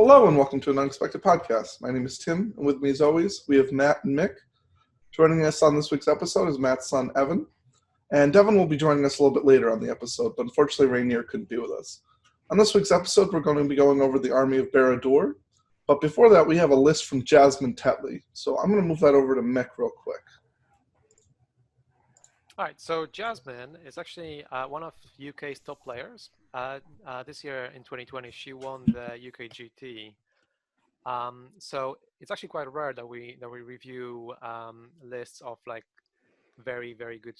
Hello and welcome to an unexpected podcast. My name is Tim, and with me as always, we have Matt and Mick. Joining us on this week's episode is Matt's son, Evan. And Devin will be joining us a little bit later on the episode, but unfortunately Rainier couldn't be with us. On this week's episode, we're going to be going over the army of Barad-dûr. But before that, we have a list from Jasmine Tetley. So I'm going to move that over to Mick real quick. All right, so Jasmine is actually one of UK's top players. This year in 2020, she won the UK GT. So it's actually quite rare that we review lists of like very good,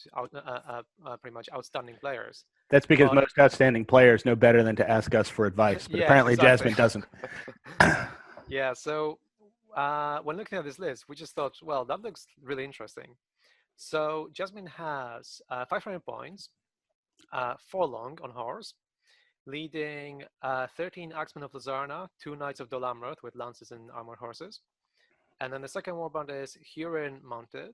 pretty much outstanding players. That's because most outstanding players know better than to ask us for advice, but apparently exactly. Jasmine doesn't. Yeah, so when looking at this list, we just thought, well, that looks really interesting. So Jasmine has 500 points, 4 long on horse, leading 13 Axemen of Lizarna, 2 Knights of Dol Amroth with lances and armored horses. And then the second warband is Hurin mounted,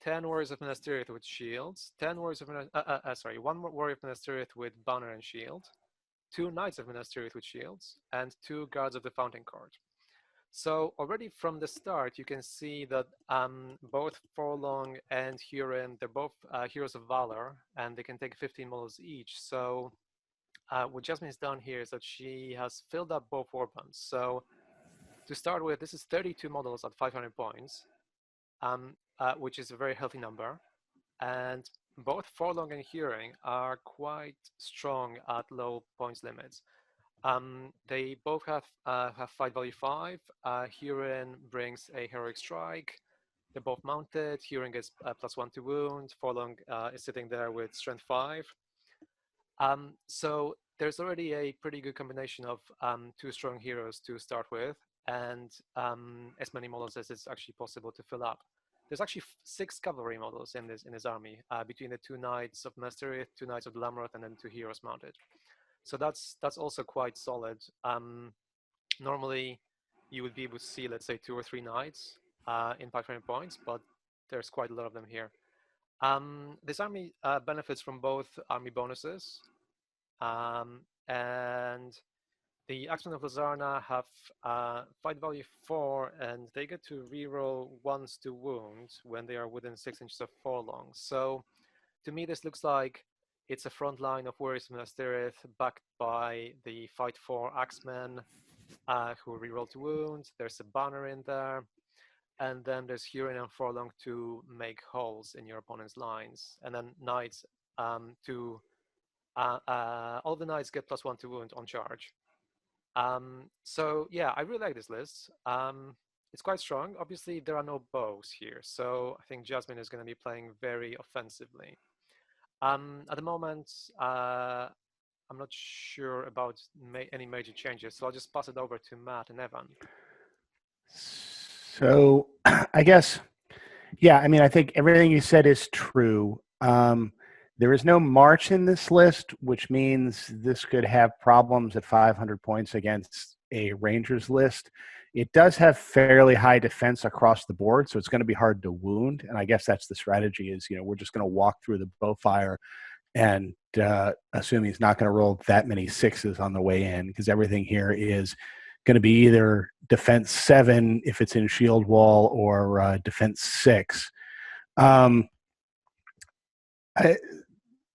10 Warriors of Middle Earth with shields, 10 Warriors of one Warrior of Middle Earth with banner and shield, 2 Knights of Middle Earth with shields, and 2 Guards of the Fountain Court. So already from the start, you can see that both Forlong and Hurin, they're both Heroes of Valor, and they can take 15 models each. So what Jasmine's done here is that she has filled up both warbands. So to start with, this is 32 models at 500 points, which is a very healthy number. And both Forlong and Hurin are quite strong at low points limits. They both have fight value 5. Hurin brings a heroic strike. They're both mounted. Hurin gets +1 to wound. Forlong is sitting there with strength 5. So there's already a pretty good combination of 2 strong heroes to start with, and as many models as it's actually possible to fill up. There's actually 6 cavalry models in this army, between the 2 Knights of Middle Earth, 2 Knights of Dol Amroth, and then 2 heroes mounted. So that's also quite solid. Normally, you would be able to see, let's say, 2 or 3 Knights in 500 points, but there's quite a lot of them here. This army benefits from both army bonuses, and the Axemen of Lizarna have fight value 4, and they get to reroll once to wound when they are within 6 inches of Forlong. So to me, this looks like it's a front line of Warriors of Middle Earth backed by the Fight 4 Axemen who reroll to wound. There's a banner in there. And then there's Hurin and Forlong to make holes in your opponent's lines. And then Knights all the Knights get +1 to wound on charge. So yeah, I really like this list. It's quite strong. Obviously, there are no bows here. So I think Jasmine is going to be playing very offensively. At the moment, I'm not sure about any major changes, so I'll just pass it over to Matt and Evan. So I guess, yeah, I mean, I think everything you said is true. There is no March in this list, which means this could have problems at 500 points against a Rangers list. It does have fairly high defense across the board, so it's going to be hard to wound. And I guess that's the strategy is, we're just going to walk through the bowfire and assume he's not going to roll that many 6s on the way in, because everything here is going to be either defense 7 if it's in shield wall or defense 6.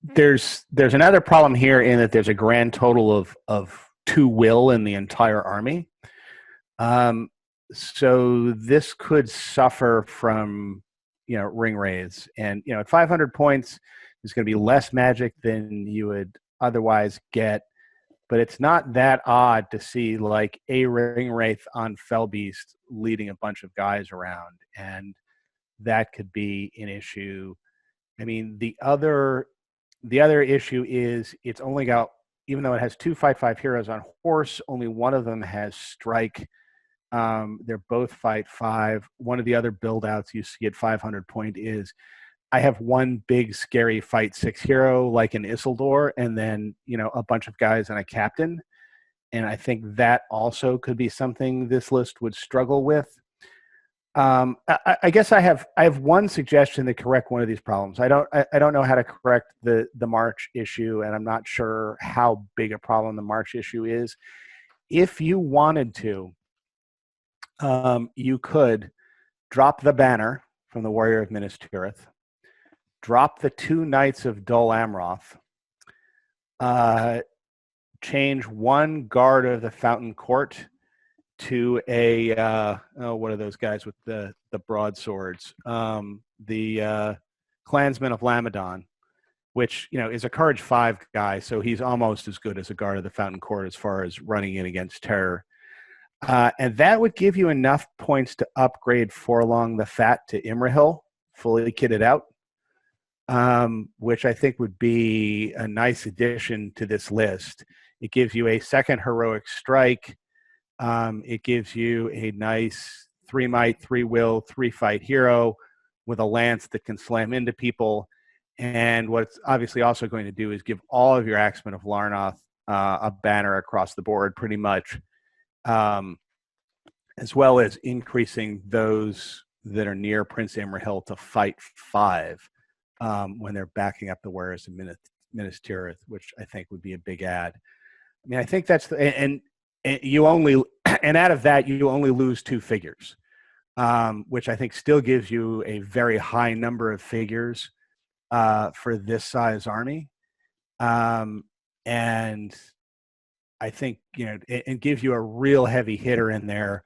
There's another problem here in that there's a grand total of 2 will in the entire army. So this could suffer from, ring raids, and, at 500 points, there's going to be less magic than you would otherwise get, but it's not that odd to see like a ring wraith on Fellbeast leading a bunch of guys around, and that could be an issue. I mean, the other issue is it's only got, even though it has 2 Fight 5 heroes on horse, only one of them has strike. They're both Fight 5. One of the other build outs you see at 500 point is I have one big scary Fight 6 hero like an Isildur, and then a bunch of guys and a captain. And I think that also could be something this list would struggle with. I guess I have one suggestion to correct one of these problems. I don't know how to correct the March issue, and I'm not sure how big a problem the March issue is. if you wanted to, you could drop the banner from the Warrior of Minas Tirith, drop the 2 Knights of Dol Amroth, change 1 guard of the Fountain Court to a what are those guys with the broadswords? The Clansman of Lamadon, which is a Courage 5 guy, so he's almost as good as a guard of the Fountain Court as far as running in against terror. And that would give you enough points to upgrade Forlong the Fat to Imrahil, fully kitted out, which I think would be a nice addition to this list. It gives you a 2nd heroic strike. It gives you a nice 3 might, 3 will, 3 fight hero with a lance that can slam into people. And what it's obviously also going to do is give all of your Axemen of Larnoth a banner across the board, pretty much, as well as increasing those that are near Prince Imrahil to fight 5 when they're backing up the Warriors of Minas Tirith, which I think would be a big add. I mean, I think that's and you only, and out of that you only lose 2 figures, which I think still gives you a very high number of figures for this size army, and I think it gives you a real heavy hitter in there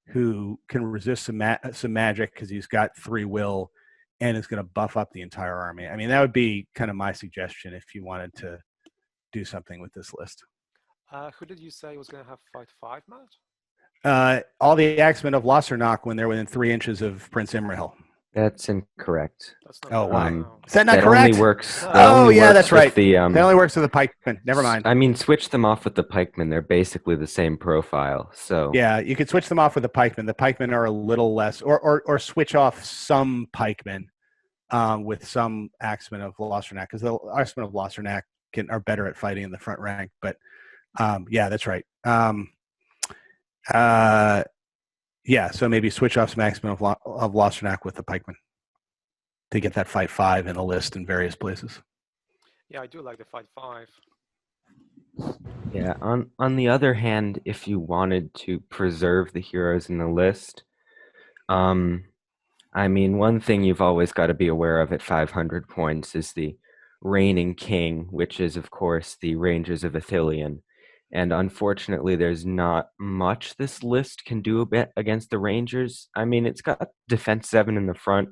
who can resist some magic because he's got 3 will and is going to buff up the entire army. I mean, that would be kind of my suggestion if you wanted to do something with this list. Who did you say was going to have fight 5, Matt? All the Axemen of Lossernach when they're within 3 inches of Prince Imrahil. That's incorrect. That's not Oh, why? no. Is that not that correct? Only works, That's right. That only works with the pikemen. Never mind. I mean, switch them off with the pikemen. They're basically the same profile. So yeah, you could switch them off with the pikemen. The pikemen are a little less, or switch off some pikemen with some Axemen of Lossernach, because the Axemen of Lossernach are better at fighting in the front rank. But yeah, that's right. Yeah, so maybe switch off some Axemen of Lossernach with the pikemen to get that fight 5 in a list in various places. Yeah, I do like the fight 5. yeah. On the other hand, if you wanted to preserve the heroes in the list, I mean, one thing you've always got to be aware of at 500 points is the reigning king, which is, of course, the Rangers of Ithilien. And unfortunately, there's not much this list can do a bit against the Rangers. I mean, it's got defense 7 in the front,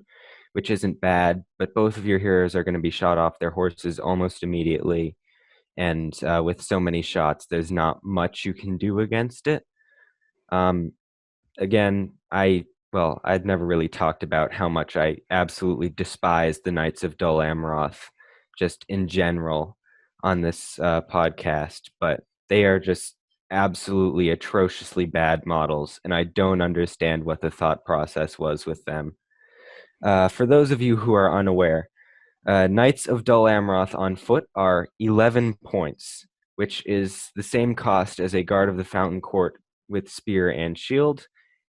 which isn't bad, but both of your heroes are going to be shot off their horses almost immediately. And with so many shots, there's not much you can do against it. Again, I'd never really talked about how much I absolutely despise the Knights of Dol Amroth, just in general, on this podcast, but they are just absolutely atrociously bad models, and I don't understand what the thought process was with them. For those of you who are unaware, Knights of Dol Amroth on foot are 11 points, which is the same cost as a Guard of the Fountain Court with spear and shield,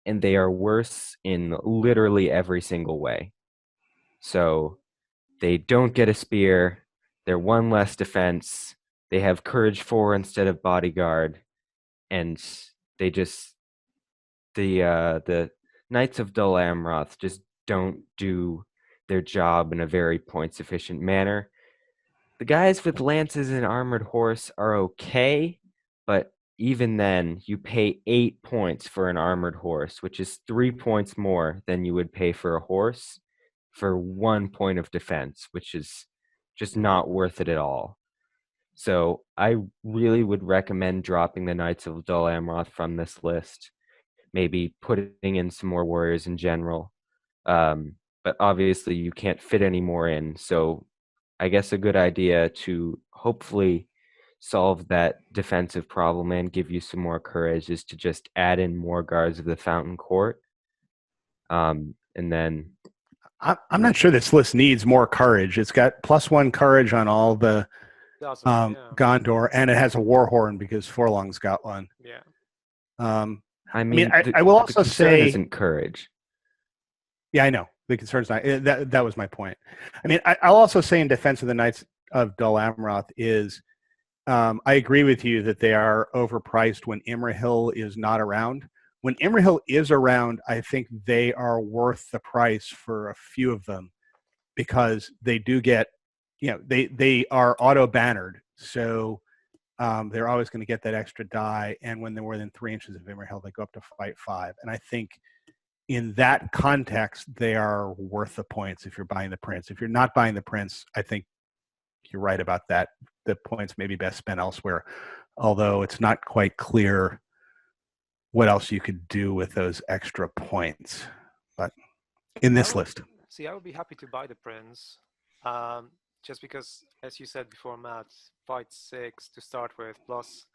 and they are worse in literally every single way. So they don't get a spear, they're 1 less defense, they have Courage 4 instead of Bodyguard, and they just, the Knights of Dol Amroth just don't do their job in a very points-efficient manner. The guys with lances and armored horse are okay, but even then, you pay 8 points for an armored horse, which is 3 points more than you would pay for a horse for 1 point of defense, which is just not worth it at all. So I really would recommend dropping the Knights of Dol Amroth from this list, maybe putting in some more warriors in general. But obviously you can't fit any more in, so I guess a good idea to hopefully solve that defensive problem and give you some more courage is to just add in more guards of the Fountain Court. And then I'm not sure this list needs more courage. It's got +1 courage on all the Gondor, and it has a war horn because Forlong's got one. Yeah. I mean, I will also say isn't courage. Yeah, I know. The concern's not that was my point. I mean, I'll also say in defense of the Knights of Dol Amroth is I agree with you that they are overpriced when Imrahil is not around. When Imrahil is around, I think they are worth the price for a few of them because they do get, they are auto-bannered. So they're always going to get that extra die. And when they're within 3 inches of Imrahil, they go up to fight 5. And I think in that context, they are worth the points if you're buying the prince. If you're not buying the prince, I think you're right about that. The points may be best spent elsewhere, although it's not quite clear what else you could do with those extra points. But in this list. See, I would be happy to buy the prince, just because, as you said before, Matt, fight 6 to start with, plus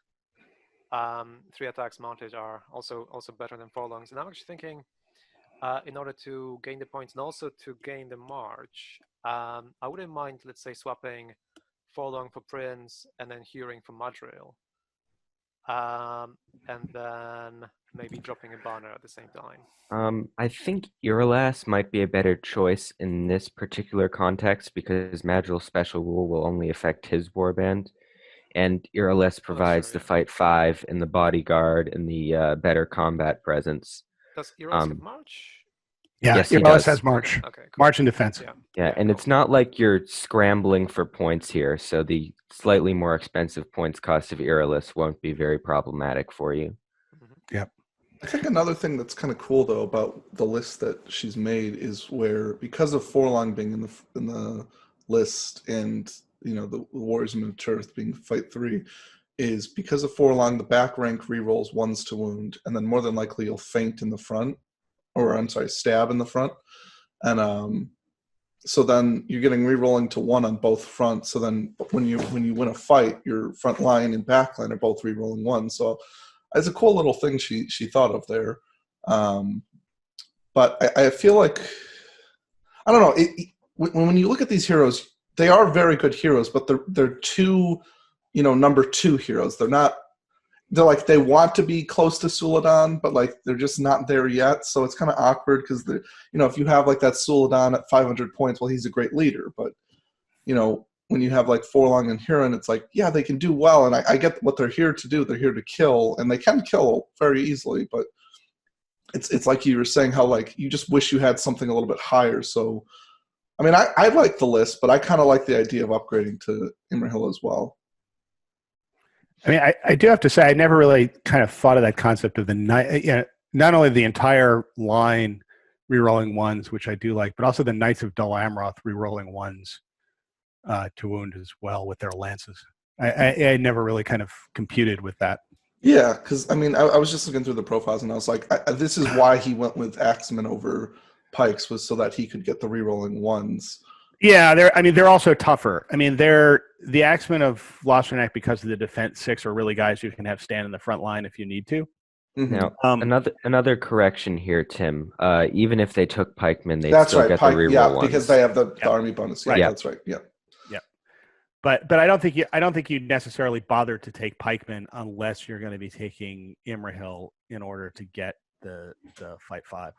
3 attacks mounted are also better than Forlongs. And I'm actually thinking, in order to gain the points and also to gain the march, I wouldn't mind, let's say, swapping Forlong for Prince and then Hearing for Madril. And then maybe dropping a banner at the same time. I think Irolas might be a better choice in this particular context because Madril's special rule will only affect his warband, and Irolas provides the fight 5 and the bodyguard and the better combat presence. Does Irolas have March? Yeah, yes, Irolas has March. Okay, cool. March and defense. Yeah, and it's not like you're scrambling for points here, so the slightly more expensive points cost of Irolas won't be very problematic for you. Yep. I think another thing that's kind of cool though about the list that she's made is where, because of Forlong being in the list and the Warriors of Middle-earth being fight 3, is because of Forlong the back rank rerolls 1s to wound, and then more than likely you'll faint in the front, or I'm sorry, stab in the front, and so then you're getting rerolling to 1 on both fronts. So then when you win a fight, your front line and back line are both rerolling 1. So it's a cool little thing she thought of there. But I feel like, I don't know, when you look at these heroes, they are very good heroes, but they're two, number 2 heroes. They're like, they want to be close to Suladan, but like they're just not there yet. So it's kind of awkward because if you have like that Suladan at 500 points, well, he's a great leader, but when you have like Forlong and Huron, it's like, yeah, they can do well, and I get what they're here to do. They're here to kill, and they can kill very easily, but it's like you were saying how like you just wish you had something a little bit higher. So I mean, I like the list, but I kind of like the idea of upgrading to Imrahil as well. I mean, I do have to say, I never really kind of thought of that concept of not only the entire line rerolling 1s, which I do like, but also the Knights of Dol Amroth rerolling 1s to wound as well with their lances. I never really kind of computed with that. Yeah, because I mean, I was just looking through the profiles, and I was like, this is why he went with Axemen over Pikes, was so that he could get the rerolling 1s. Yeah, they're also tougher. I mean, the Axemen of Lost Renac, because of the defense 6, are really guys you can have stand in the front line if you need to. Mm-hmm. Now, another correction here, Tim. Even if they took pikemen, they still get the reroll yeah, ones. because they have the army bonus. Yeah, that's right. Yeah. But I don't think you'd necessarily bother to take pikemen unless you're going to be taking Imrahil in order to get the fight 5.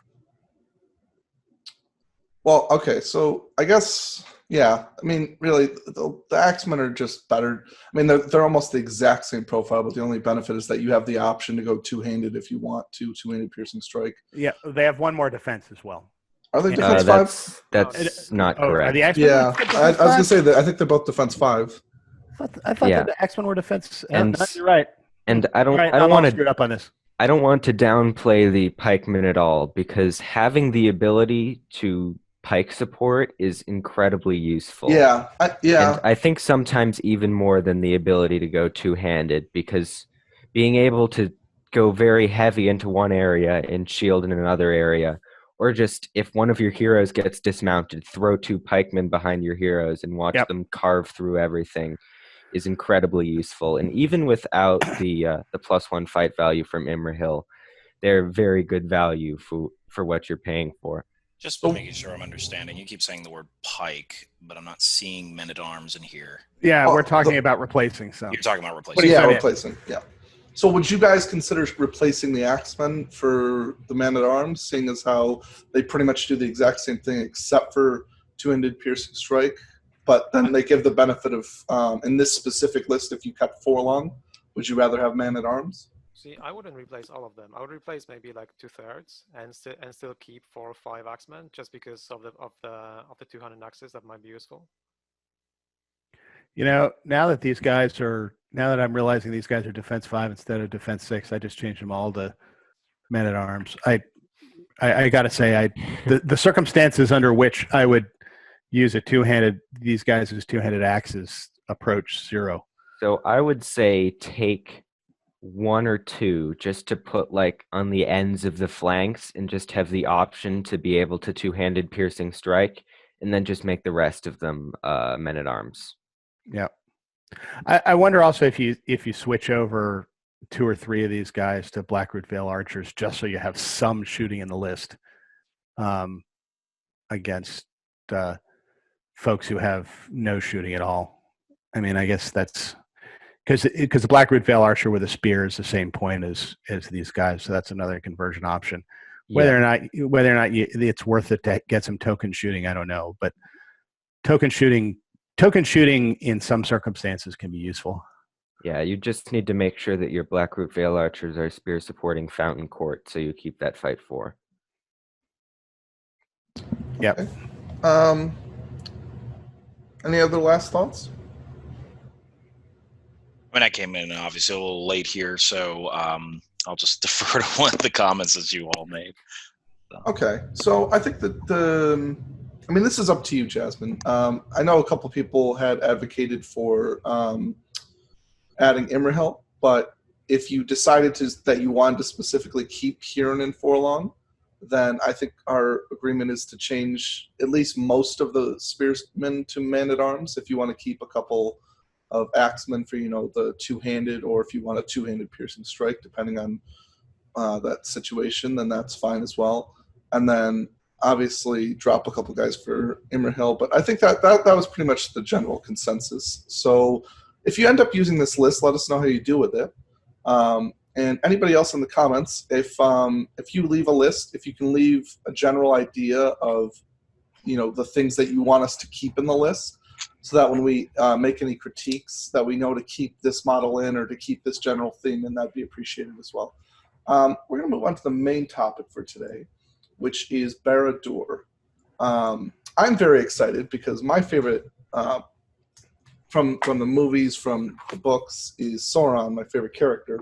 Well, okay, so I guess, yeah. I mean, really, the Axemen are just better. I mean, they're almost the exact same profile, but the only benefit is that you have the option to go two-handed if you want to, two-handed piercing strike. Yeah, they have 1 more defense as well. Are they defense 5? That's not correct. Are the Axemen? Yeah, I was going to say that I think they're both defense 5. I thought that the Axemen were defense. And you're right. And I don't want to screw up on this. I don't want to downplay the pikemen at all, because having the ability to pike support is incredibly useful. Yeah. And I think sometimes even more than the ability to go two-handed, because being able to go very heavy into one area and shield in another area, or just if one of your heroes gets dismounted, throw 2 pikemen behind your heroes and watch them carve through everything, is incredibly useful. And even without the +1 fight value from Imrahil, they're very good value for what you're paying for. Just making sure I'm understanding. You keep saying the word pike, but I'm not seeing men-at-arms in here. Yeah, we're talking about replacing some. You're talking about replacing. Yeah, replacing. Yeah. So would you guys consider replacing the Axemen for the men-at-arms, seeing as how they pretty much do the exact same thing except for two-handed piercing strike? but then they give the benefit of, in this specific list, if you kept 4 long, would you rather have man-at-arms? See, I wouldn't replace all of them. I would replace maybe like 2/3 and still keep 4 or 5 axemen, just because of the 200 axes that might be useful. You know, now that I'm realizing these guys are defense 5 instead of defense 6, I just changed them all to men at arms. I got to say, the circumstances under which I would use these guys as two-handed axes approach 0. So I would say take 1 or 2 just to put like on the ends of the flanks and just have the option to be able to two-handed piercing strike, and then just make the rest of them men at arms. Yeah. I wonder also if you switch over 2 or 3 of these guys to Blackroot Vale archers, just so you have some shooting in the list against folks who have no shooting at all. I mean, I guess that's because the Blackroot Vale archer with a spear is the same point as these guys, so that's another conversion option. Whether or not it's worth it to get some token shooting, I don't know, but token shooting in some circumstances can be useful. Yeah, you just need to make sure that your Blackroot Vale archers are spear supporting Fountain Court, so you keep that fight 4. Yep. Okay. Any other last thoughts? I mean, I came in obviously a little late here, so I'll just defer to one of the comments that you all made. So. Okay, so I think that this is up to you, Jasmine. I know a couple of people had advocated for adding Imrahil, but if you decided that you wanted to specifically keep Huron and Forlong, then I think our agreement is to change at least most of the spearsmen to man-at-arms. If you want to keep a couple of axemen for the two-handed, or if you want a two-handed piercing strike, depending on that situation, then that's fine as well. And then obviously drop a couple guys for Imrahil, but I think that was pretty much the general consensus. So if you end up using this list, let us know how you do with it. And anybody else in the comments, if you leave a list, if you can leave a general idea of the things that you want us to keep in the list, so that when we make any critiques, that we know to keep this model in or to keep this general theme in, that'd be appreciated as well. We're going to move on to the main topic for today, which is Barad Dur. I'm very excited because my favorite from the movies, from the books, is Sauron, my favorite character.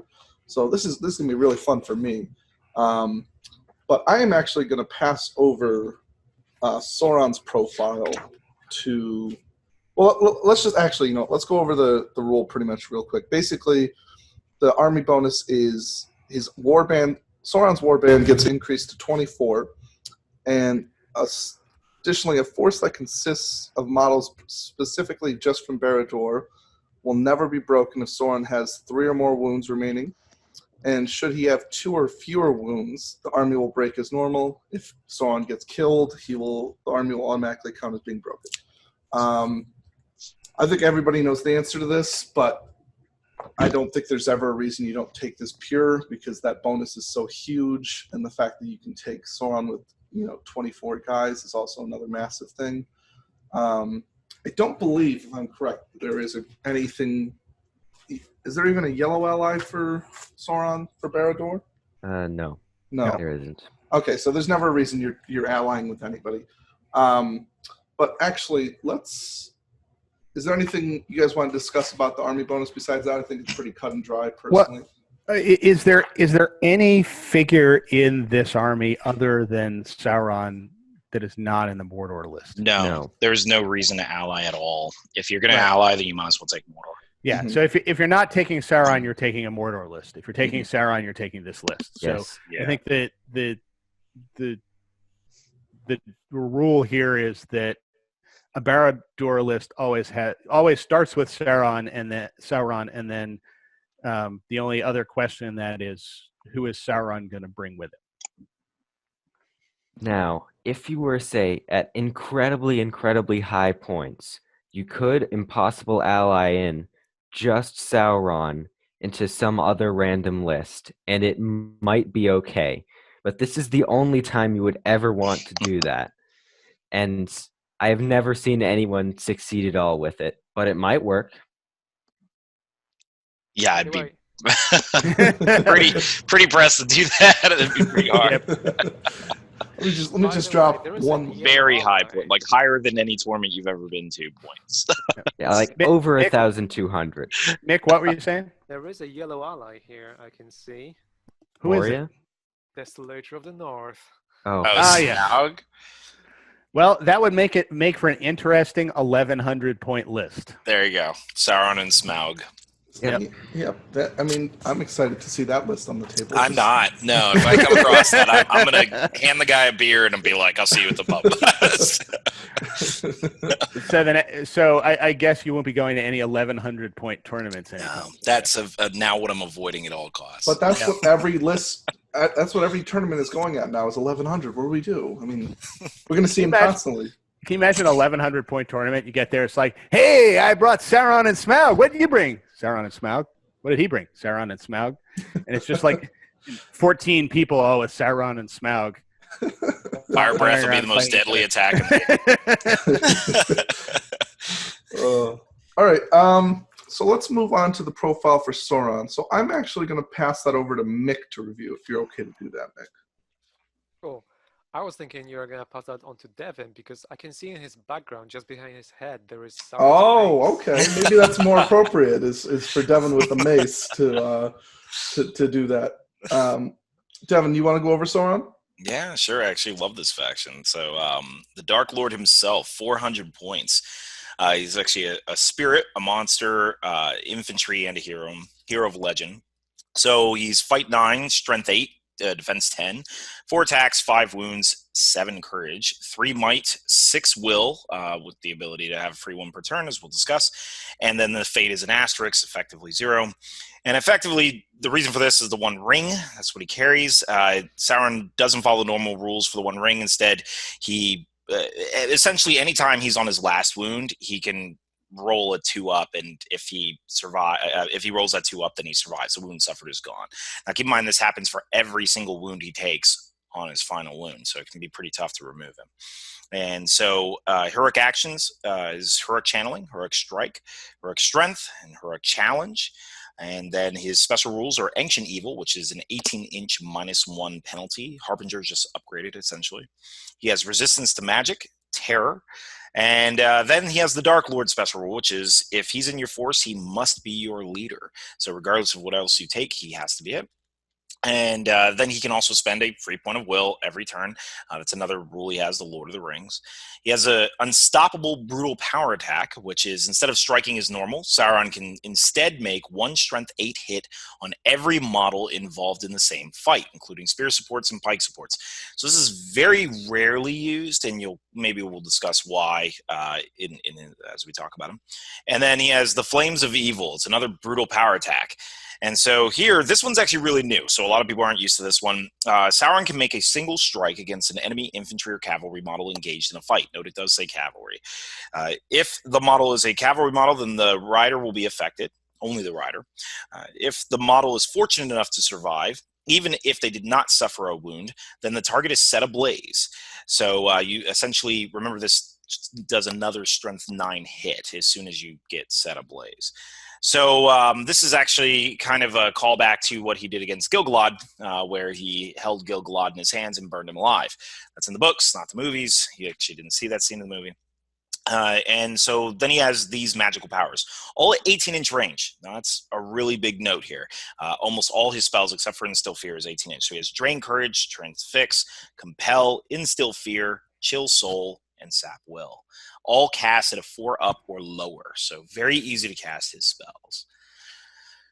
So this is going to be really fun for me. But I am actually going to pass over Sauron's profile to... Well, let's just actually, let's go over the rule pretty much real quick. Basically, the army bonus is his warband. Sauron's warband gets increased to 24, and additionally, a force that consists of models specifically just from Barad-dûr will never be broken if Sauron has 3 or more wounds remaining. And should he have 2 or fewer wounds, the army will break as normal. If Sauron gets killed, the army will automatically count as being broken. I think everybody knows the answer to this, but I don't think there's ever a reason you don't take this pure, because that bonus is so huge, and the fact that you can take Sauron with 24 guys is also another massive thing. I don't believe, if I'm correct, there is anything. Is there even a yellow ally for Sauron for Barad-dûr? No, there isn't. Okay, so there's never a reason you're allying with anybody. But actually, is there anything you guys want to discuss about the army bonus besides that? I think it's pretty cut and dry, personally. Is there any figure in this army other than Sauron that is not in the Mordor list? No. There's no reason to ally at all. If you're going to ally, then you might as well take Mordor. Yeah, so if you're not taking Sauron, you're taking a Mordor list. If you're taking Sauron, you're taking this list. So I think that the rule here is that a Barad-dûr list always starts with Sauron, and then the only other question in that is, who is Sauron going to bring with him? Now, if you were, say, at incredibly, incredibly high points, you could impossible ally in just Sauron into some other random list, and it might be okay. But this is the only time you would ever want to do that. And I have never seen anyone succeed at all with it, but it might work. Yeah, I'd Anyway, be pretty pressed to do that. It'd be pretty hard. Let me just by the drop way, there is a one. yellow Very high ally. point, like higher than any tournament you've ever been to points. Yeah, like Mick- over Mick- 1,200. Mick, what were you saying? There is a yellow ally here, I can see. Who is it? Moria? Desolator of the North. Oh, yeah. Smaug? Well, that would make for an interesting 1,100 point list. There you go. Sauron and Smaug. Yeah. I'm excited to see that list on the table. I'm not. No, if I come across that, I'm going to hand the guy a beer and be like, I'll see you at the pub. So I guess you won't be going to any 1,100 point tournaments anymore. No, that's now what I'm avoiding at all costs. But that's what every list. That's what every tournament is going at now. Is 1,100. What do we do? I mean, we're going to see him constantly. Can you imagine a 1,100 point tournament? You get there, it's like, hey, I brought Sauron and Smaug. What did you bring? Sauron and Smaug. What did he bring? Sauron and Smaug. And it's just like 14 people all with Sauron and Smaug. Fire breath will be the most deadly attack. All right. So let's move on to the profile for Sauron. So I'm actually going to pass that over to Mick to review, if you're okay to do that, Mick. Cool. I was thinking you were going to pass that on to Devin because I can see in his background, just behind his head, there is some. Oh, okay. Maybe that's more appropriate. Is for Devin with the mace to do that. Devin, you want to go over Sauron? Yeah, sure. I actually love this faction. So the Dark Lord himself, 400 points. He's actually a spirit, a monster, infantry, and a hero of legend. So he's fight 9, strength 8, defense 10, 4 attacks, 5 wounds, 7 courage, 3 might, 6 will, with the ability to have free 1 per turn, as we'll discuss. And then the fate is an asterisk, effectively 0. And effectively, the reason for this is the 1 ring. That's what he carries. Sauron doesn't follow normal rules for the 1 ring. Instead, he essentially, anytime he's on his last wound, he can roll a 2-up, and if he rolls that 2-up, then he survives. The wound suffered is gone. Now, keep in mind, this happens for every single wound he takes on his final wound, so it can be pretty tough to remove him. And so heroic actions is heroic channeling, heroic strike, heroic strength, and heroic challenge. And then his special rules are Ancient Evil, which is an 18-inch -1 penalty. Harbinger just upgraded, essentially. He has Resistance to Magic, Terror, and then he has the Dark Lord special rule, which is if he's in your force, he must be your leader. So regardless of what else you take, he has to be it. And then he can also spend a free point of will every turn. That's another rule he has, the Lord of the Rings. He has an unstoppable brutal power attack, which is instead of striking as normal, Sauron can instead make 1 strength 8 hit on every model involved in the same fight, including spear supports and pike supports. So this is very rarely used, and we'll discuss why as we talk about him. And then he has the Flames of Evil. It's another brutal power attack. And so here, this one's actually really new, so a lot of people aren't used to this one. Sauron can make a single strike against an enemy infantry or cavalry model engaged in a fight. Note it does say cavalry. If the model is a cavalry model, then the rider will be affected, only the rider. If the model is fortunate enough to survive, even if they did not suffer a wound, then the target is set ablaze. So you essentially, remember this does another strength 9 hit as soon as you get set ablaze. So this is actually kind of a callback to what he did against Gil-galad, where he held Gil-galad in his hands and burned him alive. That's in the books, not the movies. You actually didn't see that scene in the movie. And so then he has these magical powers, all at 18-inch range. Now that's a really big note here. Almost all his spells, except for Instill Fear, is 18-inch. So he has Drain Courage, Transfix, Compel, Instill Fear, Chill Soul, and Sap Will. All cast at a 4-up or lower. So very easy to cast his spells.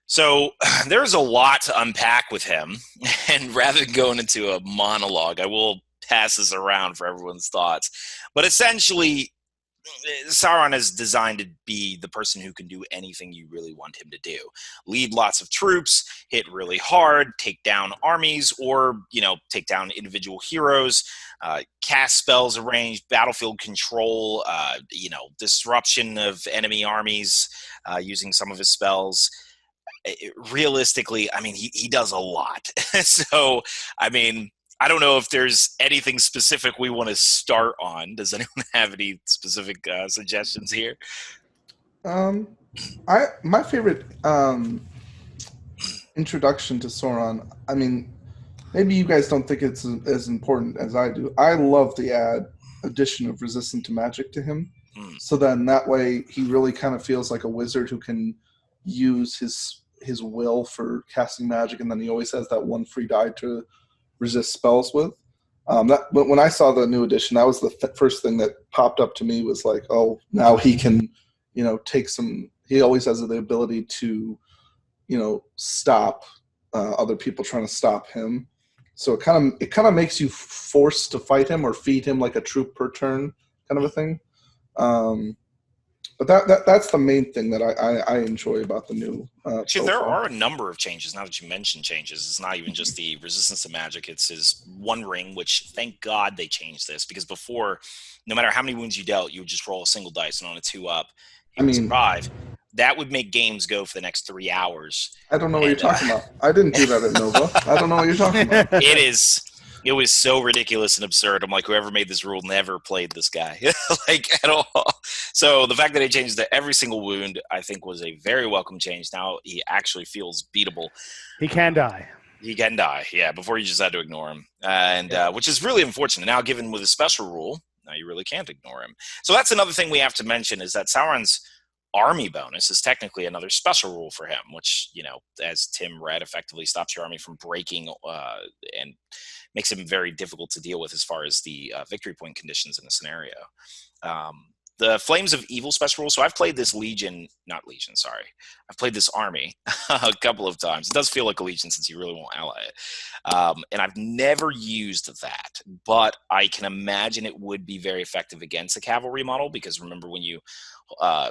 So there's a lot to unpack with him. And rather than going into a monologue, I will pass this around for everyone's thoughts. But essentially, Sauron is designed to be the person who can do anything you really want him to do. Lead lots of troops, hit really hard, take down armies, or, take down individual heroes, cast spells arranged, battlefield control, disruption of enemy armies using some of his spells. Realistically, he does a lot. So, I don't know if there's anything specific we want to start on. Does anyone have any specific suggestions here? My favorite introduction to Sauron. I mean, maybe you guys don't think it's as important as I do. I love the addition of resistant to magic to him. So then that way he really kind of feels like a wizard who can use his will for casting magic, and then he always has that one free die to resist spells with. When I saw the new edition, that was the first thing that popped up to me, was like, oh, now he can, take some. He always has the ability to, stop other people trying to stop him. So it kind of makes you forced to fight him or feed him like a troop per turn, kind of a thing. But that's the main thing that I enjoy about the new. Actually, there are a number of changes. Now that you mention changes, it's not even just the resistance to magic. It's his one ring, which thank God they changed this, because before, no matter how many wounds you dealt, you would just roll a single dice, and on a 2-up, he would survive. That would make games go for the next 3 hours. I don't know what you're talking about. I didn't do that at Nova. I don't know what you're talking about. It was so ridiculous and absurd. I'm like, whoever made this rule never played this guy, like, at all. So the fact that they changed to every single wound, I think, was a very welcome change. Now he actually feels beatable. He can die. He can die, yeah. Before you just had to ignore him, which is really unfortunate. Now, given with a special rule, now you really can't ignore him. So that's another thing we have to mention, is that Sauron's army bonus is technically another special rule for him, which, as Tim read, effectively stops your army from breaking and makes him very difficult to deal with as far as the victory point conditions in the scenario. The Flames of Evil special rule. So I've played this I've played this army a couple of times. It does feel like a legion since you really won't ally it. And I've never used that, but I can imagine it would be very effective against a cavalry model, because remember, when you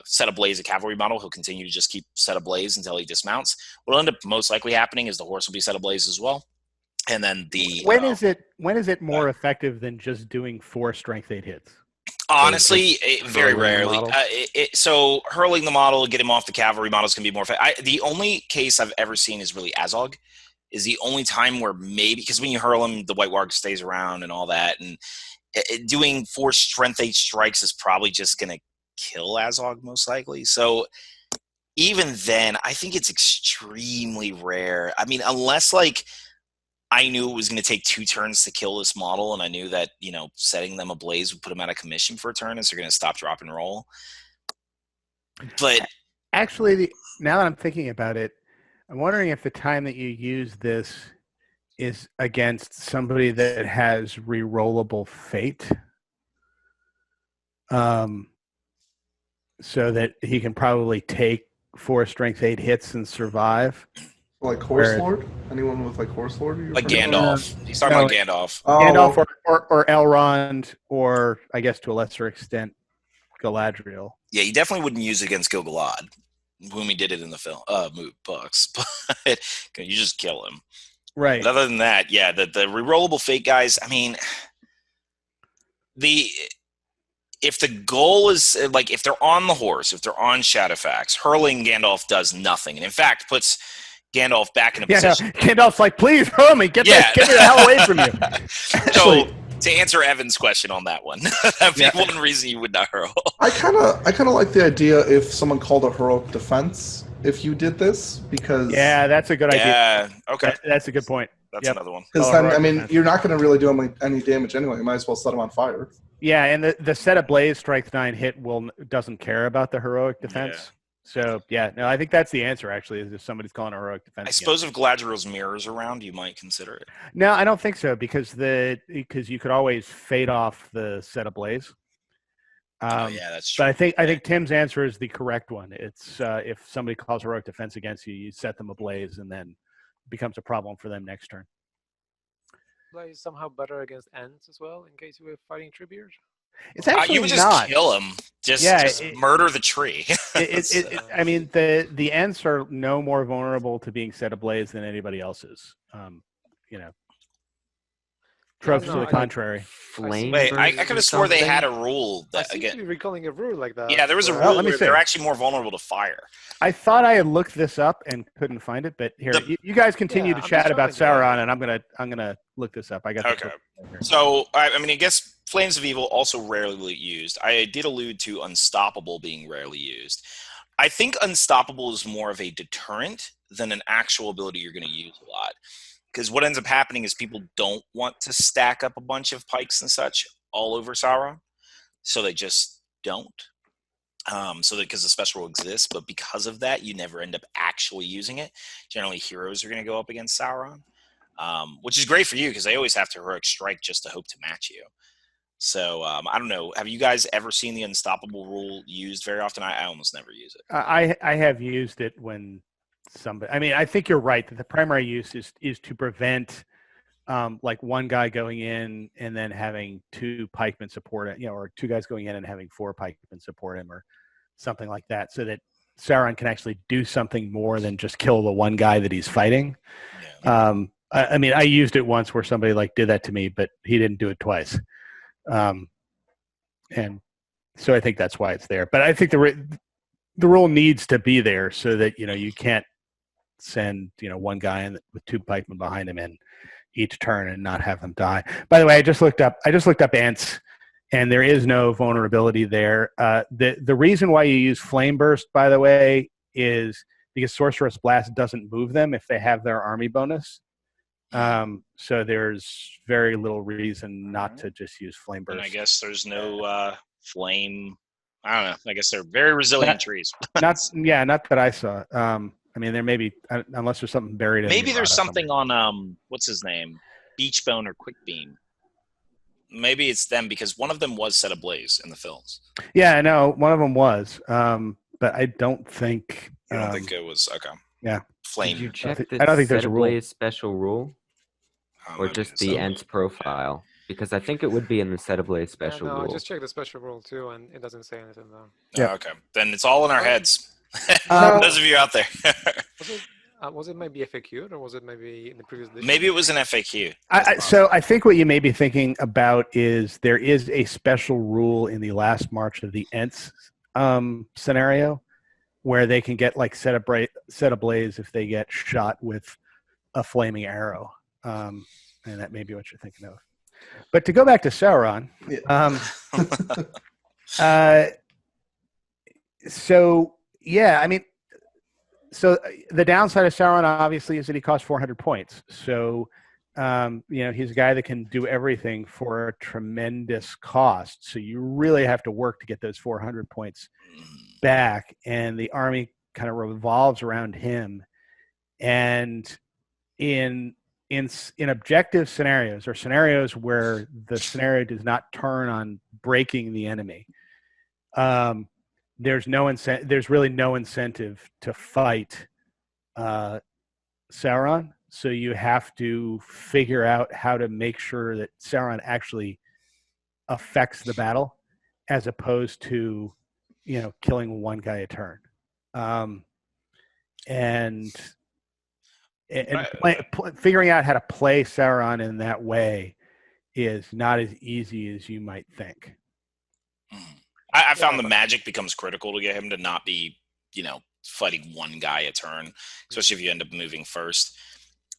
set ablaze a cavalry model, he'll continue to just keep set ablaze until he dismounts. What'll end up most likely happening is the horse will be set ablaze as well. And then when is it more effective than just doing 4 strength 8 hits? Honestly, very rarely. So hurling the model, get him off the cavalry models can be more effective. The only case I've ever seen is really Azog. Is the only time where maybe, because when you hurl him, the White Warg stays around and all that, and doing 4 strength 8 strikes is probably just going to kill Azog most likely. So even then, I think it's extremely rare. I mean, unless I knew it was going to take 2 turns to kill this model, and I knew that, setting them ablaze would put them out of commission for a turn, and so they're going to stop, drop, and roll. But actually, now that I'm thinking about it, I'm wondering if the time that you use this is against somebody that has rerollable fate. So that he can probably take 4 strength 8 hits and survive. Like Horse Lord? Anyone with Horse Lord? Like Gandalf. He's talking about Gandalf. Gandalf or Elrond, or I guess to a lesser extent, Galadriel. Yeah, you definitely wouldn't use it against Gil-galad when we did it in the film books. But you just kill him. Right. But other than that, yeah, the rerollable fate guys, I mean, if the goal is, if they're on the horse, if they're on Shadowfax, hurling Gandalf does nothing. And in fact, puts Gandalf back in a position. No. Gandalf's like, please hurl me. Get me the hell away from you. So, to answer Evan's question on that one, that'd be one reason you would not hurl. I kind of like the idea if someone called a heroic defense, if you did this, because... Yeah, that's a good idea. Yeah, okay. That's a good point. That's another one. Because then, I mean, you're not going to really do them any damage anyway. You might as well set them on fire. Yeah, and the set of Blaze Strike 9 hit doesn't care about the heroic defense. Yeah. So, I think that's the answer, actually, is if somebody's calling a heroic defense. I suppose if Galadriel's mirror's around, you might consider it. No, I don't think so, because you could always fade off the set of Blaze. Yeah, that's true. But I think Tim's answer is the correct one. It's if somebody calls heroic defense against you, you set them ablaze, and then it becomes a problem for them next turn. Blaze somehow better against Ents as well, in case you were fighting tree bears? It's actually you would just not. kill him. Just murder the tree. I mean, the Ents are no more vulnerable to being set ablaze than anybody else is. Tropes to the contrary. Wait, I could have swore they had a rule that I seem to be recalling a rule like that. Yeah, there was a rule where they're actually more vulnerable to fire. I thought I had looked this up and couldn't find it, but here you guys continue to chat about Sauron, and I'm gonna look this up. I got Okay. So, I mean, I guess Flames of Evil also rarely used. I did allude to Unstoppable being rarely used. I think Unstoppable is more of a deterrent than an actual ability you're going to use a lot. Because what ends up happening is people don't want to stack up a bunch of pikes and such all over Sauron. So they just don't. Because the special rule exists, but because of that, you never end up actually using it. Generally, heroes are going to go up against Sauron, which is great for you because they always have to heroic strike just to hope to match you. So I don't know. Have you guys ever seen the Unstoppable rule used very often? I almost never use it. I have used it when somebody. I mean, I think you're right that the primary use is to prevent like one guy going in and then having two pikemen support it, or two guys going in and having four pikemen support him, or something like that, so that Sauron can actually do something more than just kill the one guy that he's fighting. Yeah. I mean, I used it once where somebody like did that to me, but he didn't do it twice. And so I think that's why it's there. But I think the rule needs to be there so that, you can't send, one guy in with two pikemen behind him in each turn and not have them die. By the way, I just looked up Ents, and there is no vulnerability there. The reason why you use Flame Burst, by the way, is because Sorcerous Blast doesn't move them if they have their army bonus. So there's very little reason not to just use Flame Burst. And I guess there's no flame. I don't know. I guess they're very resilient trees. Not that I saw. I mean, there may be, unless there's something buried in. Maybe there's something on what's his name, Beachbone or Quickbeam. Maybe it's them because one of them was set ablaze in the films. Yeah, I know one of them was, but I don't think. I don't think it was okay. Yeah, Did you Flame. check the I don't think there's set a rule. ablaze special rule, or just the Ents profile? Because I think it would be in the set ablaze special no, rule. I just checked the special rule too, and it doesn't say anything though. Yeah. Okay, then it's all in our heads. Those of you out there. Was it maybe FAQ or was it maybe in the previous edition? Maybe it was an FAQ. So I think what you may be thinking about is there is a special rule in the last March of the Ents scenario where they can get like set ablaze if they get shot with a flaming arrow, and that may be what you're thinking of. But to go back to Sauron, so yeah, I mean. So the downside of Sauron, obviously, is that he costs 400 points. So, he's a guy that can do everything for a tremendous cost. So you really have to work to get those 400 points back. And the army kind of revolves around him. And in objective scenarios, or scenarios where the scenario does not turn on breaking the enemy, there's really no incentive to fight Sauron. So you have to figure out how to make sure that Sauron actually affects the battle, as opposed to, killing one guy a turn. Figuring out how to play Sauron in that way is not as easy as you might think. I found the magic becomes critical to get him to not be, fighting one guy a turn, especially if you end up moving first.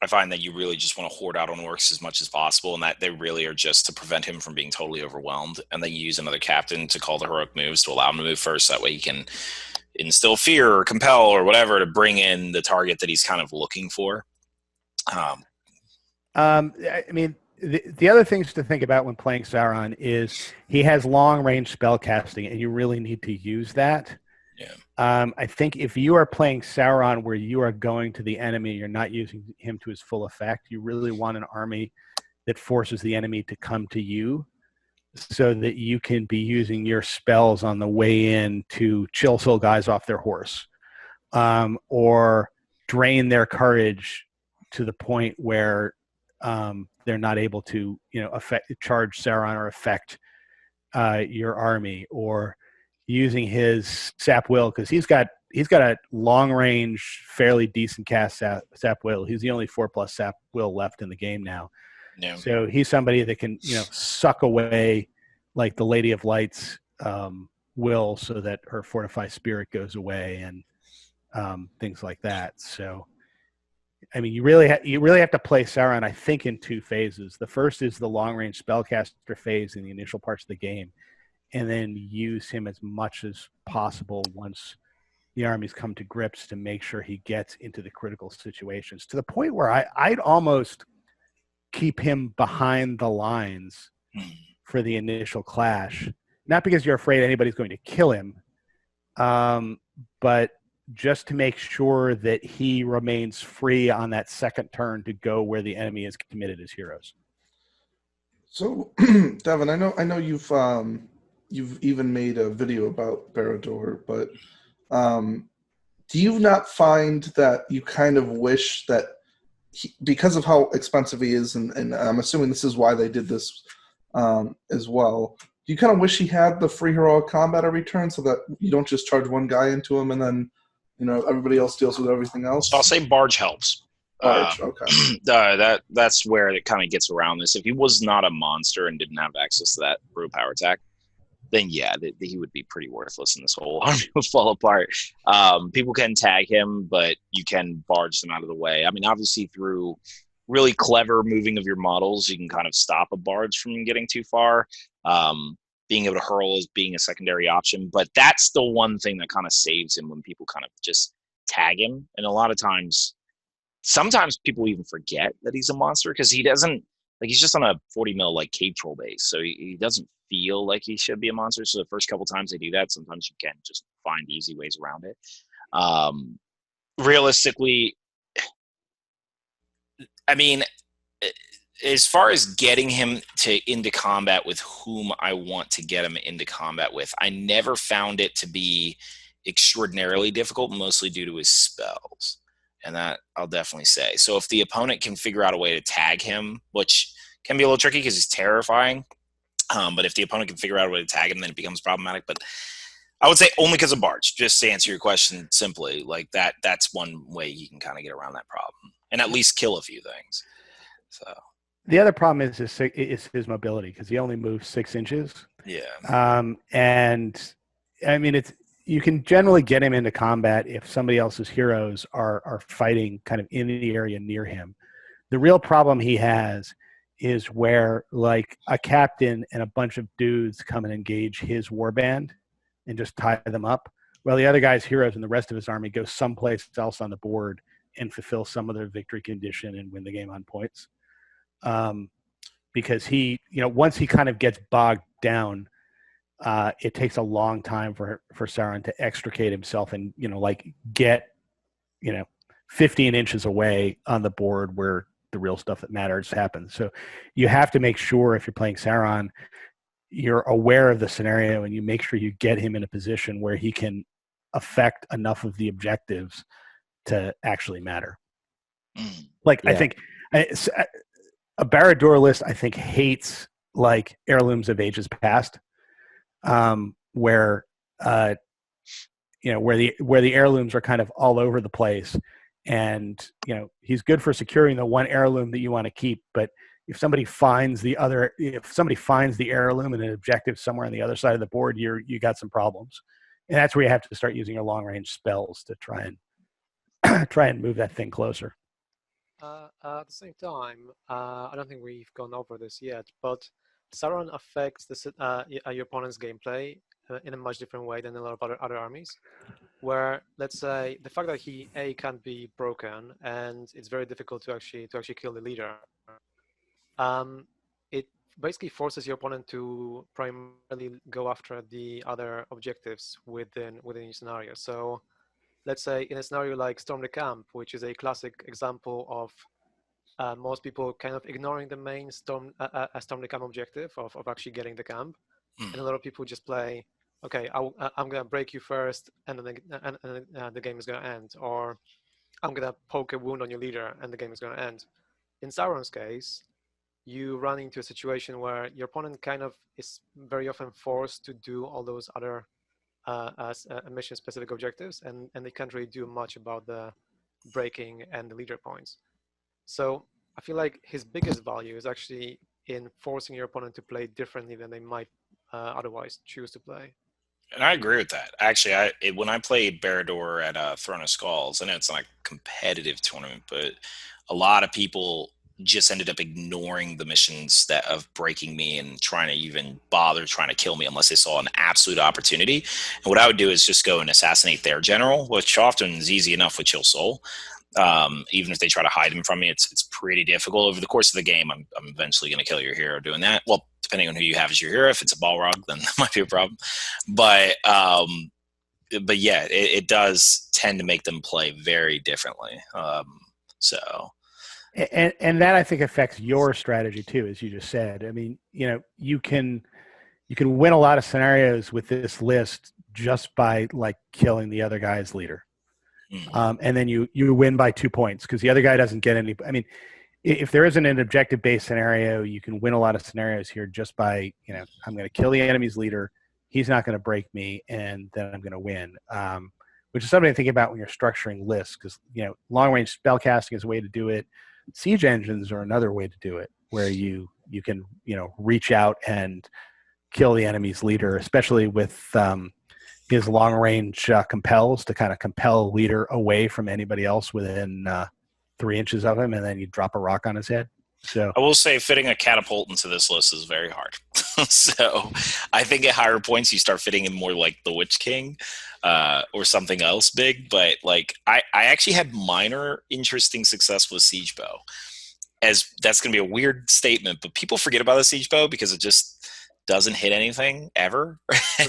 I find that you really just want to hoard out on orcs as much as possible, and that they really are just to prevent him from being totally overwhelmed. And then you use another captain to call the heroic moves to allow him to move first. That way he can instill fear or compel or whatever to bring in the target that he's kind of looking for. I mean, the other things to think about when playing Sauron is he has long-range spell casting, and you really need to use that. Yeah. I think if you are playing Sauron where you are going to the enemy, you're not using him to his full effect, you really want an army that forces the enemy to come to you so that you can be using your spells on the way in to chill guys off their horse, or drain their courage to the point where they're not able to, charge Sauron or affect your army, or using his sap will, because he's got a long range, fairly decent cast sap will. He's the only 4+ sap will left in the game now. Yeah. So he's somebody that can, suck away like the Lady of Light's will, so that her fortify spirit goes away, and things like that. So I mean, you really have to play Sauron, I think, in two phases. The first is the long range spellcaster phase in the initial parts of the game, and then use him as much as possible once the armies come to grips to make sure he gets into the critical situations, to the point where I'd almost keep him behind the lines for the initial clash, not because you're afraid anybody's going to kill him, but just to make sure that he remains free on that second turn to go where the enemy is committed as heroes. So, Devin, I know you've even made a video about Barad-dûr, but do you not find that you kind of wish that because of how expensive he is, and I'm assuming this is why they did this as well, do you kind of wish he had the free heroic combat every turn so that you don't just charge one guy into him and then everybody else deals with everything else? So I'll say Barge helps. Barge, okay. That's where it kind of gets around this. If he was not a monster and didn't have access to that brute power attack, then yeah, he would be pretty worthless, and this whole army would fall apart. People can tag him, but you can barge them out of the way. I mean, obviously through really clever moving of your models, you can kind of stop a barge from getting too far. Being able to hurl is being a secondary option, but that's the one thing that kind of saves him when people kind of just tag him. And a lot of times, sometimes people even forget that he's a monster because he doesn't, like, he's just on a 40 mil like cave troll base, so he doesn't feel like he should be a monster. So the first couple times they do that, sometimes you can just find easy ways around it. Realistically, I mean, as far as getting him into combat with whom I want to get him into combat with, I never found it to be extraordinarily difficult, mostly due to his spells. And that I'll definitely say. So if the opponent can figure out a way to tag him, which can be a little tricky because he's terrifying, but if the opponent can figure out a way to tag him, then it becomes problematic. But I would say only because of Barge, just to answer your question simply, like that's one way you can kind of get around that problem and at least kill a few things. So the other problem is his mobility, because he only moves 6 inches. Yeah. And I mean, you can generally get him into combat if somebody else's heroes are fighting kind of in the area near him. The real problem he has is where, like, a captain and a bunch of dudes come and engage his warband and just tie them up, while the other guy's heroes and the rest of his army go someplace else on the board and fulfill some of their victory condition and win the game on points. Because he, once he kind of gets bogged down, it takes a long time for Sauron to extricate himself and, get, 15 inches away on the board where the real stuff that matters happens. So you have to make sure, if you're playing Sauron, you're aware of the scenario and you make sure you get him in a position where he can affect enough of the objectives to actually matter. Like, yeah. I think a Barad-dûr list, I think, hates like heirlooms of ages past, where the heirlooms are kind of all over the place, and he's good for securing the one heirloom that you want to keep, but if somebody finds the heirloom and an objective somewhere on the other side of the board, you got some problems, and that's where you have to start using your long range spells to try and move that thing closer. At the same time, I don't think we've gone over this yet, but Sauron affects your opponent's gameplay in a much different way than a lot of other armies, where, let's say, the fact that he can't be broken and it's very difficult to actually kill the leader, it basically forces your opponent to primarily go after the other objectives within your scenario. So let's say in a scenario like Storm the Camp, which is a classic example of most people kind of ignoring the main Storm the Camp objective of actually getting the camp, and a lot of people just play, okay, I'm gonna break you first, and then the game is gonna end, or I'm gonna poke a wound on your leader, and the game is gonna end. In Sauron's case, you run into a situation where your opponent kind of is very often forced to do all those other mission-specific objectives, and they can't really do much about the breaking and the leader points. So I feel like his biggest value is actually in forcing your opponent to play differently than they might otherwise choose to play. And I agree with that. Actually, when I played Barad-dûr at Throne of Skulls, I know it's not a competitive tournament, but a lot of people just ended up ignoring the missions that of breaking me and trying to even bother trying to kill me unless they saw an absolute opportunity. And what I would do is just go and assassinate their general, which often is easy enough with Chill Soul. Even if they try to hide him from me, it's pretty difficult. Over the course of the game, I'm eventually going to kill your hero doing that. Well, depending on who you have as your hero. If it's a Balrog, then that might be a problem. But yeah, it does tend to make them play very differently. So. And that I think affects your strategy too, as you just said. I mean, you can win a lot of scenarios with this list just by like killing the other guy's leader. And then you win by 2 points because the other guy doesn't get any. I mean, if there isn't an objective-based scenario, you can win a lot of scenarios here just by, I'm going to kill the enemy's leader. He's not going to break me, and then I'm going to win. Which is something to think about when you're structuring lists because, long-range spellcasting is a way to do it. Siege engines are another way to do it, where you can, reach out and kill the enemy's leader, especially with his long-range compels to kind of compel leader away from anybody else within 3 inches of him, and then you drop a rock on his head. So I will say fitting a catapult into this list is very hard. So I think at higher points you start fitting in more like the Witch King or something else big. But like I actually had minor interesting success with Siege Bow. As that's going to be a weird statement, but people forget about the Siege Bow because it just doesn't hit anything ever.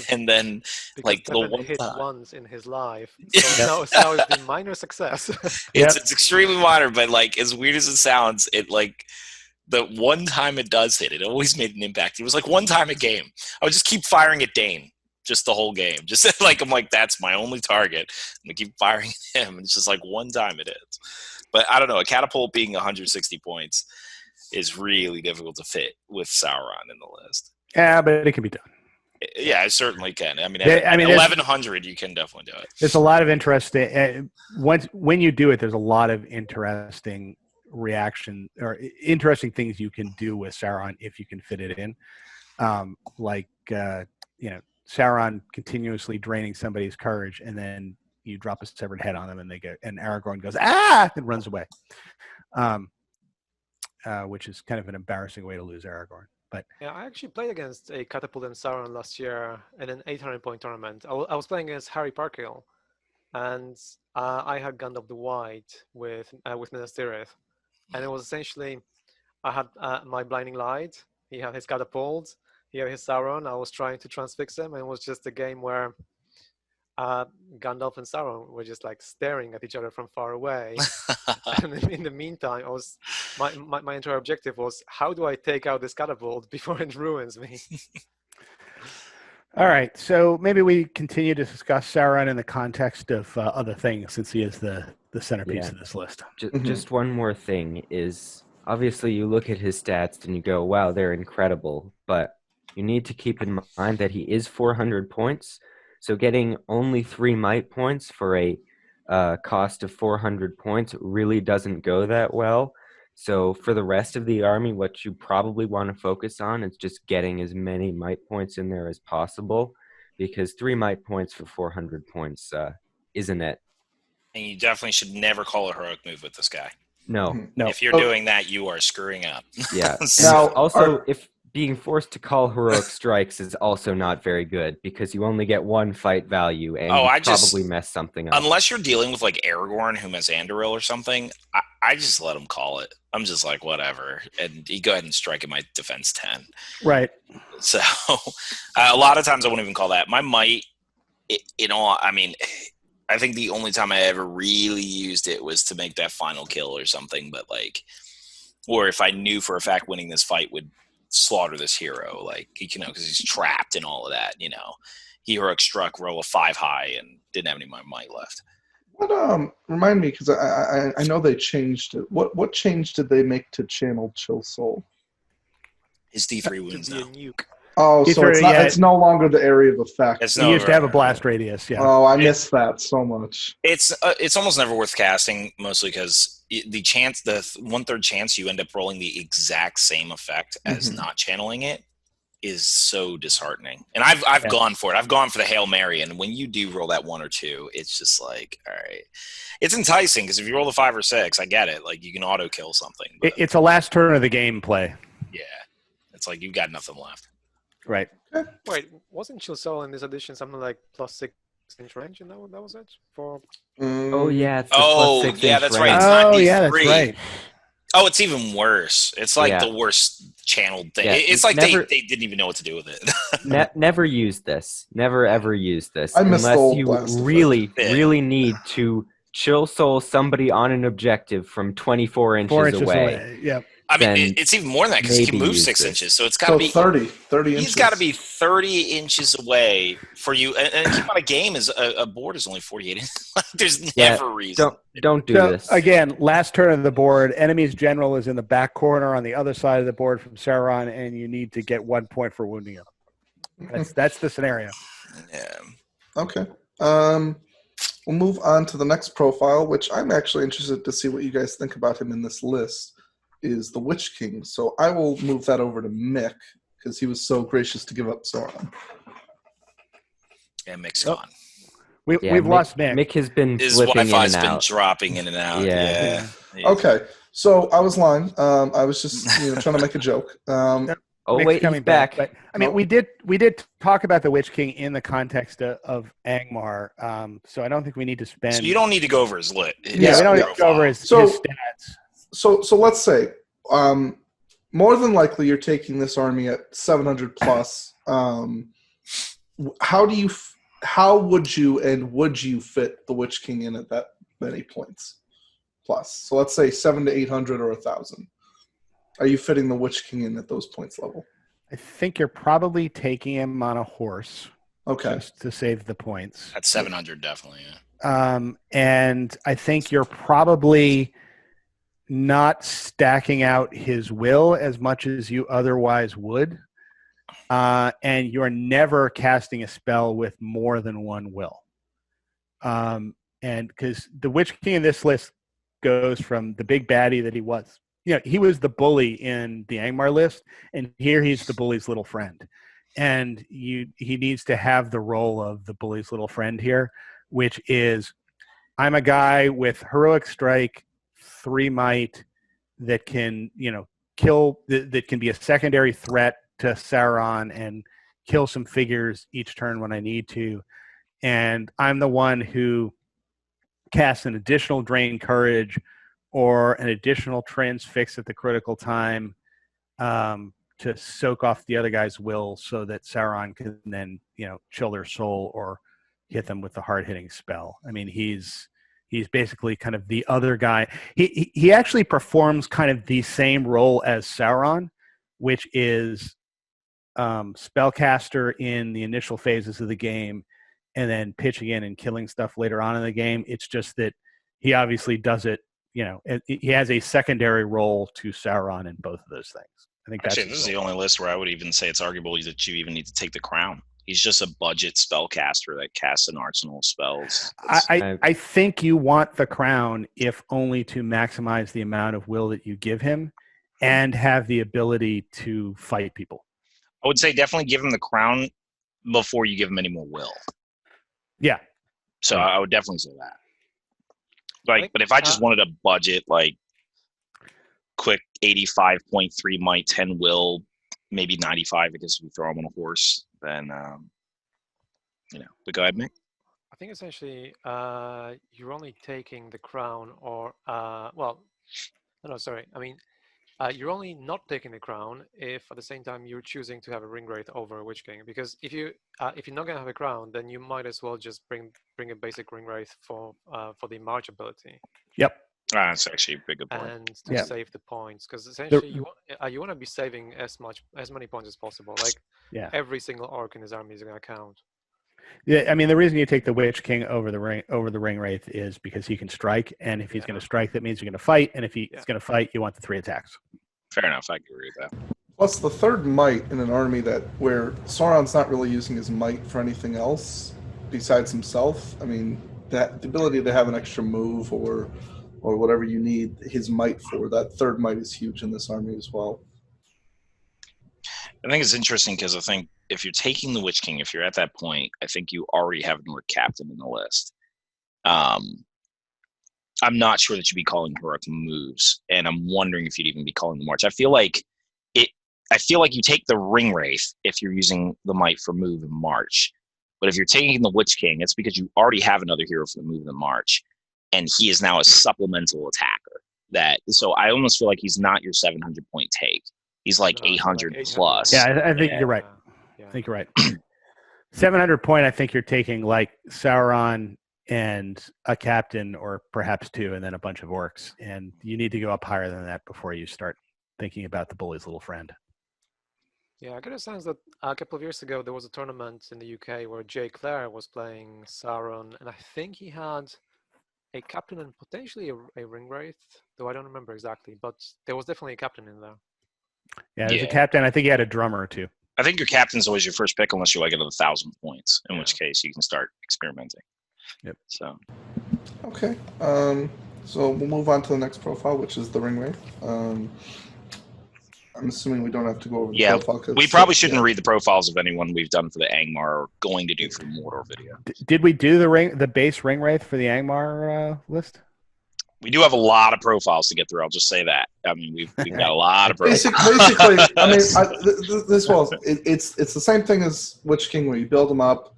And then because like the Devin one hit time. once in his life. So now it's been minor success. It's extremely minor, but like as weird as it sounds, it like the one time it does hit, it always made an impact. It was like one time a game. I would just keep firing at Dane just the whole game. Just like I'm like, that's my only target. I'm gonna keep firing at him. And it's just like one time it hits. But I don't know, a catapult being 160 points is really difficult to fit with Sauron in the list. yeah, but it can be done. Yeah, it certainly can. I mean, Yeah, at 1100, you can definitely do it. There's a lot of interesting. When you do it, there's a lot of interesting reaction or interesting things you can do with Sauron if you can fit it in. Sauron continuously draining somebody's courage, and then you drop a severed head on them, and Aragorn goes and runs away. Which is kind of an embarrassing way to lose Aragorn. But yeah, I actually played against a Catapult and Sauron last year in an 800-point tournament. I was playing against Harry Parkhill, and I had Gandalf the White with Minas Tirith, and it was essentially I had my Blinding Light. He had his Catapult. He had his Sauron. I was trying to transfix him, and it was just a game where Gandalf and Sauron were just like staring at each other from far away. And in the meantime, my entire objective was, how do I take out this catapult before it ruins me? all right, so maybe we continue to discuss Sauron in the context of other things, since he is the centerpiece of this list. Just one more thing is, obviously you look at his stats and you go, wow, they're incredible, but you need to keep in mind that he is 400 points. So getting only 3 might points for a cost of 400 points really doesn't go that well. So for the rest of the army, what you probably want to focus on is just getting as many might points in there as possible, because 3 might points for 400 points isn't it. And you definitely should never call a heroic move with this guy. No. If you're doing that, you are screwing up. Yeah. Now, also, if being forced to call heroic strikes is also not very good, because you only get 1 fight value, and you probably mess something up. Unless you're dealing with like Aragorn, who has Andoril or something, I just let him call it. I'm just like, whatever. And you go ahead and strike at my defense 10. Right. So a lot of times I won't even call that. My might, I think the only time I ever really used it was to make that final kill or something. But like, or if I knew for a fact winning this fight would slaughter this hero, like, because he's trapped and all of that, he heroic struck, roll a 5 high, and didn't have any of my might left. What remind me, because I know they changed it. What change did they make to channel Chill Soul? His D3 wounds now. Nuke. Oh, so it's no longer the area of effect. He used to have a blast radius. Yeah. Oh, I missed that so much. It's almost never worth casting, mostly because the 1/3 chance you end up rolling the exact same effect as not channeling it is so disheartening. And I've gone for it. I've gone for the Hail Mary, and when you do roll that 1 or 2, it's just like, all right. It's enticing because if you roll a 5 or 6, I get it. Like, you can auto kill something. But It's a last turn of the game play. yeah, it's like you've got nothing left. Right. Wait, wasn't Chilsol in this edition something like +6 inch range? And that was it for. Oh yeah, it's the Oh, +6 yeah, inch that's range. right. It's Oh 93. yeah, that's right. Oh, it's even worse. It's like Yeah. the worst channeled thing. Yeah, It's like never- they didn't even know what to do with it. Never use this. Never ever use this I miss the unless old you blast effect. really, Yeah. really need to chill soul somebody on an objective from 24 inches, 4 inches away. away. Yeah. I mean, Then it's even more than that because he can maybe move use 6 this. inches. So it's got So to be 30 inches. He's got to be 30 inches away for you. And keep on a game is a board is only 48 inches. There's Yeah, never a reason. Don't do So, this. again, last turn of the board, enemy's general is in the back corner on the other side of the board from Sauron, and you need to get 1 point for wounding him. That's the scenario. Yeah. Okay. We'll move on to the next profile, which I'm actually interested to see what you guys think about him in this list, is the Witch King. So I will move that over to Mick, because he was so gracious to give up Sauron. Yeah, Mick's Oh. gone. We've Yeah, lost Mick. Mick has been His flipping in Wi-Fi's and been out. dropping in and out. Yeah. Yeah. Okay. So I was lying. I was just trying to make a joke. Oh Mick's wait, he's coming back. But I mean, Oh. we did talk about the Witch King in the context of Angmar. So I don't think we need to spend. So you don't need to go over his lit. Yeah, we don't need to go over his stats. So let's say, more than likely you're taking this army at 700 plus. How would you fit the Witch King in at that many points plus? So let's say 700 to 800 or 1,000. Are you fitting the Witch King in at those points level? I think you're probably taking him on a horse Okay. just to save the points. At 700, definitely. Yeah. And I think you're probably not stacking out his will as much as you otherwise would. And you're never casting a spell with more than 1 will. And because the Witch King in this list goes from the big baddie that he was. He was the bully in the Angmar list, and here he's the bully's little friend. And he needs to have the role of the bully's little friend here, which is, I'm a guy with heroic strike, 3 might, that can, kill, that can be a secondary threat to Sauron and kill some figures each turn when I need to. And I'm the one who casts an additional Drain Courage or an additional Transfix at the critical time to soak off the other guy's will so that Sauron can then, chill their soul or hit them with the hard-hitting spell. I mean, he's basically kind of the other guy. He actually performs kind of the same role as Sauron, which is spellcaster in the initial phases of the game and then pitching in and killing stuff later on in the game. It's just that he obviously does it, he has a secondary role to Sauron in both of those things. I think Actually, this is the only list where I would even say it's arguable that you even need to take the crown. He's just a budget spellcaster that casts an arsenal of spells. I think you want the crown if only to maximize the amount of will that you give him and have the ability to fight people. I would say definitely give him the crown before you give him any more will. Yeah. So I would definitely say that. But if I just wanted a budget, quick 85.3 might, 10 will, maybe 95, I guess if you throw him on a horse, then, but go ahead, Mick. I think essentially you're only taking the crown you're only not taking the crown if at the same time you're choosing to have a ring wraith over a Witch King. Because if you're not gonna have a crown, then you might as well just bring a basic ring wraith for the March ability. Yep. That's actually a big good point. And to save the points, because essentially you want to be saving as many points as possible. Every single orc in his army is gonna count. Yeah, I mean the reason you take the Witch King over the ring wraith is because he can strike, and if he's going to strike, that means you're going to fight, and if he's going to fight, you want the 3 attacks. Fair enough, I agree with that. Plus, the third might in an army where Sauron's not really using his might for anything else besides himself. I mean, the ability to have an extra move or whatever you need his might for, that third might is huge in this army as well. I think it's interesting because I think if you're taking the Witch King, if you're at that point, I think you already have an orc captain in the list. I'm not sure that you'd be calling heroic moves, and I'm wondering if you'd even be calling the march. I feel like you take the Ring Wraith if you're using the might for move and march. But if you're taking the Witch King, it's because you already have another hero for the move and march, and he is now a supplemental attacker. So I almost feel like he's not your 700 point take. He's like 800 plus. Yeah, I think you're right. Yeah. I think you're right. 700 point, I think you're taking like Sauron and a captain, or perhaps two, and then a bunch of orcs. And you need to go up higher than that before you start thinking about the bully's little friend. Yeah, I get a sense that a couple of years ago there was a tournament in the UK where Jay Clare was playing Sauron, and I think he had a captain and potentially a Ring Wraith, though I don't remember exactly, but there was definitely a captain in there. Yeah, there's a captain. I think he had a drummer too. I think your captain's always your first pick unless you're like at 1,000 points, in which case you can start experimenting. Yep. So. Okay. So we'll move on to the next profile, which is the Ring Wraith. I'm assuming we don't have to go over the profile. We probably shouldn't read the profiles of anyone we've done for the Angmar or going to do for the Mordor video. Did we do the base Ring Wraith for the Angmar list? We do have a lot of profiles to get through. I'll just say that. I mean, we've got a lot of profiles. Basically, I mean, it's the same thing as Witch King, where you build them up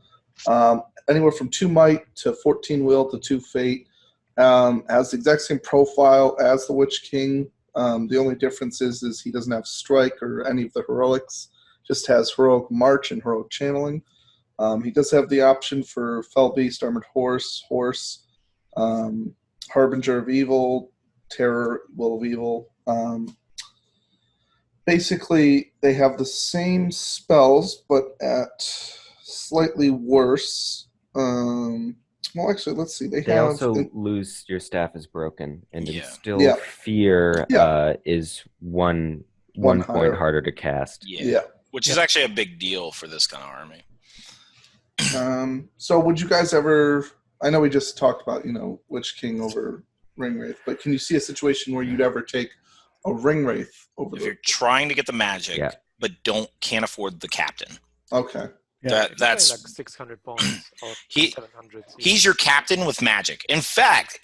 anywhere from 2 might to 14 will to 2 fate. Has the exact same profile as the Witch King. The only difference is he doesn't have strike or any of the heroics. Just has heroic march and heroic channeling. He does have the option for fell beast, armored horse, harbinger of evil, terror, will of evil. Basically, they have the same spells, but at slightly worse. Well, actually, let's see. They also lose your staff is broken, and instill fear is one point harder to cast. Yeah. Which is actually a big deal for this kind of army. So would you guys ever, I know we just talked about, Witch King over Ring Wraith, but can you see a situation where you'd ever take a Ring Wraith over if you're trying to get the magic, but can't afford the captain? Okay. Yeah. That's like 600 points or 700. He's your captain with magic. In fact,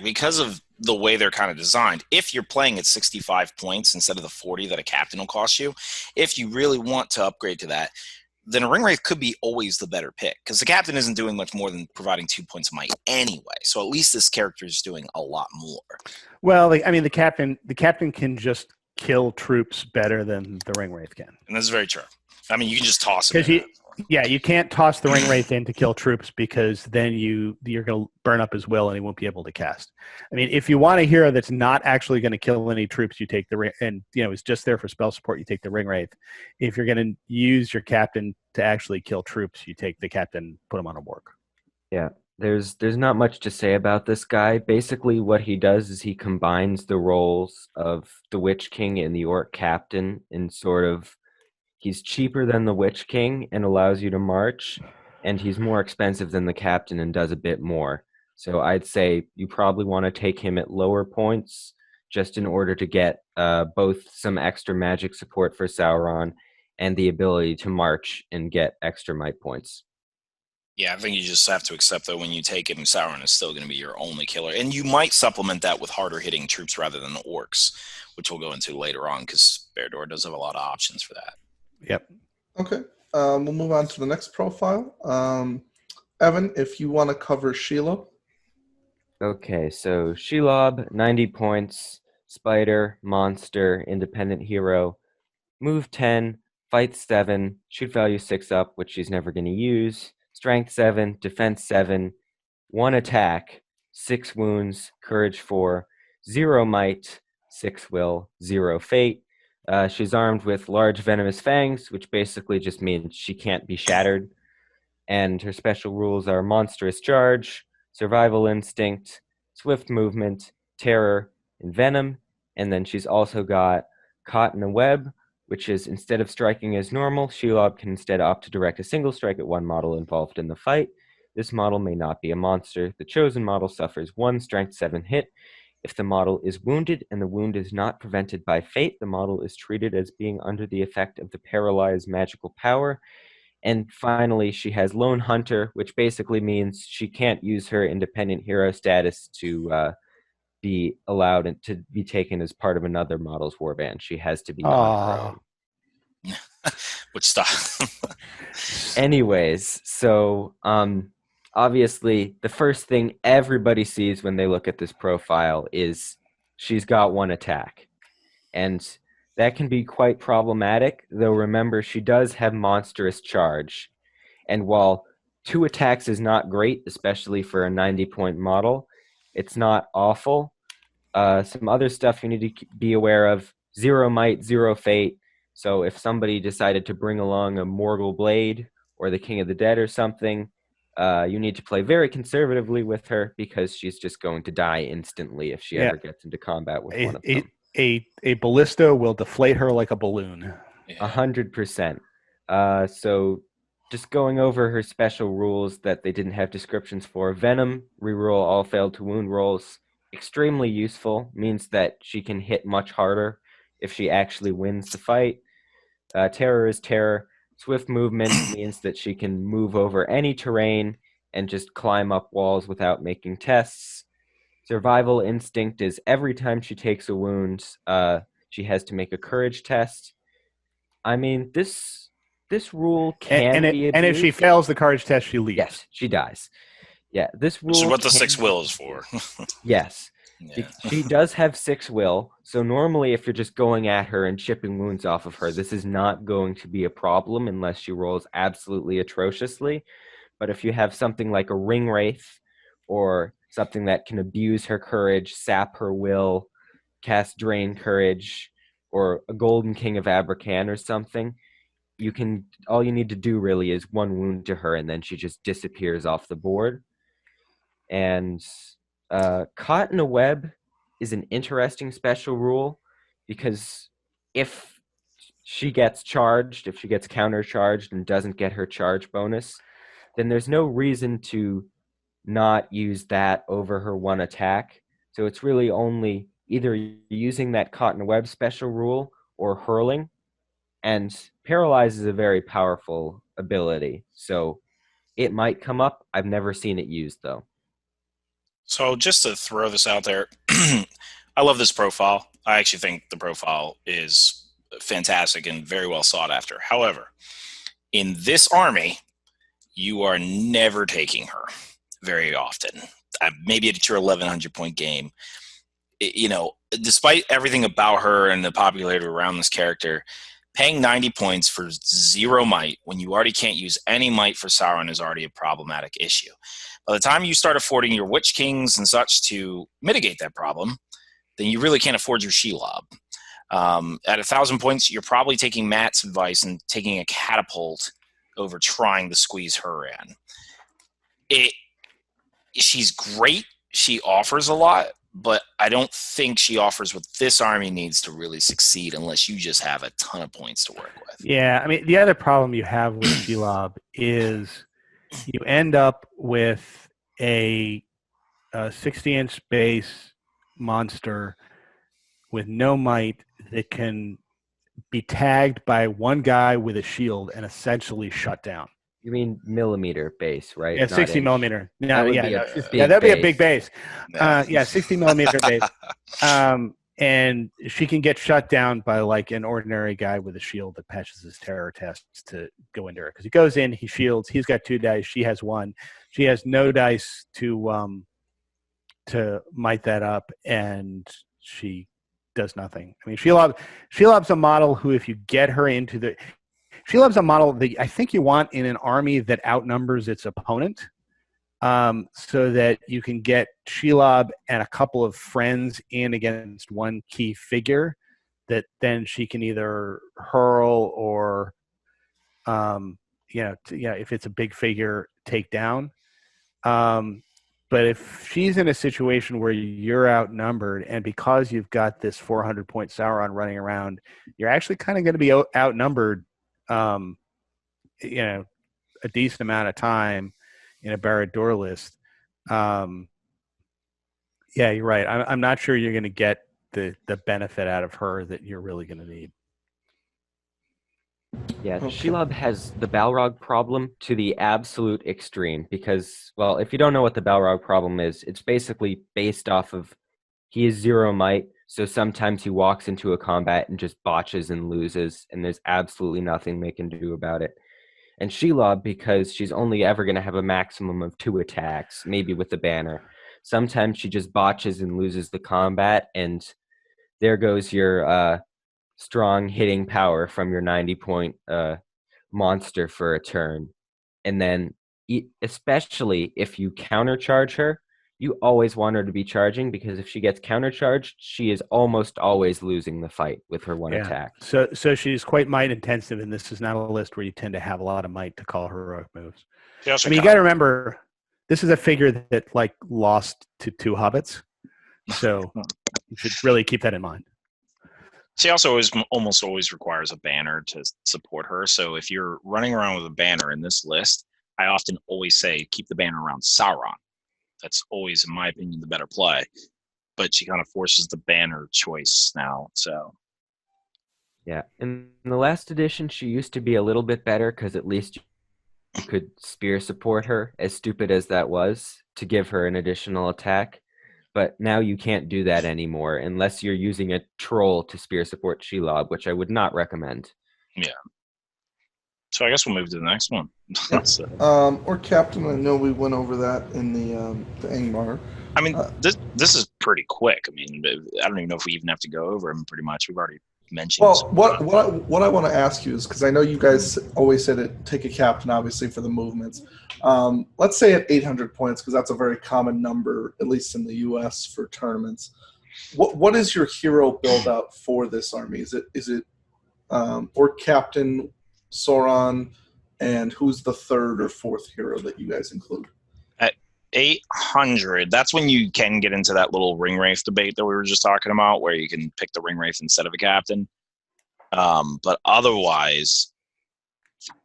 because of the way they're kind of designed, if you're playing at 65 points instead of the 40 that a captain will cost you, if you really want to upgrade to that, then a Ring Wraith could be always the better pick, because the captain isn't doing much more than providing 2 points of might anyway. So at least this character is doing a lot more. Well, the captain can just kill troops better than the Ring Wraith can. And that's very true. I mean, you can just toss him. You can't toss the Ring Wraith in to kill troops, because then you're going to burn up his will and he won't be able to cast. I mean, if you want a hero that's not actually going to kill any troops, you take the Ring, and is just there for spell support, you take the Ring Wraith. If you're going to use your captain to actually kill troops, you take the captain, put him on a warg. Yeah, there's not much to say about this guy. Basically, what he does is he combines the roles of the Witch King and the Orc Captain in sort of. He's cheaper than the Witch King and allows you to march, and he's more expensive than the captain and does a bit more. So I'd say you probably want to take him at lower points just in order to get both some extra magic support for Sauron and the ability to march and get extra might points. Yeah, I think you just have to accept that when you take him, Sauron is still going to be your only killer. And you might supplement that with harder hitting troops rather than orcs, which we'll go into later on, because Barad-dûr does have a lot of options for that. Yep. Okay. We'll move on to the next profile. Evan, if you want to cover Shelob. Okay, so Shelob, 90 points, spider, monster, independent hero, move 10, fight 7, shoot value 6 up, which she's never going to use, strength 7, defense 7, 1 attack, 6 wounds, courage 4, 0 might, 6 will, 0 fate. She's armed with large venomous fangs, which basically just means she can't be shattered. And her special rules are monstrous charge, survival instinct, swift movement, terror, and venom. And then she's also got caught in a web, which is instead of striking as normal, Shelob can instead opt to direct a single strike at one model involved in the fight. This model may not be a monster. The chosen model suffers 1 strength 7 hit If the model is wounded and the wound is not prevented by fate, the model is treated as being under the effect of the paralyzed magical power. And finally, she has Lone Hunter, which basically means she can't use her independent hero status to be allowed and to be taken as part of another model's warband. She has to be on her own. Which style? Anyways, so obviously the first thing everybody sees when they look at this profile is she's got one attack. And that can be quite problematic, though remember she does have monstrous charge. And while 2 attacks is not great, especially for a 90-point model, it's not awful. Some other stuff you need to be aware of: 0 might, 0 fate. So if somebody decided to bring along a Morgul Blade or the King of the Dead or something, you need to play very conservatively with her, because she's just going to die instantly if she ever gets into combat with one of them. A ballista will deflate her like a balloon. 100%. So just going over her special rules that they didn't have descriptions for. Venom, reroll all failed to wound rolls. Extremely useful, means that she can hit much harder if she actually wins the fight. Terror is terror. Swift movement means that she can move over any terrain and just climb up walls without making tests. Survival instinct is every time she takes a wound, she has to make a courage test. I mean, this rule can be abused. And if she fails the courage test, she leaves. Yes, she dies. Yeah, this rule. Which is what the 6 will is for. Yes. Yeah. She does have 6 will, so normally if you're just going at her and chipping wounds off of her, this is not going to be a problem unless she rolls absolutely atrociously. But if you have something like a ring wraith, or something that can abuse her courage, sap her will, cast drain courage, or a golden king of Abrakan or something, all you need to do really is 1 wound to her, and then she just disappears off the board. And caught in a web is an interesting special rule, because if she gets charged, if she gets countercharged and doesn't get her charge bonus, then there's no reason to not use that over her 1 attack. So it's really only either using that caught in a web special rule or hurling. And paralyze is a very powerful ability, so it might come up. I've never seen it used, though. So just to throw this out there, I love this profile. I actually think the profile is fantastic and very well sought after. However, in this army, you are never taking her very often. Maybe it's your 1,100-point game. Despite everything about her and the popularity around this character, paying 90 points for 0 might when you already can't use any might for Sauron is already a problematic issue. By the time you start affording your Witch Kings and such to mitigate that problem, then you really can't afford your Shelob. At 1,000 points, you're probably taking Matt's advice and taking a catapult over trying to squeeze her in. She's great. She offers a lot, but I don't think she offers what this army needs to really succeed unless you just have a ton of points to work with. Yeah, I mean, the other problem you have with Shelob is you end up with a 60-inch base monster with no might that can be tagged by 1 guy with a shield and essentially shut down. You mean millimeter base, right? Yeah, 60 millimeter. That'd be a big base. 60 millimeter base. And she can get shut down by like an ordinary guy with a shield that passes his terror tests to go into her. Because he goes in, he shields, he's got 2 dice, she has 1. She has no dice to might that up, and she does nothing. I mean, Shelob's a model who, if you get her into the... Shelob's a model that I think you want in an army that outnumbers its opponent, so that you can get Shelob and a couple of friends in against 1 key figure that then she can either hurl or, if it's a big figure, take down. But if she's in a situation where you're outnumbered, and because you've got this 400-point Sauron running around, you're actually kind of going to be outnumbered, a decent amount of time in a Barad-dûr list. Yeah, you're right. I'm not sure you're going to get the benefit out of her that you're really going to need. Yeah, Okay. Shelob has the Balrog problem to the absolute extreme because, well, if you don't know what the Balrog problem is, it's basically based off of he is 0 might, so sometimes he walks into a combat and just botches and loses, and there's absolutely nothing they can do about it. And Shelob, because she's only ever going to have a maximum of 2 attacks, maybe with the banner, sometimes she just botches and loses the combat, and there goes your strong hitting power from your 90-point monster for a turn. And then, especially if you countercharge her, you always want her to be charging, because if she gets countercharged, she is almost always losing the fight with her one attack. So she's quite might intensive, and this is not a list where you tend to have a lot of might to call heroic moves. I mean, you got to remember, this is a figure that like lost to 2 hobbits, so you should really keep that in mind. She also almost always requires a banner to support her. So if you're running around with a banner in this list, I often always say keep the banner around Sauron. That's always, in my opinion, the better play. But she kind of forces the banner choice now. So yeah, in the last edition, she used to be a little bit better because at least you could spear support her, as stupid as that was, to give her an additional attack. But now you can't do that anymore unless you're using a troll to spear support Shelob, which I would not recommend. yeah. So I guess we'll move to the next one. Yep. Or Captain, I know we went over that in the Angmar. I mean, this is pretty quick. I mean, I don't even know if we even have to go over them. Pretty much, we've already mentioned. Well, what I want to ask you is, because I know you guys always said it, take a captain, obviously, for the movements. Let's say at 800 points, because that's a very common number, at least in the U.S. for tournaments. What is your hero build out for this army? Is it Orc Captain, Sauron, and who's the 3rd or 4th hero that you guys include? At 800, that's when you can get into that little ring wraith debate that we were just talking about, where you can pick the ring wraith instead of a captain. But otherwise,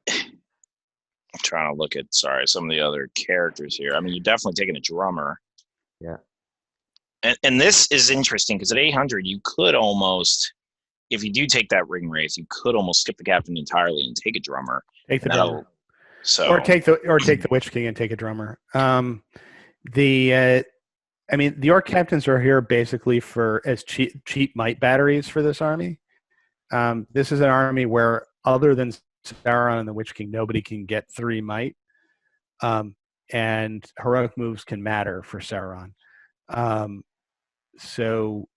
I'm trying to look at some of the other characters here. I mean, you're definitely taking a drummer. Yeah. And this is interesting because at 800, you could almost, if you do take that ring wraith, you could almost skip the captain entirely and take a drummer. Take the drummer. So or take the Witch King and take a drummer. The Orc Captains are here basically as cheap might batteries for this army. This is an army where, other than Sauron and the Witch King, nobody can get 3 might, and heroic moves can matter for Sauron. So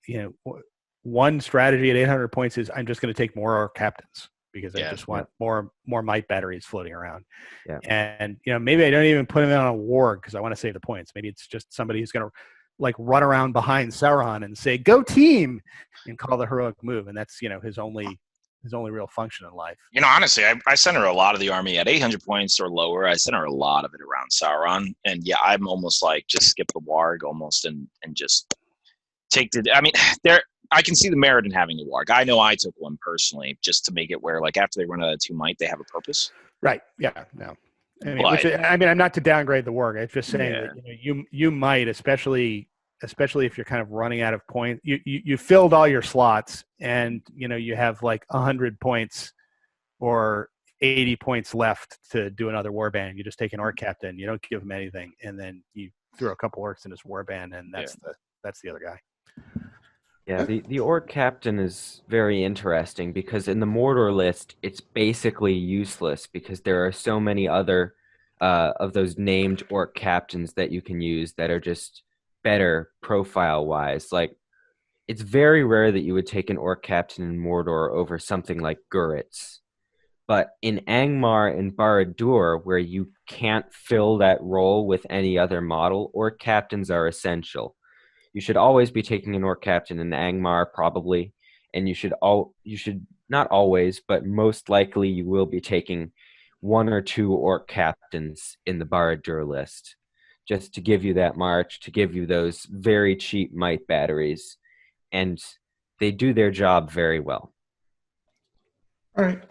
one strategy at 800 points is I'm just going to take more Orc Captains, because I just want more might batteries floating around. Yeah. And maybe I don't even put him on a warg because I want to save the points. Maybe it's just somebody who's going to like run around behind Sauron and say "Go team" and call the heroic move, and that's his only real function in life. Honestly, I center a lot of the army at 800 points or lower. I center a lot of it around Sauron, and I'm almost like just skip the warg almost and just take the. I mean, I can see the merit in having a warg. I know I took one personally just to make it where, like, after they run out of 2 might, they have a purpose. Right. Yeah. No. I'm not to downgrade the warg. I'm just saying that you might, especially if you're kind of running out of points. You filled all your slots, and you have like 100 points or 80 points left to do another warband. You just take an Orc Captain. You don't give him anything, and then you throw a couple orcs in his warband, and that's the other guy. Yeah, the Orc Captain is very interesting because in the Mordor list, it's basically useless because there are so many other of those named Orc Captains that you can use that are just better profile-wise. Like, it's very rare that you would take an Orc Captain in Mordor over something like Guritz. But in Angmar and Barad-dûr, where you can't fill that role with any other model, Orc Captains are essential. You should always be taking an Orc Captain in Angmar, probably, and you should not always, but most likely you will be taking 1 or 2 Orc Captains in the Barad-dûr list, just to give you that march, to give you those very cheap might batteries, and they do their job very well. All right,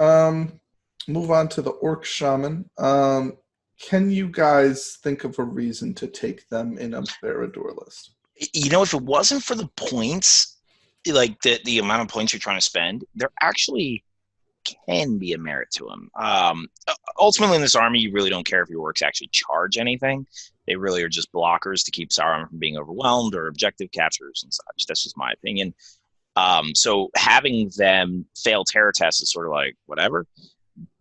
move on to the Orc Shaman. Can you guys think of a reason to take them in a Barad-dûr list? If it wasn't for the points, like the amount of points you're trying to spend, there actually can be a merit to them. Ultimately, in this army, you really don't care if your orcs actually charge anything. They really are just blockers to keep Sauron from being overwhelmed or objective captures and such. That's just my opinion. So having them fail terror tests is sort of like whatever.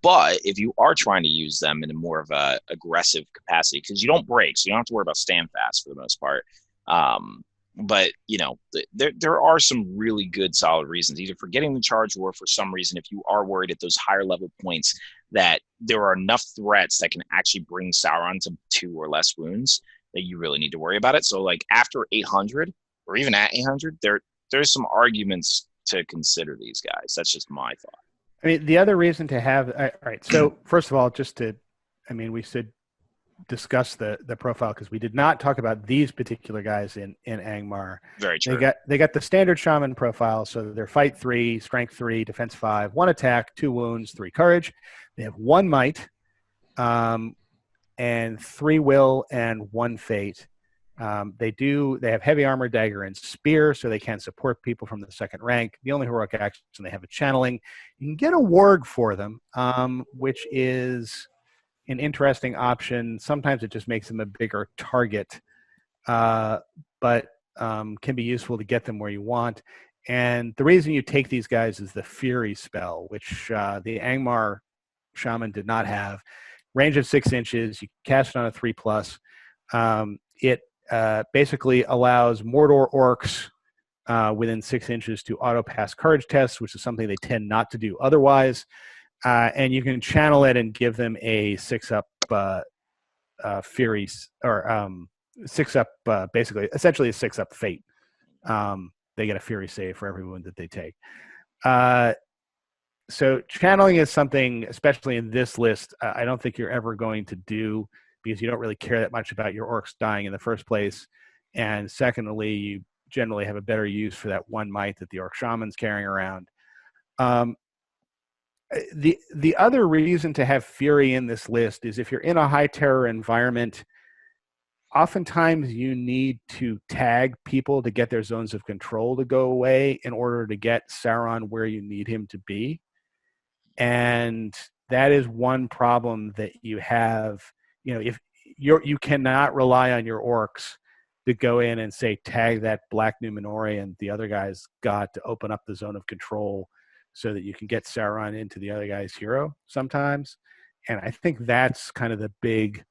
But if you are trying to use them in a more of a aggressive capacity, because you don't break, so you don't have to worry about stand fast for the most part. But there are some really good solid reasons, either for getting the charge or for some reason, if you are worried at those higher level points that there are enough threats that can actually bring Sauron to 2 or less wounds, that you really need to worry about it. So like after 800 or even at 800, there's some arguments to consider these guys. That's just my thought. I mean, the other reason to have, all right. So first of all, we should discuss the profile, because we did not talk about these particular guys in Angmar. Very true. They got the standard shaman profile. So they're fight 3, strength 3, defense 5, 1 attack, 2 wounds, 3 courage. They have 1 might, and 3 will and 1 fate. They have heavy armor, dagger, and spear, so they can support people from the second rank. The only heroic action they have a channeling. You can get a warg for them, which is an interesting option. Sometimes it just makes them a bigger target, but can be useful to get them where you want. And the reason you take these guys is the Fury spell, which the Angmar Shaman did not have. Range of 6 inches. You cast it on a 3+. It basically allows Mordor orcs within 6 inches to auto-pass courage tests, which is something they tend not to do otherwise. And you can channel it and give them a 6-up Fury, or 6-up, basically, essentially a 6-up fate. They get a Fury save for every wound that they take. So channeling is something, especially in this list, I don't think you're ever going to do, because you don't really care that much about your orcs dying in the first place. And secondly, you generally have a better use for that 1 might that the orc shaman's carrying around. The other reason to have Fury in this list is if you're in a high terror environment, oftentimes you need to tag people to get their zones of control to go away in order to get Sauron where you need him to be. And that is one problem that you have. If you cannot rely on your orcs to go in and say, tag that Black Numenorian the other guy's got to open up the zone of control so that you can get Sauron into the other guy's hero sometimes. And I think that's kind of the big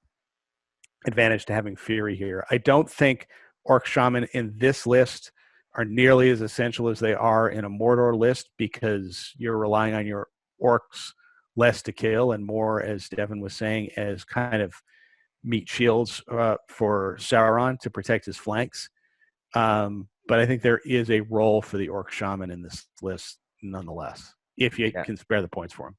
advantage to having Fury here. I don't think Orc Shaman in this list are nearly as essential as they are in a Mordor list, because you're relying on your orcs less to kill and more, as Devin was saying, as kind of meat shields for Sauron to protect his flanks. But I think there is a role for the Orc Shaman in this list nonetheless, if you can spare the points for him.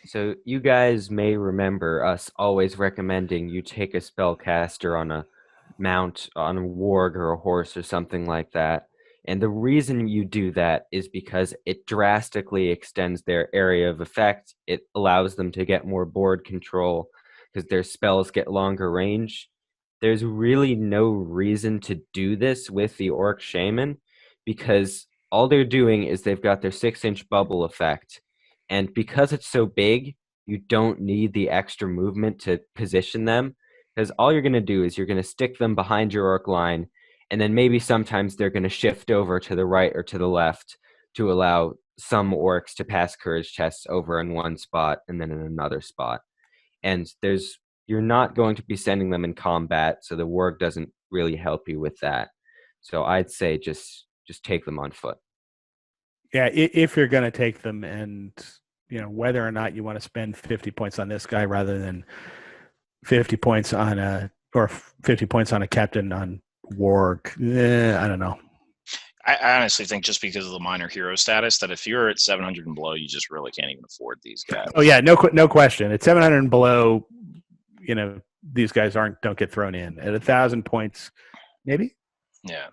So you guys may remember us always recommending you take a spellcaster on a mount, on a warg or a horse or something like that. And the reason you do that is because it drastically extends their area of effect. It allows them to get more board control because their spells get longer range. There's really no reason to do this with the Orc Shaman, because all they're doing is they've got their 6-inch bubble effect. And because it's so big, you don't need the extra movement to position them, because all you're going to do is you're going to stick them behind your orc line, and then maybe sometimes they're going to shift over to the right or to the left to allow some orcs to pass courage tests over in one spot and then in another spot. And you're not going to be sending them in combat, so the warg doesn't really help you with that. So I'd say just take them on foot. Yeah, if you're going to take them, and whether or not you want to spend 50 points on this guy rather than 50 points on a captain on warg, I don't know. I honestly think just because of the minor hero status, that if you're at 700 and below, you just really can't even afford these guys. Oh yeah, no question. At 700 and below, these guys don't get thrown in. At 1,000 points, maybe. Yeah.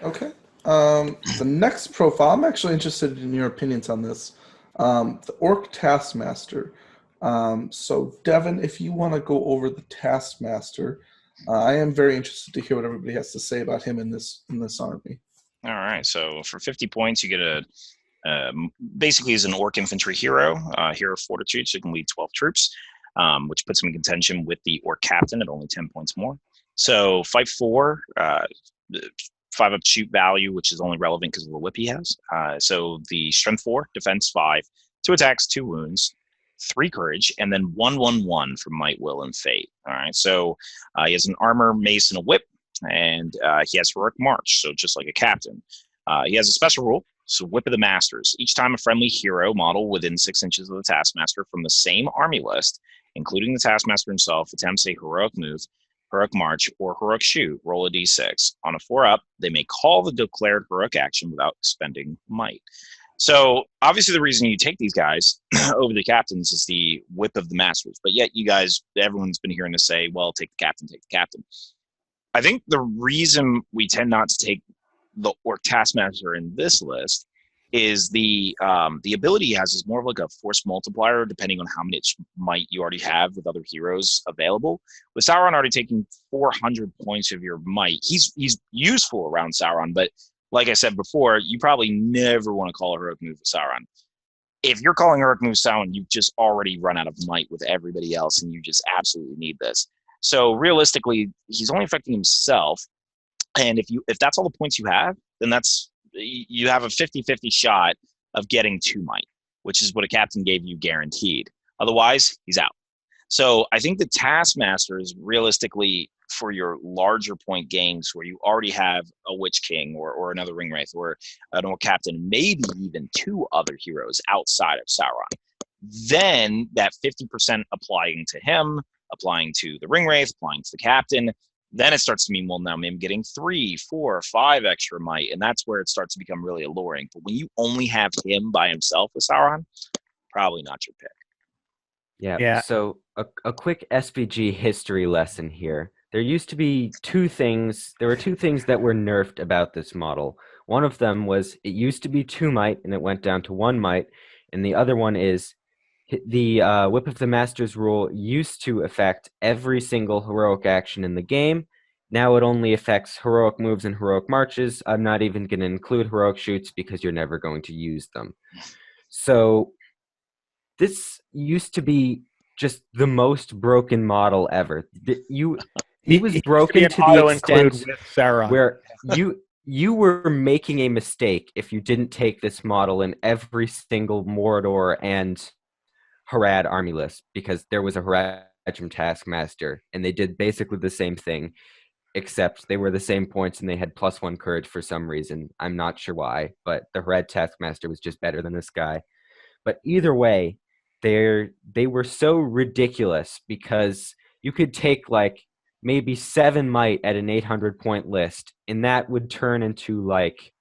Okay. The next profile, I'm actually interested in your opinions on this. The Orc Taskmaster. So Devin, if you want to go over the Taskmaster, I am very interested to hear what everybody has to say about him in this army. All right, so for 50 points, you get basically is an orc infantry hero, hero of fortitude, so you can lead 12 troops, which puts him in contention with the orc captain at only 10 points more. So fight 4, 5 up shoot value, which is only relevant because of the whip he has. So the strength 4, defense 5, 2 attacks, 2 wounds, 3 courage, and then 1/1/1 for might, will, and fate. All right, so he has an armor, mace, and a whip, and he has heroic march, so just like a captain. He has a special rule, so Whip of the Masters. Each time a friendly hero model within 6 inches of the Taskmaster from the same army list, including the Taskmaster himself, attempts a heroic move, heroic march, or heroic shoot, roll a d6. On a 4-up, they may call the declared heroic action without expending might. So obviously the reason you take these guys over the captains is the Whip of the Masters. But yet you guys, everyone's been hearing us say, well, take the captain, take the captain. I think the reason we tend not to take the Orc Taskmaster in this list is the ability he has is more of like a force multiplier depending on how much might you already have with other heroes available. With Sauron already taking 400 points of your might, he's useful around Sauron, but like I said before, you probably never want to call a heroic move with Sauron. If you're calling a heroic move with Sauron, you've just already run out of might with everybody else, and you just absolutely need this. So realistically, he's only affecting himself, and if that's all the points you have, then you have a 50-50 shot of getting 2 might, which is what a captain gave you guaranteed. Otherwise, he's out. So I think the Taskmaster is realistically for your larger point games where you already have a Witch King or another Ring Wraith or an Orc Captain, maybe even 2 other heroes outside of Sauron. Then that 50% applying to him, applying to the Ring Wraith, applying to the Captain, then it starts to mean, well, now I'm getting 3, 4, 5 extra might, and that's where it starts to become really alluring. But when you only have him by himself with Sauron, probably not your pick. Yeah. So a quick SBG history lesson here. There used to be 2 things. There were 2 things that were nerfed about this model. One of them was it used to be 2 might, and it went down to 1 might. And the other one is the Whip of the Masters rule used to affect every single heroic action in the game. Now it only affects heroic moves and heroic marches. I'm not even going to include heroic shoots because you're never going to use them. So this used to be just the most broken model ever. He was broken to the extent where you were making a mistake if you didn't take this model in every single Mordor and Harad army list, because there was a Haradrim Taskmaster, and they did basically the same thing, except they were the same points and they had +1 courage for some reason. I'm not sure why, but the Harad Taskmaster was just better than this guy. But either way, they were so ridiculous because you could take like maybe 7 might at an 800-point list, and that would turn into like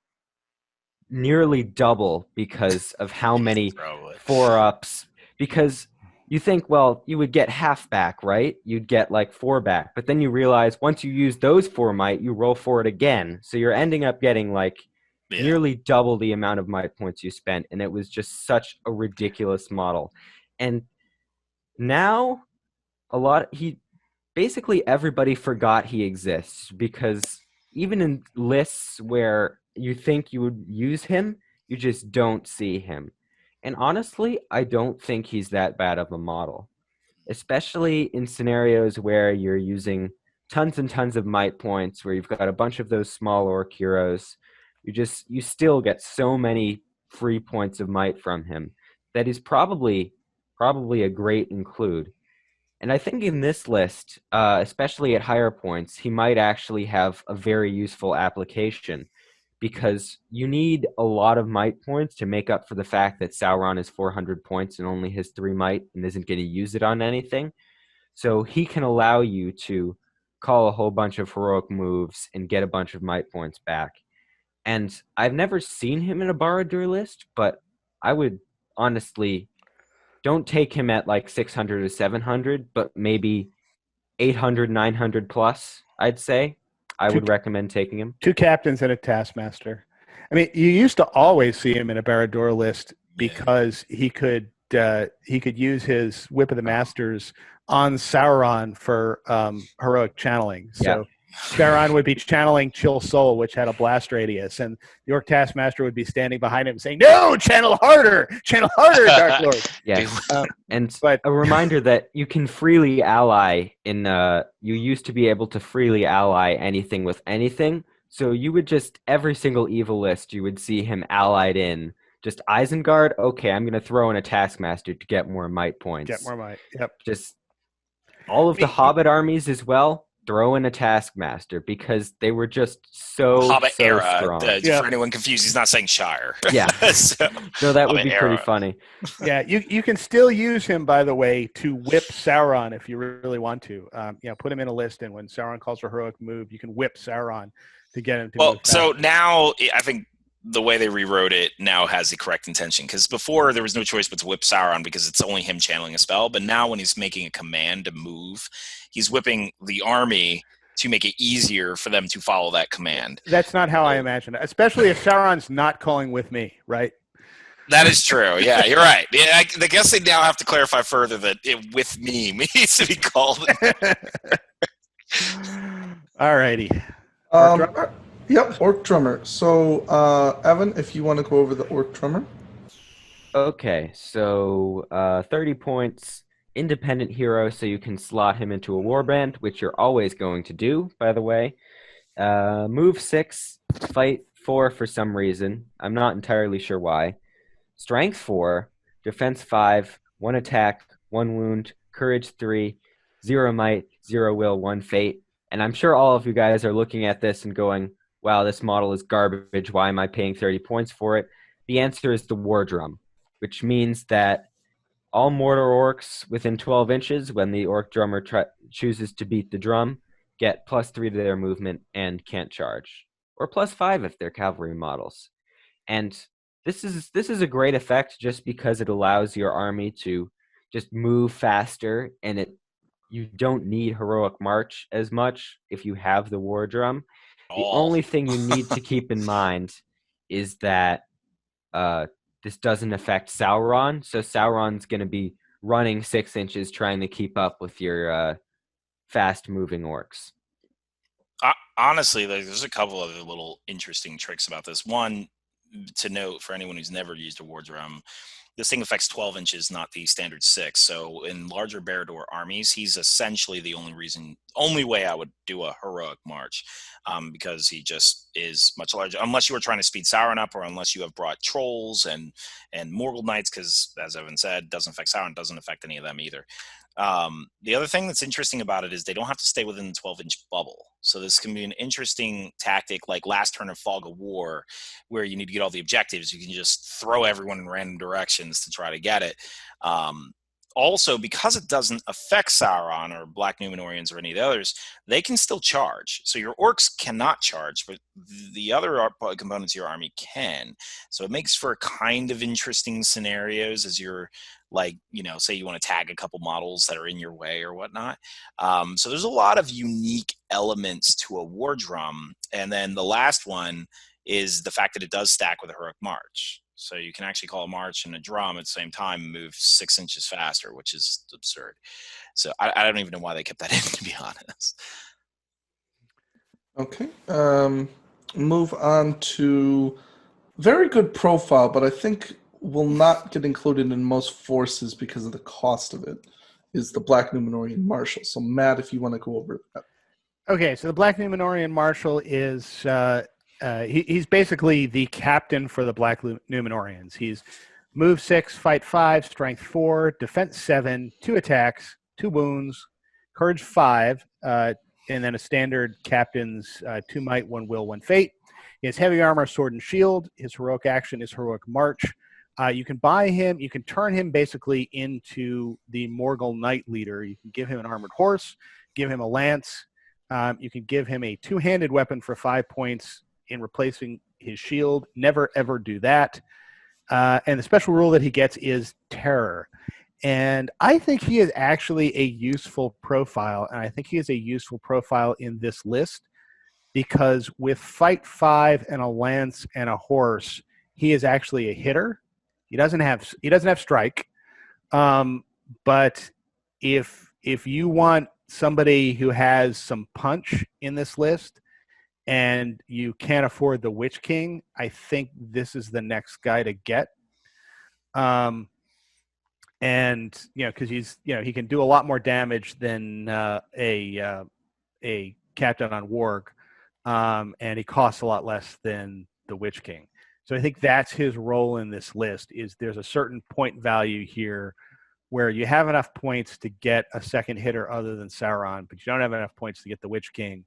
nearly double because of how many 4-ups. Because you think, well, you would get half back, right? You'd get like 4 back. But then you realize once you use those 4 might, you roll for it again. So you're ending up getting like nearly double the amount of might points you spent. And it was just such a ridiculous model. And now basically everybody forgot he exists, because even in lists where you think you would use him, you just don't see him. And honestly, I don't think he's that bad of a model, especially in scenarios where you're using tons and tons of might points, where you've got a bunch of those small orc heroes. You still get so many free points of might from him that is probably a great include. And I think in this list, especially at higher points, he might actually have a very useful application, because you need a lot of might points to make up for the fact that Sauron is 400 points and only has 3 might and isn't going to use it on anything. So he can allow you to call a whole bunch of heroic moves and get a bunch of might points back. And I've never seen him in a Barad-dûr list, but I would honestly, don't take him at like 600 or 700, but maybe 800, 900 plus, I'd say. I would recommend taking him. 2 captains and a Taskmaster. I mean, you used to always see him in a Barad-dûr list because he could use his Whip of the Masters on Sauron for heroic channeling. So Sauron would be channeling Chill Soul, which had a blast radius, and the Orc Taskmaster would be standing behind him saying, "No, channel harder, Dark Lord." Yes, but a reminder that you can freely ally in. You used to be able to freely ally anything with anything, so you would just every single evil list you would see him allied in. Just Isengard. Okay, I'm going to throw in a Taskmaster to get more might points. Get more might. Yep. Just all of the Hobbit armies as well. Throw in a Taskmaster because they were just Hobbit era. strong. For anyone confused, he's not saying Shire. Yeah. So that would be Hobbit pretty era. funny. Yeah, you can still use him, by the way, to whip Sauron if you really want to. Put him in a list, and when Sauron calls for heroic move, you can whip Sauron to get him to move fast. So now I think the way they rewrote it now has the correct intention, because before there was no choice but to whip Sauron because it's only him channeling a spell, but now when he's making a command to move, he's whipping the army to make it easier for them to follow that command. That's not how I imagine it, especially if Sauron's not calling with me, right? That is true. Yeah, you're right. Yeah, I guess they now have to clarify further that with me needs to be called. All righty. Yep, Orc Drummer. So, Evan, if you want to go over the Orc Drummer. Okay, so 30 points, independent hero, so you can slot him into a warband, which you're always going to do, by the way. Move 6, fight 4 for some reason. I'm not entirely sure why. Strength 4, defense 5, 1 attack, 1 wound, courage 3, 0 might, 0 will, 1 fate. And I'm sure all of you guys are looking at this and going, wow, this model is garbage. Why am I paying 30 points for it? The answer is the War Drum, which means that all mortar orcs within 12 inches, when the Orc Drummer chooses to beat the drum, get +3 to their movement and can't charge, or +5 if they're cavalry models. And this is a great effect just because it allows your army to just move faster, and you don't need heroic march as much if you have the War Drum. The only thing you need to keep in mind is that this doesn't affect Sauron. So Sauron's going to be running 6 inches trying to keep up with your fast-moving orcs. Honestly, there's a couple other little interesting tricks about this. One, to note for anyone who's never used a War Drum, this thing affects 12 inches, not the standard 6. So in larger Barad-dûr armies, he's essentially the only way I would do a heroic march, because he just is much larger. Unless you were trying to speed Sauron up, or unless you have brought trolls and Morgul Knights, because as Evan said, doesn't affect Sauron, doesn't affect any of them either. The other thing that's interesting about it is they don't have to stay within the 12-inch bubble. So this can be an interesting tactic, like last turn of Fog of War, where you need to get all the objectives. You can just throw everyone in random directions to try to get it. Also, because it doesn't affect Sauron or Black Numenorians or any of the others, they can still charge. So your orcs cannot charge, but the other components of your army can. So it makes for kind of interesting scenarios as you're, like, say you want to tag a couple models that are in your way or whatnot. So there's a lot of unique elements to a War Drum. And then the last one is the fact that it does stack with a heroic march. So you can actually call a march and a drum at the same time and move 6 inches faster, which is absurd. So I don't even know why they kept that in, to be honest. Okay. Move on to very good profile, but I think will not get included in most forces because of the cost of it, is the Black Numenorian Marshal. So Matt, if you want to go over that. Okay, so the Black Numenorian Marshal is he's basically the captain for the Black Numenorians. He's move 6, fight 5, strength 4, defense 7, 2 attacks, 2 wounds, courage 5, and then a standard captain's 2 might, 1 will, 1 fate. He has heavy armor, sword, and shield. His heroic action is heroic march. You can buy him. You can turn him basically into the Morgul Knight leader. You can give him an armored horse, give him a lance. You can give him a 2-handed weapon for 5 points in replacing his shield. Never, ever do that. And the special rule that he gets is terror. And I think he is actually a useful profile. And I think he is a useful profile in this list because with fight 5 and a lance and a horse, he is actually a hitter. He doesn't have strike. But if you want somebody who has some punch in this list and you can't afford the Witch King, I think this is the next guy to get. And because he's he can do a lot more damage than a captain on Warg, and he costs a lot less than the Witch King. So I think that's his role in this list. Is there's a certain point value here where you have enough points to get a second hitter other than Sauron, but you don't have enough points to get the Witch King.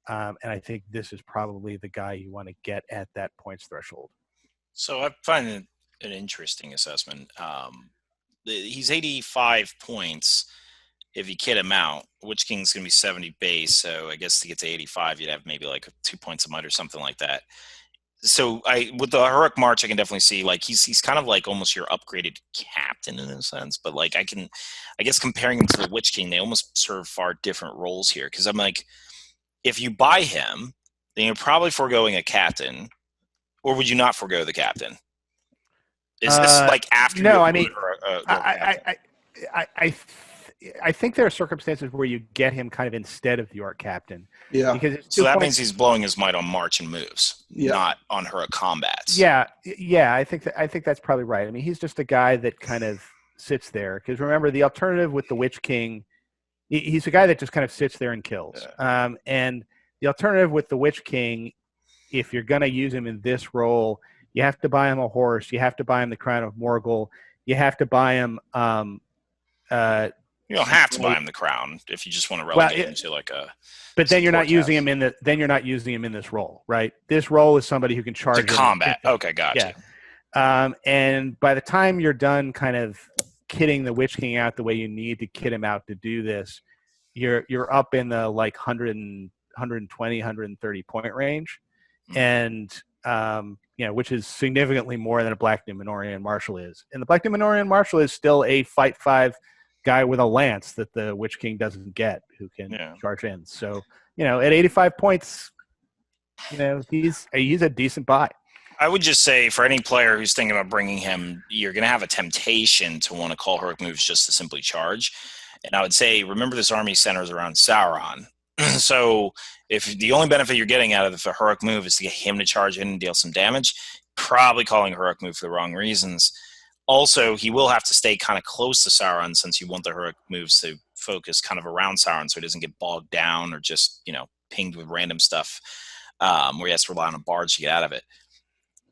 And I think this is probably the guy you want to get at that points threshold. So I find it an interesting assessment. He's 85 points. If you kit him out, Witch King's going to be 70 base. So I guess to get to 85, you'd have maybe like 2 points a might or something like that. So with the Heroic March, I can definitely see like he's kind of like almost your upgraded captain in a sense. But like I guess comparing him to the Witch King, they almost serve far different roles here. Because I'm like, if you buy him, then you're probably foregoing a captain, or would you not forego the captain? Is this like after? No, I mean, I think there are circumstances where you get him kind of instead of the Orc captain. Yeah. Because so that means he's blowing his might on march and moves, not on her combats. Yeah. I think that's probably right. I mean, he's just a guy that kind of sits there. Because remember, the alternative with the Witch King, he's a guy that just kind of sits there and kills. Yeah. And the alternative with the Witch King, if you're going to use him in this role, you have to buy him a horse. You have to buy him the Crown of Morgul. You have to buy him. You don't have to buy him the crown if you just want to relegate him to like a. But then you're not using him in this role, right? This role is somebody who can charge to combat. Okay, gotcha. Yeah. And by the time you're done, kind of kitting the Witch King out the way you need to kit him out to do this, you're up in the like 120, 130 point range, and which is significantly more than a Black Numenorian Marshal is. And the Black Numenorian Marshal is still a fight 5 guy with a lance that the Witch King doesn't get, who can charge in. So, at 85 points, he's a decent buy. I would just say for any player who's thinking about bringing him, you're going to have a temptation to want to call heroic moves just to simply charge. And I would say, remember this army centers around Sauron. So if the only benefit you're getting out of the heroic move is to get him to charge in and deal some damage, probably calling a heroic move for the wrong reasons. Also, he will have to stay kind of close to Sauron since you want the heroic moves to focus kind of around Sauron so he doesn't get bogged down or just, pinged with random stuff where he has to rely on a barge to get out of it.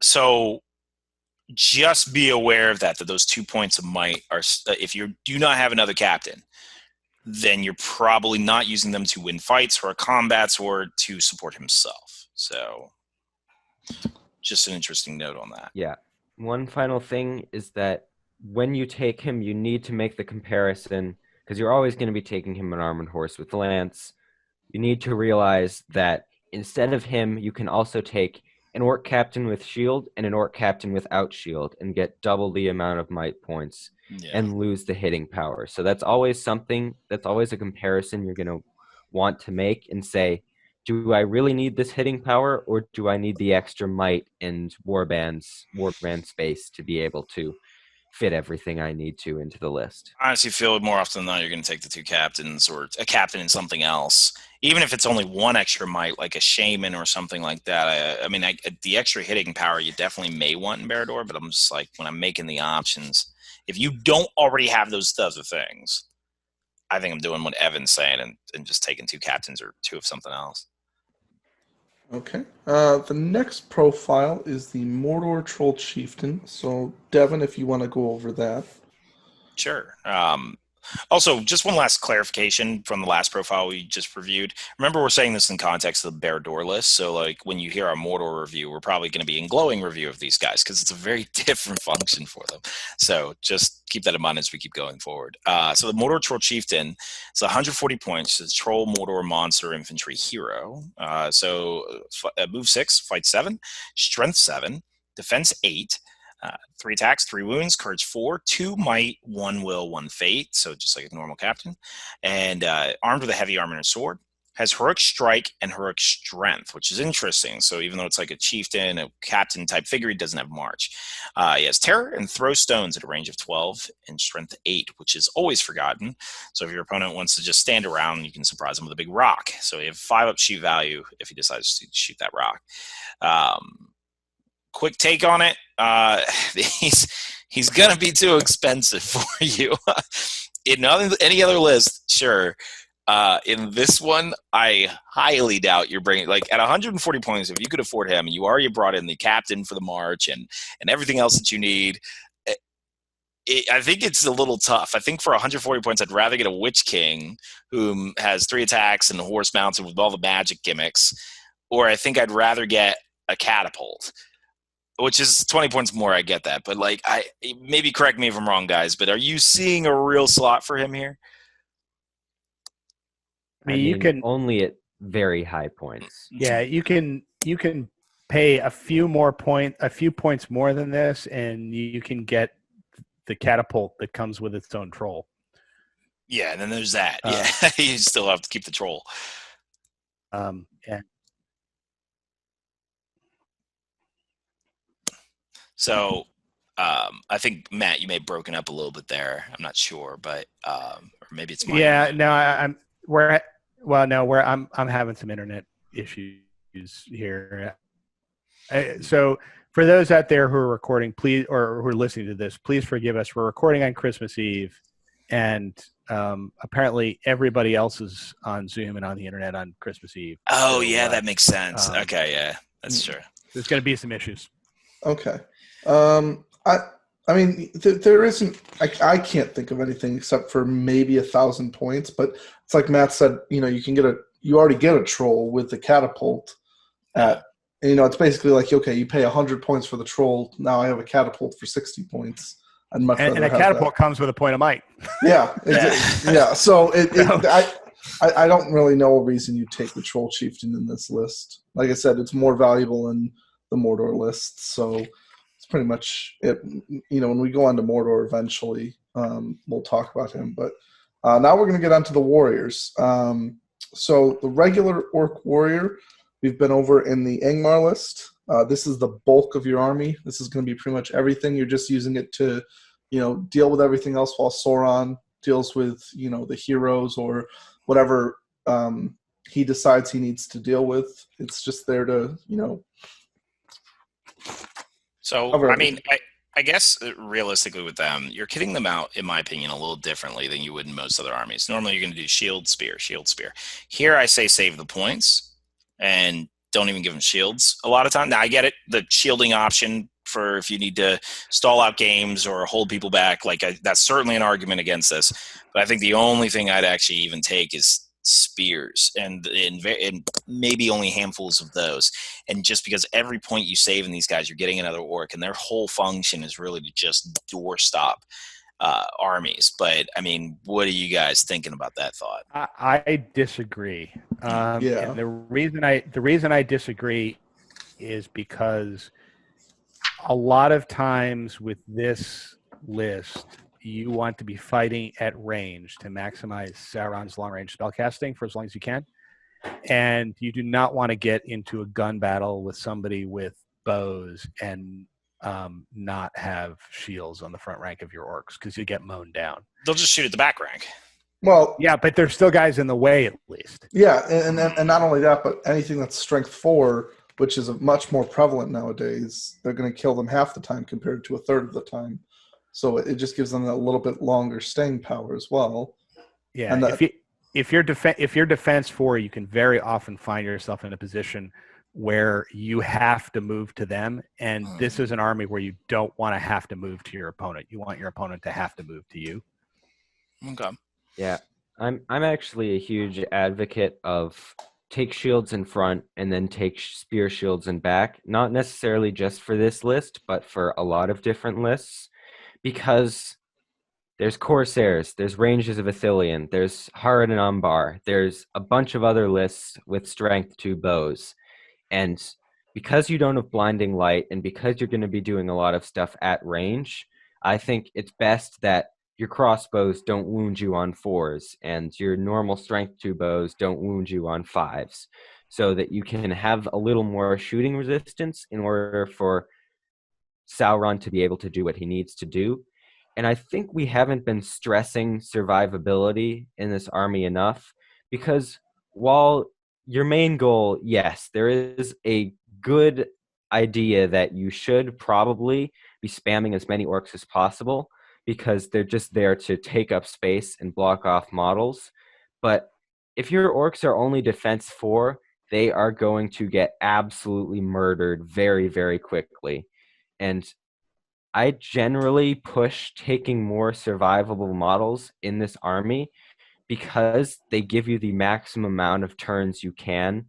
So just be aware of that those 2 points of might are, if you do not have another captain, then you're probably not using them to win fights or combats or to support himself. So just an interesting note on that. Yeah. One final thing is that when you take him, you need to make the comparison, because you're always going to be taking him an armored horse with lance. You need to realize that instead of him, you can also take an orc captain with shield and an orc captain without shield and get double the amount of might points and lose the hitting power. So that's always something, that's always a comparison you're going to want to make and say, do I really need this hitting power, or do I need the extra might and warband space to be able to fit everything I need to into the list? I honestly feel more often than not you're going to take the 2 captains or a captain and something else, even if it's only 1 extra might, like a shaman or something like that. I mean, the extra hitting power you definitely may want in Barad-dûr, but I'm just like, when I'm making the options, if you don't already have those other things, I think I'm doing what Evan's saying and just taking 2 captains or 2 of something else. Okay. The next profile is the Mordor Troll Chieftain. So, Devin, if you want to go over that. Sure. Also, just one last clarification from the last profile we just reviewed. Remember, we're saying this in context of the Barad-dûr list. So, like, when you hear our Mordor review, we're probably going to be in glowing review of these guys because it's a very different function for them. So, just keep that in mind as we keep going forward. So, the Mordor Troll Chieftain is 140 points. It's Troll Mordor Monster Infantry Hero. Move 6, Fight 7, Strength 7, Defense 8. 3 attacks, 3 wounds, courage 4, 2 might, 1 will, 1 fate. So just like a normal captain. And armed with a heavy armor and sword. has heroic strike and heroic strength, which is interesting. So even though it's like a chieftain, a captain type figure, he doesn't have march. He has terror and throw stones at a range of 12 and strength 8, which is always forgotten. So if your opponent wants to just stand around, you can surprise him with a big rock. So you have 5 up shoot value if he decides to shoot that rock. Quick take on it. He's going to be too expensive for you. In any other list, sure. In this one, I highly doubt you're bringing, like, at 140 points, if you could afford him and you already brought in the captain for the march and everything else that you need, I think it's a little tough. I think for 140 points, I'd rather get a Witch King who has 3 attacks and a horse mounted with all the magic gimmicks, or I think I'd rather get a catapult, which is 20 points more. I get that. But, like, maybe correct me if I'm wrong, guys, but are you seeing a real slot for him here? I mean, you can only at very high points. Yeah, you can pay a few points more than this, and you can get the catapult that comes with its own troll. Yeah, and then there's that. Yeah, you still have to keep the troll. Yeah. So, I think Matt, you may have broken up a little bit there. I'm not sure, but or maybe it's my internet. I'm having some internet issues here. So for those out there who are recording, please, or who are listening to this, please forgive us. We're recording on Christmas Eve, and apparently everybody else is on Zoom and on the internet on Christmas Eve. Oh, so, yeah, that makes sense. Okay, yeah, that's true. There's going to be some issues. Okay. I mean, there isn't. I can't think of anything except for maybe 1,000 points. But it's like Matt said. You already get a troll with the catapult. It's basically like, okay, you pay 100 points for the troll. Now I have a catapult for 60 points. And a catapult comes with a point of might. Yeah, yeah. So I don't really know a reason you take the troll chieftain in this list. Like I said, it's more valuable in the Mordor list. So. Pretty much it. When we go on to Mordor eventually, we'll talk about him. But now we're going to get onto the warriors. So the regular orc warrior, we've been over in the Angmar list. This is the bulk of your army. This is going to be pretty much everything. You're just using it to, deal with everything else while Sauron deals with, the heroes or whatever he decides he needs to deal with. It's just there to, So, I mean, I guess realistically with them, you're kitting them out, in my opinion, a little differently than you would in most other armies. Normally, you're going to do shield, spear, shield, spear. Here, I say save the points and don't even give them shields a lot of time. Now, I get it, the shielding option for if you need to stall out games or hold people back, that's certainly an argument against this. But I think the only thing I'd actually even take is spears and maybe only handfuls of those. And just because every point you save in these guys, you're getting another orc, and their whole function is really to just doorstop armies. But I mean, what are you guys thinking about that thought? I disagree. And the reason I disagree is because a lot of times with this list, you want to be fighting at range to maximize Sauron's long-range spellcasting for as long as you can. And you do not want to get into a gun battle with somebody with bows and not have shields on the front rank of your orcs, because you get mown down. They'll just shoot at the back rank. Well, yeah, but there's still guys in the way at least. Yeah, and not only that, but anything that's strength 4, which is much more prevalent nowadays, they're going to kill them half the time compared to a third of the time. So it just gives them a little bit longer staying power as well. Yeah, and if you're defense 4, you can very often find yourself in a position where you have to move to them, and this is an army where you don't want to have to move to your opponent. You want your opponent to have to move to you. Okay. Yeah, I'm actually a huge advocate of take shields in front and then take spear shields in back. Not necessarily just for this list, but for a lot of different lists. Because there's Corsairs, there's Ranges of Ithilien, there's Harad and Umbar, there's a bunch of other lists with strength 2 bows. And because you don't have blinding light and because you're going to be doing a lot of stuff at range, I think it's best that your crossbows don't wound you on 4s, and your normal strength 2 bows don't wound you on 5s, so that you can have a little more shooting resistance in order for Sauron to be able to do what he needs to do. And I think we haven't been stressing survivability in this army enough, because while your main goal, yes, there is a good idea that you should probably be spamming as many orcs as possible, because they're just there to take up space and block off models. But if your orcs are only defense 4, they are going to get absolutely murdered very, very quickly. And I generally push taking more survivable models in this army, because they give you the maximum amount of turns you can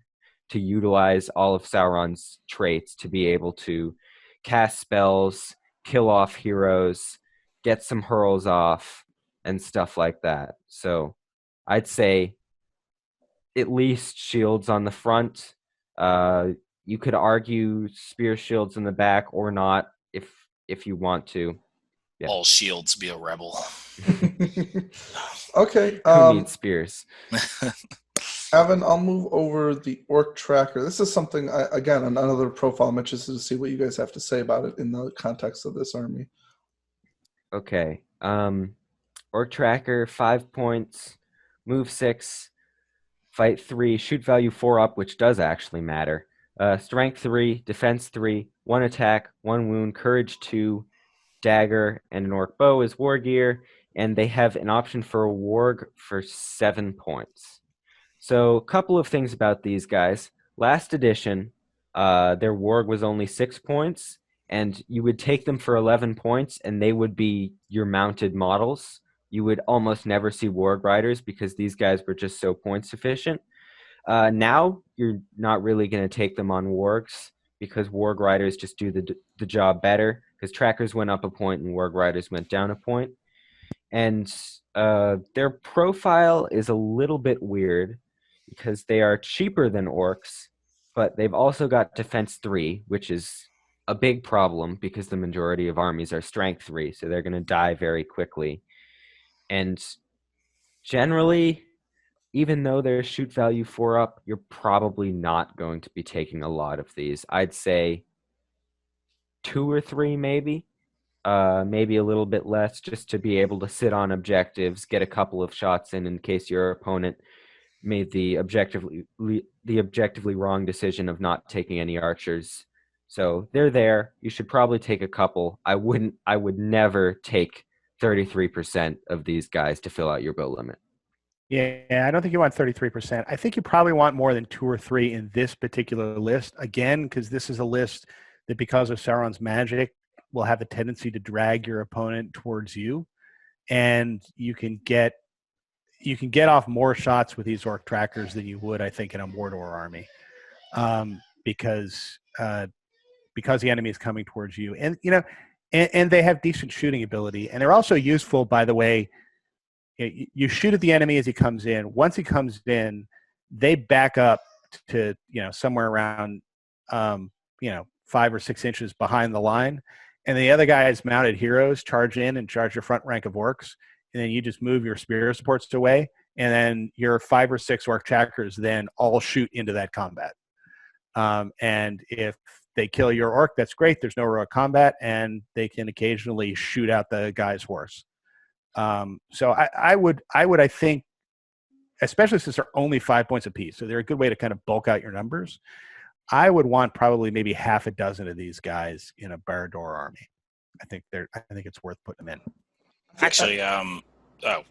to utilize all of Sauron's traits to be able to cast spells, kill off heroes, get some hurls off, and stuff like that. So I'd say at least shields on the front. You could argue spear shields in the back or not if you want to. Yeah. All shields, be a rebel. Okay. Who needs spears? Evan, I'll move over the orc tracker. This is something, again, another profile. I'm interested to see what you guys have to say about it in the context of this army. Okay. Orc tracker, 5 points, move 6, fight 3, shoot value 4 up, which does actually matter. Strength 3, defense 3, 1 attack, 1 wound, courage 2, dagger, and an orc bow is war gear, and they have an option for a warg for 7 points. So a couple of things about these guys. Last edition, their warg was only 6 points, and you would take them for 11 points, and they would be your mounted models. You would almost never see warg riders because these guys were just so point sufficient. Now, you're not really going to take them on wargs, because warg riders just do the job better, because trackers went up a point and warg riders went down a point. And their profile is a little bit weird, because they are cheaper than orcs, but they've also got defense 3, which is a big problem because the majority of armies are strength 3, so they're going to die very quickly. And generally, even though they're shoot value 4 up, you're probably not going to be taking a lot of these. I'd say 2 or 3 maybe. Maybe a little bit less, just to be able to sit on objectives, get a couple of shots in case your opponent made the objectively wrong decision of not taking any archers. So they're there. You should probably take a couple. I would never take 33% of these guys to fill out your bill limit. Yeah, I don't think you want 33%. I think you probably want more than 2 or 3 in this particular list. Again, because this is a list that, because of Sauron's magic, will have a tendency to drag your opponent towards you, and you can get off more shots with these orc trackers than you would, I think, in a Mordor army, because the enemy is coming towards you, and and they have decent shooting ability, and they're also useful. By the way, you shoot at the enemy as he comes in. Once he comes in, they back up to somewhere around 5 or 6 inches behind the line. And the other guy's mounted heroes charge in and charge your front rank of orcs, and then you just move your spear supports away, and then your 5 or 6 orc trackers then all shoot into that combat. And if they kill your orc, that's great. There's no heroic combat, and they can occasionally shoot out the guy's horse. So I think, especially since they're only 5 points apiece, so they're a good way to kind of bulk out your numbers. I would want probably maybe half a dozen of these guys in a Barad-dûr army. I think it's worth putting them in. Actually, Go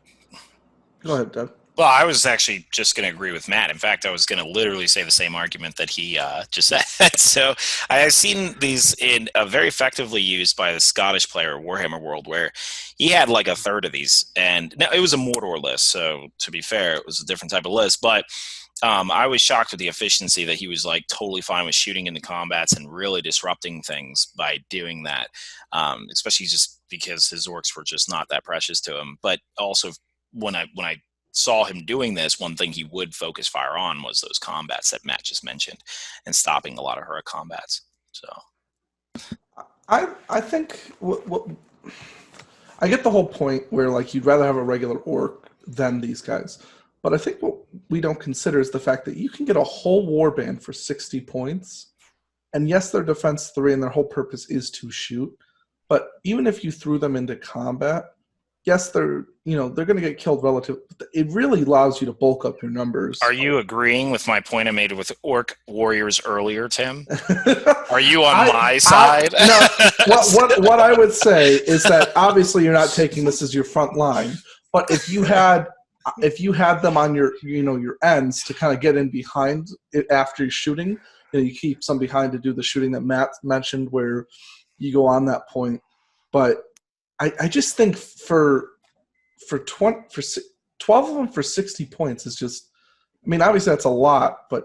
ahead, Doug. Well, I was actually just going to agree with Matt. In fact, I was going to literally say the same argument that he just said. So I have seen these very effectively used by the Scottish player Warhammer World, where he had like a third of these. And now it was a Mordor list, so to be fair, it was a different type of list. But I was shocked with the efficiency that he was like totally fine with shooting into combats and really disrupting things by doing that, especially just because his orcs were just not that precious to him. But also when I saw him doing this, one thing he would focus fire on was those combats that Matt just mentioned and stopping a lot of her combats. So I think what I get the whole point where like you'd rather have a regular orc than these guys. But I think what we don't consider is the fact that you can get a whole warband for 60 points. And yes, their defense 3 and their whole purpose is to shoot. But even if you threw them into combat, yes, they're going to get killed relative. It really allows you to bulk up your numbers. Are you agreeing with my point I made with Orc Warriors earlier, Tim? Are you on my side? No. What I would say is that obviously you're not taking this as your front line, but if you had them on your your ends to kind of get in behind it after you're shooting, you keep some behind to do the shooting that Matt mentioned, where you go on that point. But I just think for 12 of them for 60 points is just, I mean, obviously that's a lot, but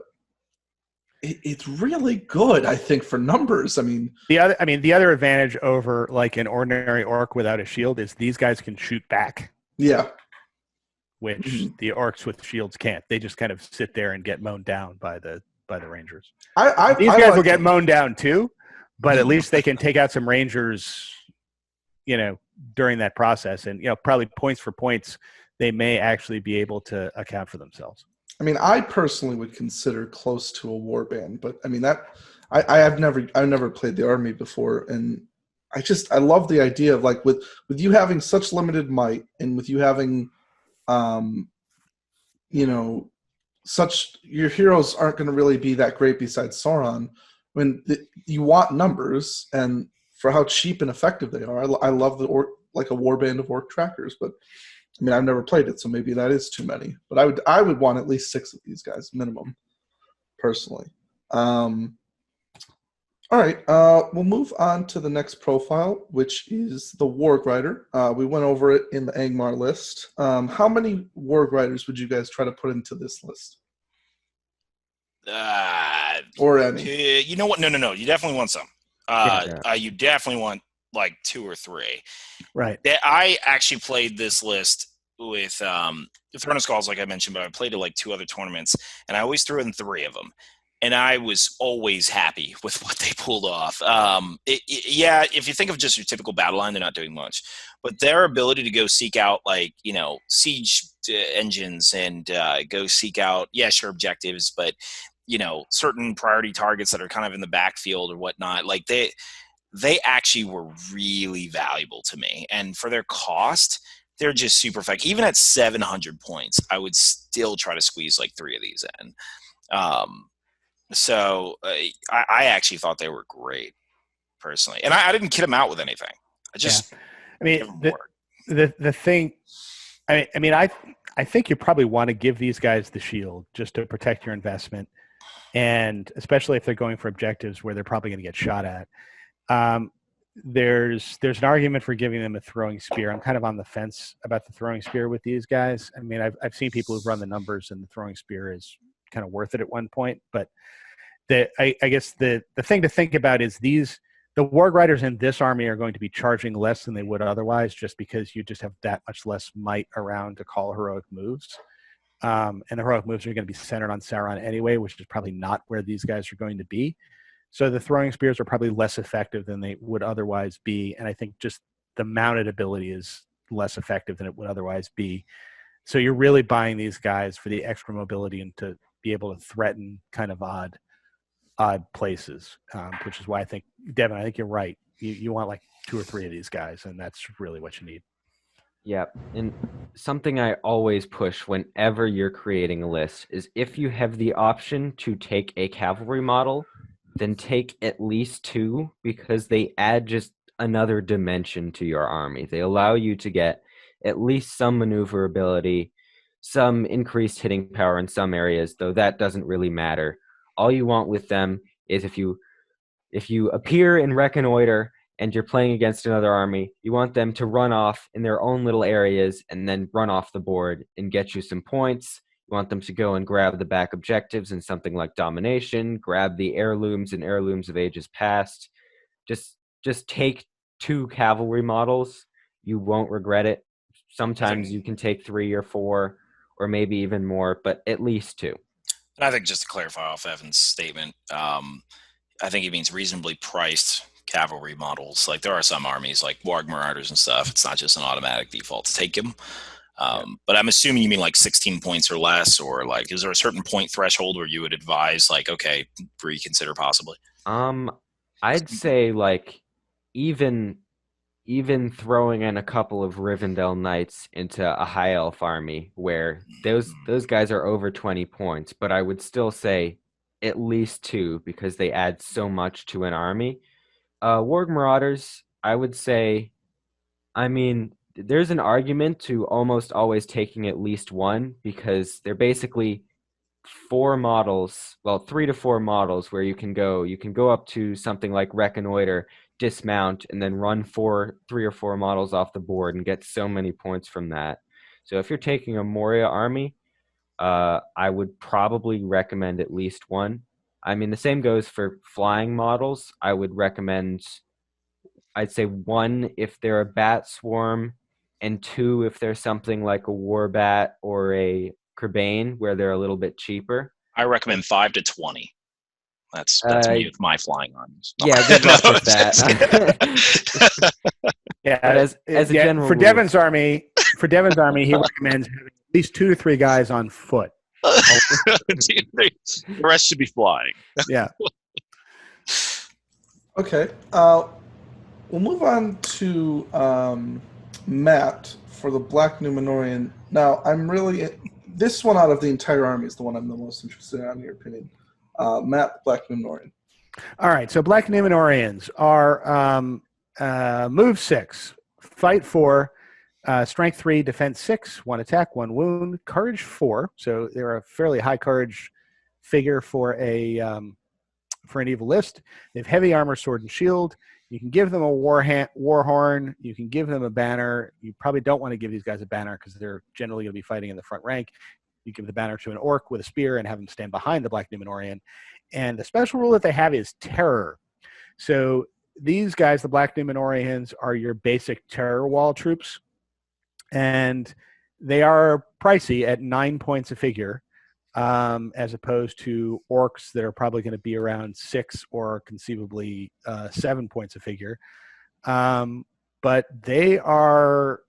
it's really good, I think, for numbers. I mean, the other advantage over like an ordinary orc without a shield is these guys can shoot back. Yeah. Which the orcs with shields can't. They just kind of sit there and get mown down by the rangers. These guys will get mown down too, but at least they can take out some rangers, during that process, and probably points for points, they may actually be able to account for themselves. I mean, I personally would consider close to a warband, but I mean that I've never played the army before, and I love the idea of like with you having such limited might, and with you having such, your heroes aren't going to really be that great besides Sauron. I mean, you want numbers, and for how cheap and effective they are, I love the like a warband of orc trackers. But I mean, I've never played it, so maybe that is too many. But I would want at least 6 of these guys minimum, personally. All right, we'll move on to the next profile, which is the Warg Rider. We went over it in the Angmar list. How many Warg Riders would you guys try to put into this list? Or any? You know what? No. You definitely want some. You definitely want like 2 or 3. Right. I actually played this list with Throne of Skulls, like I mentioned, but I played it like 2 other tournaments, and I always threw in 3 of them. And I was always happy with what they pulled off. If you think of just your typical battle line, they're not doing much. But their ability to go seek out, like, siege engines and go seek out, objectives, but, certain priority targets that are kind of in the backfield or whatnot, like they actually were really valuable to me. And for their cost, they're just super effective. Even at 700 points, I would still try to squeeze like 3 of these in. So I actually thought they were great, personally, and I didn't kid them out with anything. The thing, I think you probably want to give these guys the shield just to protect your investment, and especially if they're going for objectives where they're probably going to get shot at. There's an argument for giving them a throwing spear. I'm kind of on the fence about the throwing spear with these guys. I mean, I've seen people who've run the numbers, and the throwing spear is kind of worth it at one point, but I guess the thing to think about is the Warg Riders in this army are going to be charging less than they would otherwise, just because you just have that much less might around to call heroic moves, and the heroic moves are going to be centered on Sauron anyway, which is probably not where these guys are going to be. So the throwing spears are probably less effective than they would otherwise be, and I think just the mounted ability is less effective than it would otherwise be. So you're really buying these guys for the extra mobility and to be able to threaten kind of odd places, which is why I think, Devin, I think you're right. You want like 2 or 3 of these guys, and that's really what you need. Yeah, and something I always push whenever you're creating a list is if you have the option to take a cavalry model, then take at least 2, because they add just another dimension to your army. They allow you to get at least some maneuverability, some increased hitting power in some areas, though that doesn't really matter. All you want with them is if you appear and reconnoiter and you're playing against another army, you want them to run off in their own little areas and then run off the board and get you some points. You want them to go and grab the back objectives in something like domination, grab the heirlooms and heirlooms of ages past. Just take 2 cavalry models. You won't regret it. Sometimes you can take 3 or 4 or maybe even more, but at least 2. And I think just to clarify off Evan's statement, I think he means reasonably priced cavalry models. Like there are some armies like Warg Marauders and stuff. It's not just an automatic default to take them. But I'm assuming you mean like 16 points or less, or like, is there a certain point threshold where you would advise like, okay, reconsider possibly? I'd say like even throwing in a couple of Rivendell Knights into a High Elf army where those guys are over 20 points, but I would still say at least 2 because they add so much to an army. Warg Marauders, I would say, I mean, there's an argument to almost always taking at least 1 because they're basically 4 models, well, 3 to 4 models where you can go up to something like Reconnoiter, dismount, and then run 3 or 4 models off the board and get so many points from that. So if you're taking a Moria army, I would probably recommend at least 1. I mean, the same goes for flying models. I would recommend, I'd say 1 if they're a bat swarm, and 2 if they're something like a warbat or a Crebain, where they're a little bit cheaper. I recommend 5 to 20. That's me with my flying armies. Yeah, good luck with that. Yeah, but as a general for rule, Devin's army, he recommends having at least 2 to 3 guys on foot. The rest should be flying. Yeah. Okay. We'll move on to Matt for the Black Numenorian. Now, this one out of the entire army is the one I'm the most interested in your opinion. Matt, Black Numenorian. All right, so Black Numenorians are move 6, fight 4, strength 3, defense 6, 1 attack, 1 wound, courage 4. So they're a fairly high courage figure for an evil list. They have heavy armor, sword, and shield. You can give them a war horn. You can give them a banner. You probably don't want to give these guys a banner because they're generally going to be fighting in the front rank. You give the banner to an orc with a spear and have them stand behind the Black Numenorian. And the special rule that they have is terror. So these guys, the Black Numenorians, are your basic terror wall troops. And they are pricey at 9 points a figure, as opposed to orcs that are probably going to be around 6 or conceivably 7 points a figure. But there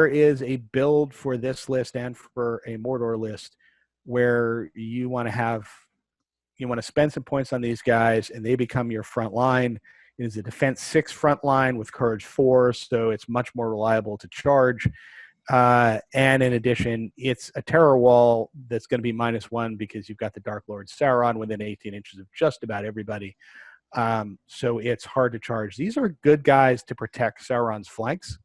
is a build for this list and for a Mordor list where you want to spend some points on these guys and they become your front line. It is a defense 6 front line with courage 4, so it's much more reliable to charge. And in addition, it's a terror wall that's going to be -1 because you've got the Dark Lord Sauron within 18 inches of just about everybody. So it's hard to charge. These are good guys to protect Sauron's flanks,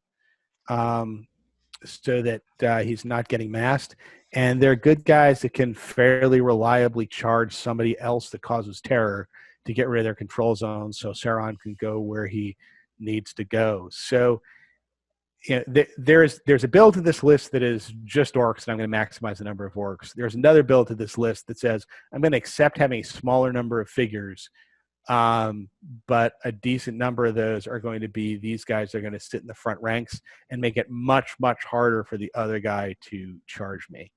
so that he's not getting massed. And they're good guys that can fairly reliably charge somebody else that causes terror to get rid of their control zone so Sauron can go where he needs to go. So there's a build to this list that is just orcs, and I'm going to maximize the number of orcs. There's another build to this list that says I'm going to accept having a smaller number of figures, but a decent number of those are going to be these guys that are going to sit in the front ranks and make it much, much harder for the other guy to charge me.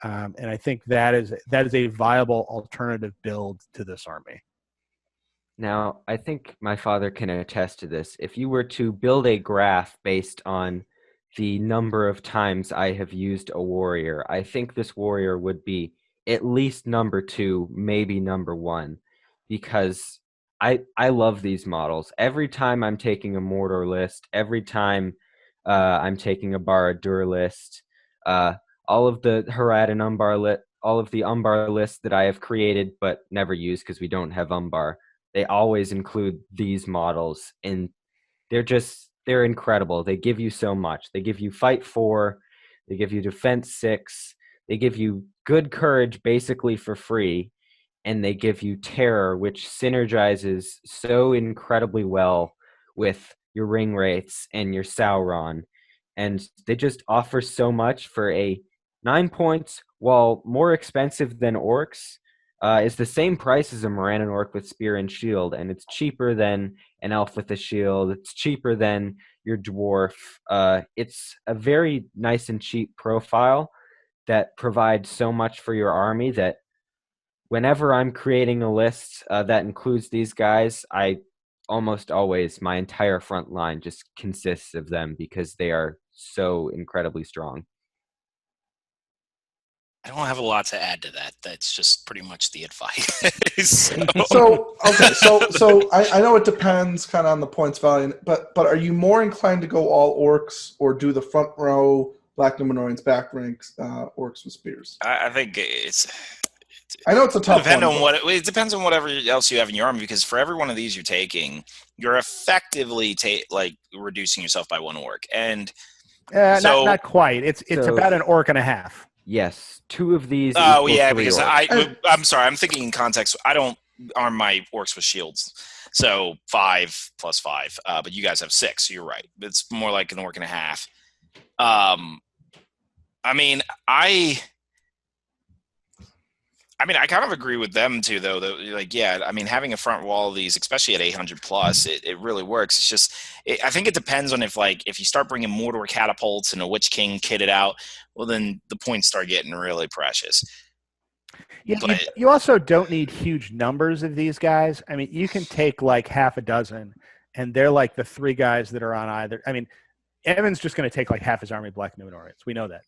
And I think that is a viable alternative build to this army. Now, I think my father can attest to this. If you were to build a graph based on the number of times I have used a warrior, I think this warrior would be at least number 2, maybe number 1, because I love these models. Every time I'm taking a Mordor list, every time I'm taking a Barad-dûr list, all of the Harad and Umbar all of the Umbar lists that I have created but never used because we don't have Umbar, they always include these models, and they're incredible. They give you so much. They give you fight 4, they give you defense 6, they give you good courage basically for free, and they give you terror, which synergizes so incredibly well with your ring wraiths and your Sauron. And they just offer so much for a 9 points, while more expensive than orcs. Is the same price as a Morannon orc with spear and shield, and it's cheaper than an elf with a shield. It's cheaper than your dwarf. It's a very nice and cheap profile that provides so much for your army that whenever I'm creating a list that includes these guys, I almost always my entire front line just consists of them because they are so incredibly strong. I don't have a lot to add to that. That's just pretty much the advice. So I know it depends kind of on the points value, but are you more inclined to go all orcs or do the front row Black Numenorians, back ranks orcs with spears? I think it's. I know it's a tough one. It depends on whatever else you have in your army, because for every one of these you're taking, you're effectively reducing yourself by one orc, and not quite. It's about an orc and a half. Yes, 2 of these. Oh yeah, because orcs. I'm sorry, I'm thinking in context. I don't arm my orcs with shields, so 5 plus 5. But you guys have 6, so you're right. It's more like an orc and a half. I kind of agree with them too, though. Having a front wall of these, especially at 800 plus, it really works. It's just, I think it depends on if you start bringing Mordor catapults and a Witch King kitted out, well, then the points start getting really precious. Yeah, you also don't need huge numbers of these guys. I mean, you can take like half a dozen, and they're like the 3 guys that are on either. I mean, Evan's just going to take like half his army of Black Numenorians. We know that.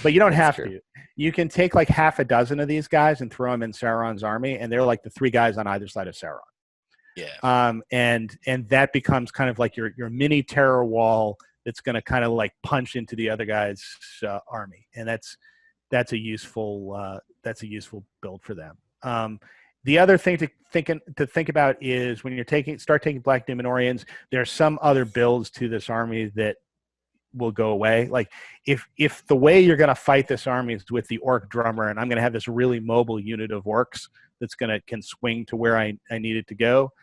But you don't have to. You can take like half a dozen of these guys and throw them in Sauron's army, and they're like the 3 guys on either side of Sauron. Yeah. And that becomes kind of like your mini terror wall that's going to kind of like punch into the other guy's army, and that's a useful build for them. The other thing to think about is when you start taking Black Numenorians, there are some other builds to this army that will go away. Like if the way you're going to fight this army is with the orc drummer, and I'm going to have this really mobile unit of orcs that's can swing to where I need it to go,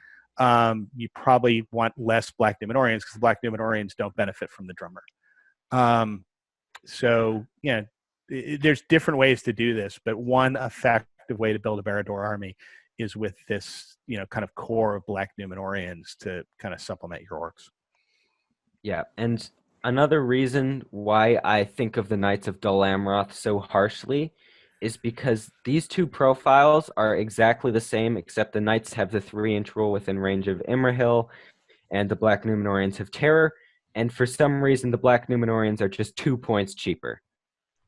you probably want less Black Numenorians, because the Black Numenorians don't benefit from the drummer. So there's different ways to do this, but one effective way to build a Barad-dûr army is with this kind of core of Black Numenorians to kind of supplement your orcs. Yeah, and another reason why I think of the Knights of Dol Amroth so harshly is because these 2 profiles are exactly the same, except the Knights have the 3-inch rule within range of Imrahil, and the Black Numenorians have Terror, and for some reason the Black Numenorians are just 2 points cheaper.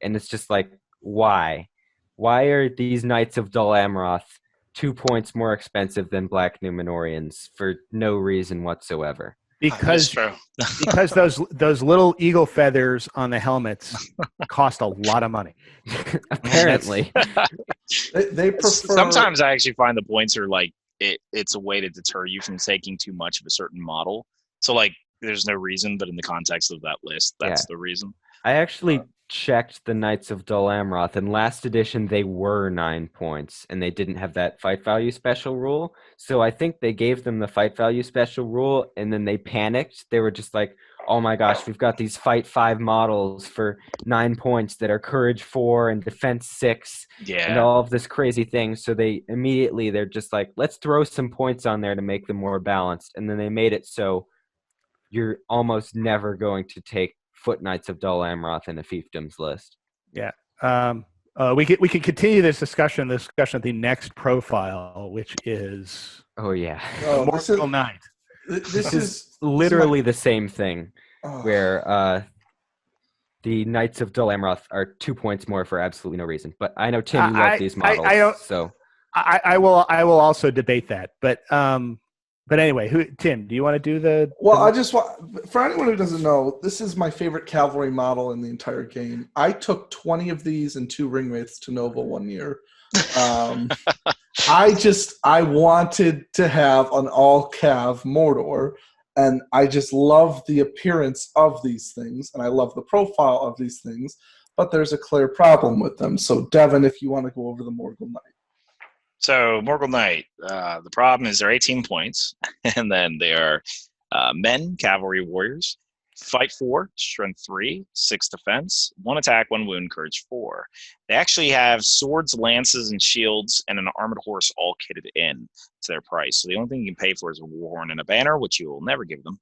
And it's just like, why? Why are these Knights of Dol Amroth 2 points more expensive than Black Numenorians for no reason whatsoever? Because those little eagle feathers on the helmets cost a lot of money. Apparently. they prefer. Sometimes I actually find the points are like it's a way to deter you from taking too much of a certain model. So like there's no reason, but in the context of that list, that's the reason. I actually checked the Knights of Dol Amroth, and last edition they were 9 points, and they didn't have that fight value special rule. So I think they gave them the fight value special rule, and then they panicked. They were just like, oh my gosh, we've got these fight 5 models for 9 points that are courage 4 and defense 6 and all of this crazy thing. So they're just like, let's throw some points on there to make them more balanced. And then they made it so you're almost never going to take Foot Knights of Dol Amroth in a fiefdoms list. Yeah. We can continue this discussion of the next profile, which is Mortal Knight. This is literally the same thing, where the Knights of Dol Amroth are 2 points more for absolutely no reason. But I know Tim, you love these models. I will also debate that, but anyway, Tim, do you want to do the? Well, I just want, for anyone who doesn't know, this is my favorite cavalry model in the entire game. I took 20 of these and 2 ring wraiths to Nova one year. I wanted to have an all cav Mordor, and I just love the appearance of these things, and I love the profile of these things. But there's a clear problem with them. So, Devin, if you want to go over the Morgul Knight. So, Morgul Knight, the problem is they're 18 points, and then they are men, cavalry warriors, fight 4, strength 3, 6 defense, 1 attack, 1 wound, courage 4. They actually have swords, lances, and shields, and an armored horse all kitted in to their price. So the only thing you can pay for is a war horn and a banner, which you will never give them.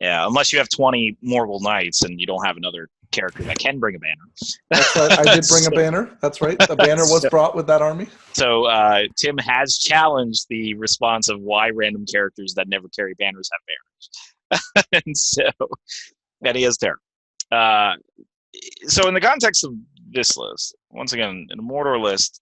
Yeah, unless you have 20 Morgul Knights and you don't have another character that can bring a banner. That's right. I did bring a banner. That's right. A banner was brought with that army. So Tim has challenged the response of why random characters that never carry banners have banners. And he has terror. So in the context of this list, once again, in a Mordor list,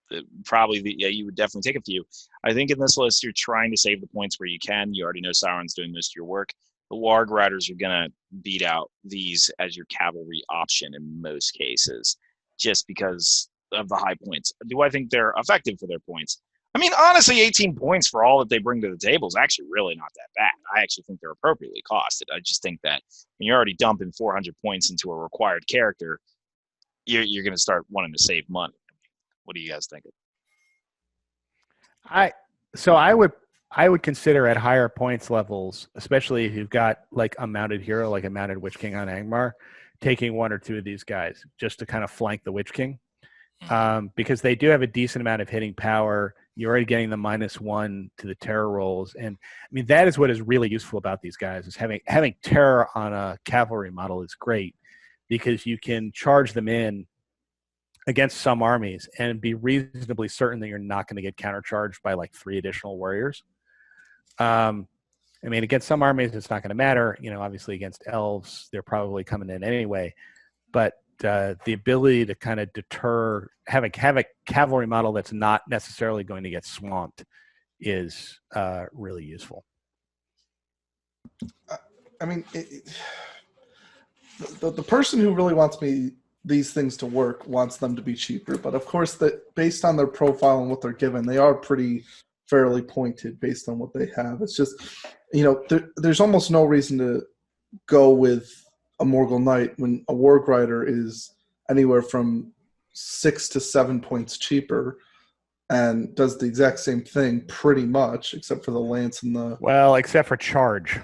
you would definitely take a few. I think in this list, you're trying to save the points where you can. You already know Sauron's doing most of your work. The Warg Riders are going to beat out these as your cavalry option in most cases, just because of the high points. Do I think they're effective for their points? I mean, honestly, 18 points for all that they bring to the table is actually really not that bad. I actually think they're appropriately costed. I just think that when you're already dumping 400 points into a required character, you're going to start wanting to save money. What do you guys think? I would consider at higher points levels, especially if you've got like a mounted hero, like a mounted Witch King on Angmar, taking one or two of these guys just to kind of flank the Witch King, because they do have a decent amount of hitting power. You're already getting the -1 to the terror rolls, and I mean that is what is really useful about these guys. Is having terror on a cavalry model is great because you can charge them in against some armies and be reasonably certain that you're not going to get countercharged by like 3 additional warriors. I mean, against some armies, it's not going to matter. You know, obviously against elves, they're probably coming in anyway. But the ability to kind of deter, have a cavalry model that's not necessarily going to get swamped is really useful. I mean, the person who really wants these things to work wants them to be cheaper, but of course that based on their profile and what they're given, they are pretty fairly pointed based on what they have. It's just, you know, there's almost no reason to go with a Morgul Knight when a Warg Rider is anywhere from 6 to 7 points cheaper and does the exact same thing pretty much, except for the lance and the except for charge.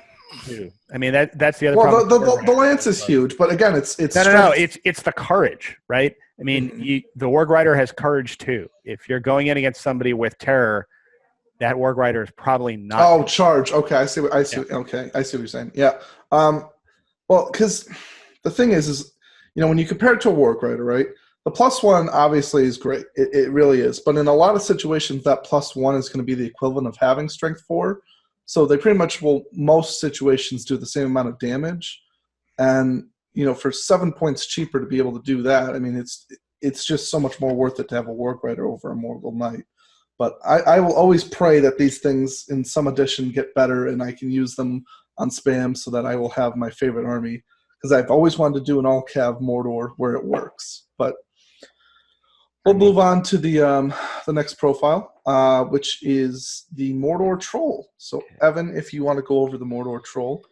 Too. I mean that's the other problem. The lance is huge, but again, it's no. It's the courage, right? I mean, the Warg Rider has courage too. If you're going in against somebody with terror, that Warg Rider is probably not. Oh, charge. Okay, I see. Okay, I see what you're saying. Yeah. Well, because the thing is, you know, when you compare it to a Warg Rider, right? The +1 obviously is great. It really is. But in a lot of situations, that +1 is going to be the equivalent of having strength 4. So they pretty much will, most situations, do the same amount of damage. And, you know, for 7 points cheaper to be able to do that, I mean, it's just so much more worth it to have a Warg Rider over a Morgul Knight. But I will always pray that these things in some edition get better and I can use them on spam so that I will have my favorite army. Because I've always wanted to do an all-cav Mordor where it works. But we'll move on to the next profile, which is the Mordor Troll. So, Evan, if you want to go over the Mordor Troll.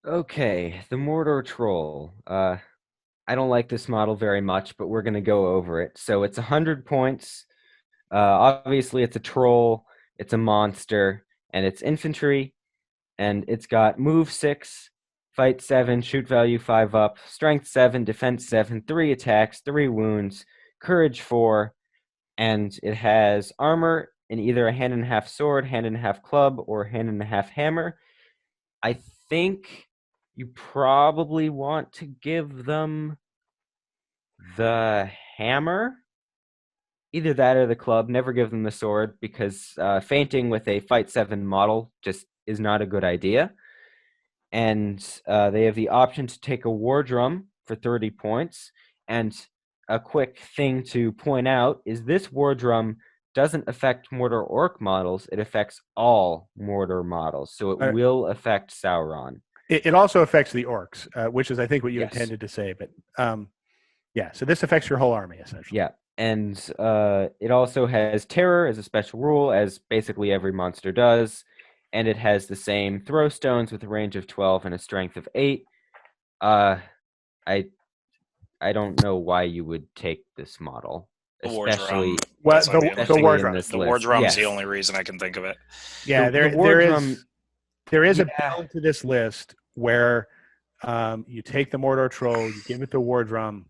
Okay, the Mordor Troll. I don't like this model very much, but we're going to go over it. So it's 100 points. Obviously, it's a troll, it's a monster, and it's infantry. And it's got move 6, fight 7, shoot value 5 up, strength 7, defense 7, 3 attacks, 3 wounds, courage 4, and it has armor in either a hand-and-a-half sword, hand-and-a-half club, or hand-and-a-half hammer. I think you probably want to give them the hammer. Either that or the club. Never give them the sword, because fainting with a fight 7 model just is not a good idea. And they have the option to take a war drum for 30 points. And a quick thing to point out is this war drum doesn't affect Mordor Orc models. It affects all Mordor models. So it will affect Sauron. It also affects the orcs, which is, I think, what you Yes. intended to say. But yeah, so this affects your whole army, essentially. Yeah. And it also has terror as a special rule, as basically every monster does. And it has the same throw stones with a range of 12 and a strength of 8. I don't know why you would take this model. The war Especially, drum. Well, That's like the only war thing- drum. this The war list. drum's Yes. the only reason I can think of it. Yeah, The war there is a Yeah. build to this list where you take the Mordor Troll, you give it the war drum.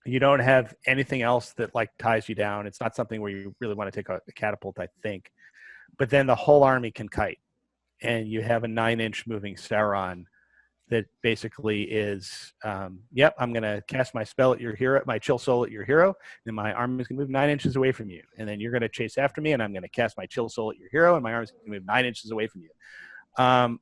You don't have anything else that like ties you down. It's not something where you really want to take a catapult, I think. But then the whole army can kite, and you have a 9-inch moving Sauron that basically is, yep, I'm going to cast my spell at your hero, my chill soul at your hero, and my army is going to move 9 inches away from you. And then you're going to chase after me, and I'm going to cast my chill soul at your hero, and my army is going to move 9 inches away from you.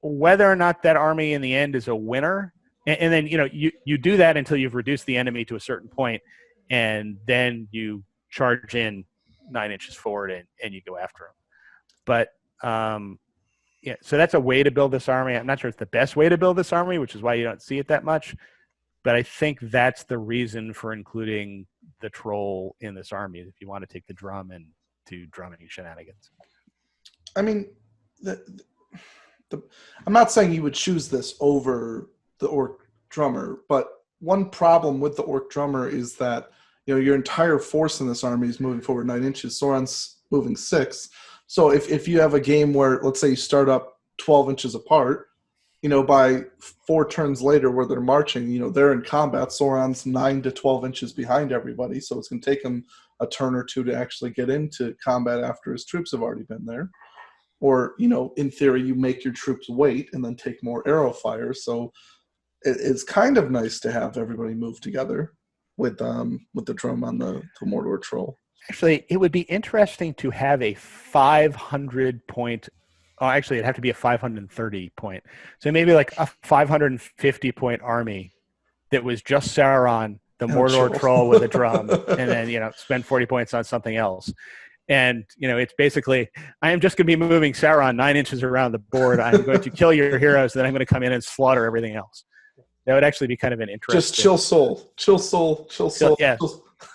Whether or not that army in the end is a winner, and then you do that until you've reduced the enemy to a certain point, and then you charge in 9 inches forward and you go after them. But yeah, so that's a way to build this army. I'm not sure it's the best way to build this army, which is why you don't see it that much. But I think that's the reason for including the troll in this army, if you want to take the drum and do drumming shenanigans. I mean, I'm not saying you would choose this over the orc drummer, but one problem with the orc drummer is that your entire force in this army is moving forward 9 inches. Sauron's moving 6. So if you have a game where, let's say, you start up 12 inches apart, by 4 turns later where they're marching, they're in combat. Sauron's 9 to 12 inches behind everybody, so it's going to take him a turn or two to actually get into combat after his troops have already been there. Or, in theory, you make your troops wait and then take more arrow fire. So it's kind of nice to have everybody move together with the drum on the Mordor troll. Actually, it would be interesting to have a 500 point. Oh, actually, it'd have to be a 530 point. So maybe like a 550 point army that was just Sauron, the Mordor troll with a drum, and then spend 40 points on something else. And it's basically, I am just going to be moving Sauron 9 inches around the board. I'm going to kill your heroes, then I'm going to come in and slaughter everything else. That would actually be kind of an interesting. Just chill soul. Yeah.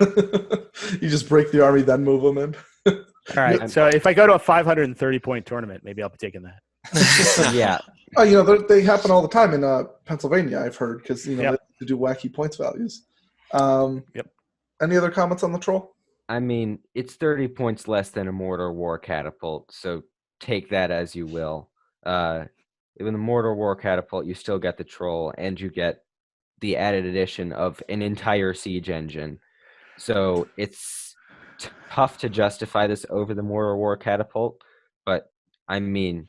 You just break the army, then move them in. All right. So if I go to a 530 point tournament, maybe I'll be taking that. Yeah. They happen all the time in Pennsylvania, I've heard, because they do wacky points values. Yep. Any other comments on the troll? I mean, it's 30 points less than a Mordor War Catapult, so take that as you will. In the Mordor War Catapult, you still get the troll, and you get the added addition of an entire siege engine. So it's tough to justify this over the Mordor War Catapult, but I mean,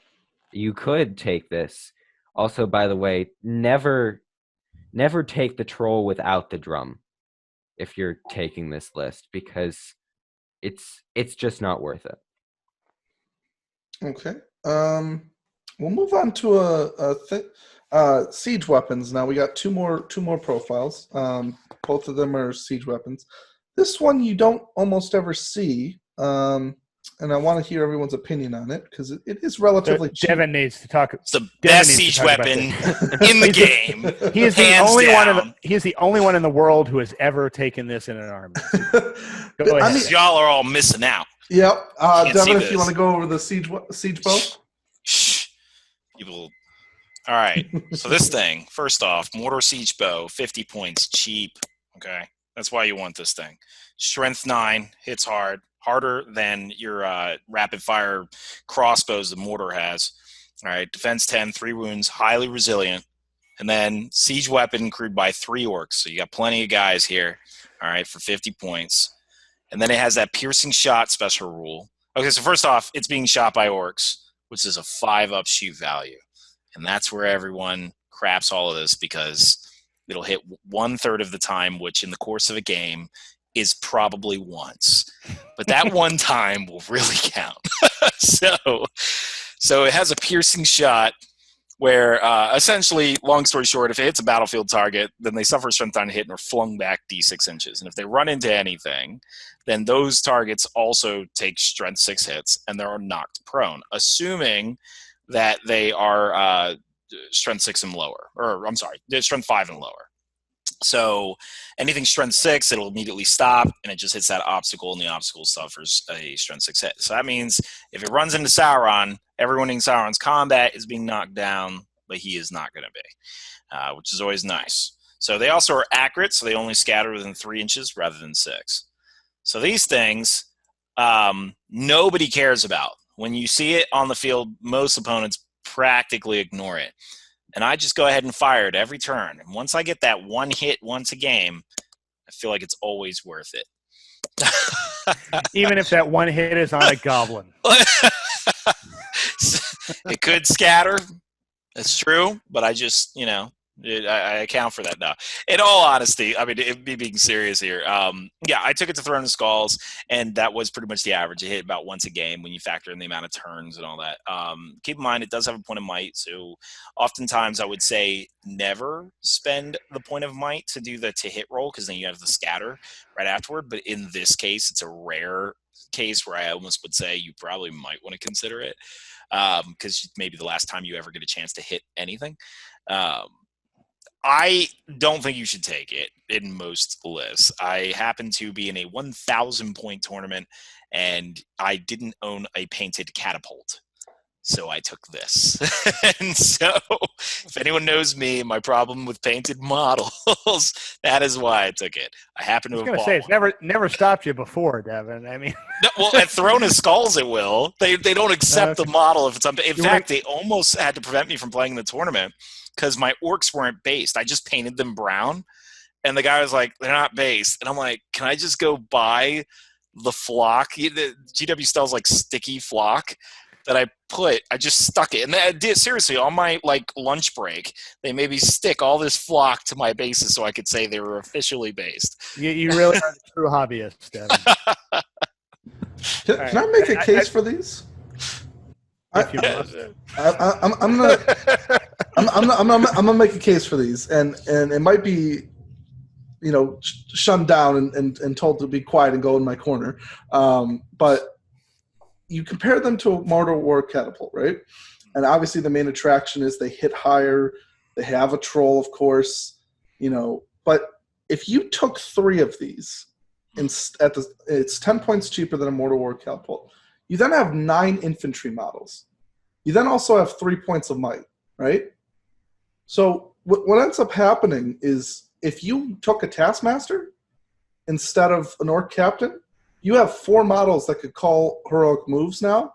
you could take this. Also, by the way, never take the troll without the drum if you're taking this list, because it's just not worth it. Okay. We'll move on to siege weapons. Now we got two more profiles. Both of them are siege weapons. This one you don't almost ever see, and I want to hear everyone's opinion on it because it is relatively cheap. Devin needs to talk. It's the best siege weapon in the game. He is the only one. He is the only one in the world who has ever taken this in an army. Go ahead. Y'all are all missing out. Yep. Devin, if you want to go over the siege bow. Shh. People. All right. So this thing, first off, Mordor Siege Bow, 50 points, cheap. Okay, that's why you want this thing. Strength 9, hits hard, harder than your rapid fire crossbows that Mordor has. All right, defense 10, 3 wounds, highly resilient, and then siege weapon crewed by 3 orcs. So you got plenty of guys here. All right, for 50 points, and then it has that piercing shot special rule. Okay, so first off, it's being shot by orcs, which is a 5-up shoot value. And that's where everyone craps all of this because it'll hit 1/3 of the time, which in the course of a game is probably once. But that one time will really count. So it has a piercing shot where essentially, long story short, if it hits a battlefield target, then they suffer a strength 9 hit and are flung back d6 inches. And if they run into anything, then those targets also take strength 6 hits and they're knocked prone, assuming that they are strength 6 and lower. Or, I'm sorry, strength 5 and lower. So anything strength 6, it'll immediately stop, and it just hits that obstacle, and the obstacle suffers a strength 6 hit. So that means if it runs into Sauron, everyone in Sauron's combat is being knocked down, but he is not going to be, which is always nice. So they also are accurate, so they only scatter within 3 inches rather than 6. So these things, nobody cares about. When you see it on the field, most opponents practically ignore it. And I just go ahead and fire it every turn. And once I get that one hit once a game, I feel like it's always worth it. Even if that one hit is on a goblin. It could scatter, It's true, but I just, I account for that now. In all honesty, I mean, me being serious here, yeah, I took it to Throne of Skulls, and that was pretty much the average. It hit about once a game when you factor in the amount of turns and all that. Keep in mind, it does have a point of might, so oftentimes I would say never spend the point of might to do the to-hit roll, because then you have the scatter right afterward. But in this case, it's a rare case where I almost would say you probably might want to consider it, because maybe the last time you ever get a chance to hit anything. I don't think you should take it in most lists. I happen to be in a 1,000 point tournament, and I didn't own a painted catapult, so I took this. And so, if anyone knows me, my problem with painted models, that is why I took it. I happen to have bought it's never stopped you before, Devin. I mean, no, well, at Throne of Skulls, it will. They don't accept the model if it's in fact, they almost had to prevent me from playing the tournament because my orcs weren't based. I just painted them brown, and the guy was like, "They're not based," and I'm like, "Can I just go buy the flock?" The GW sells like sticky flock that I just stuck it, and I did seriously on my lunch break. They made me stick all this flock to my bases so I could say they were officially based. You really are the true hobbyist, Devin. Can I make a case for these? I'm gonna make a case for these, and it might be, shunned down and told to be quiet and go in my corner. But you compare them to a Mortal War catapult, right? And obviously the main attraction is they hit higher. They have a troll, of course, But if you took 3 of these, it's 10 points cheaper than a Mortal War catapult. You then have 9 infantry models. You then also have 3 points of might, right? So what ends up happening is if you took a Taskmaster instead of an Orc Captain, you have 4 models that could call heroic moves now,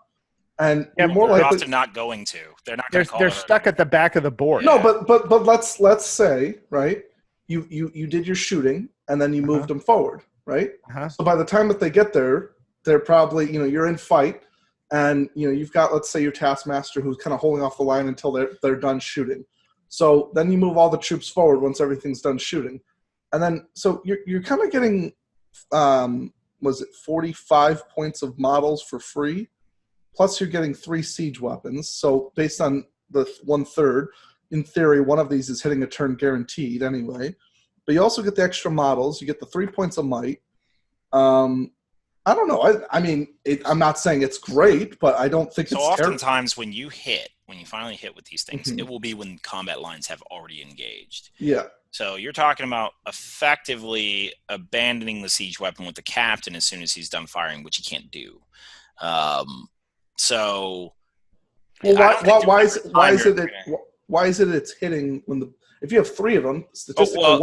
and you're more they're likely. often not going to. They're not. They're stuck at the back of the board. No, but let's say, right? You did your shooting and then you moved them forward, right? So by the time that they get there, they're probably you're in fight, and you've got, let's say, your Taskmaster who's kind of holding off the line until they're done shooting. So then you move all the troops forward once everything's done shooting, and then so you're kind of getting was it 45 points of models for free, plus you're getting 3 siege weapons. So based on the 1/3, in theory, one of these is hitting a turn guaranteed anyway. But you also get the extra models. You get the 3 points of might. I don't know. I mean, I'm not saying it's great, but I don't think it's terrible. So oftentimes when you finally hit with these things, it will be when combat lines have already engaged. Yeah. So you're talking about effectively abandoning the siege weapon with the captain as soon as he's done firing, which he can't do. Why is it it's hitting when if you have 3 of them statistically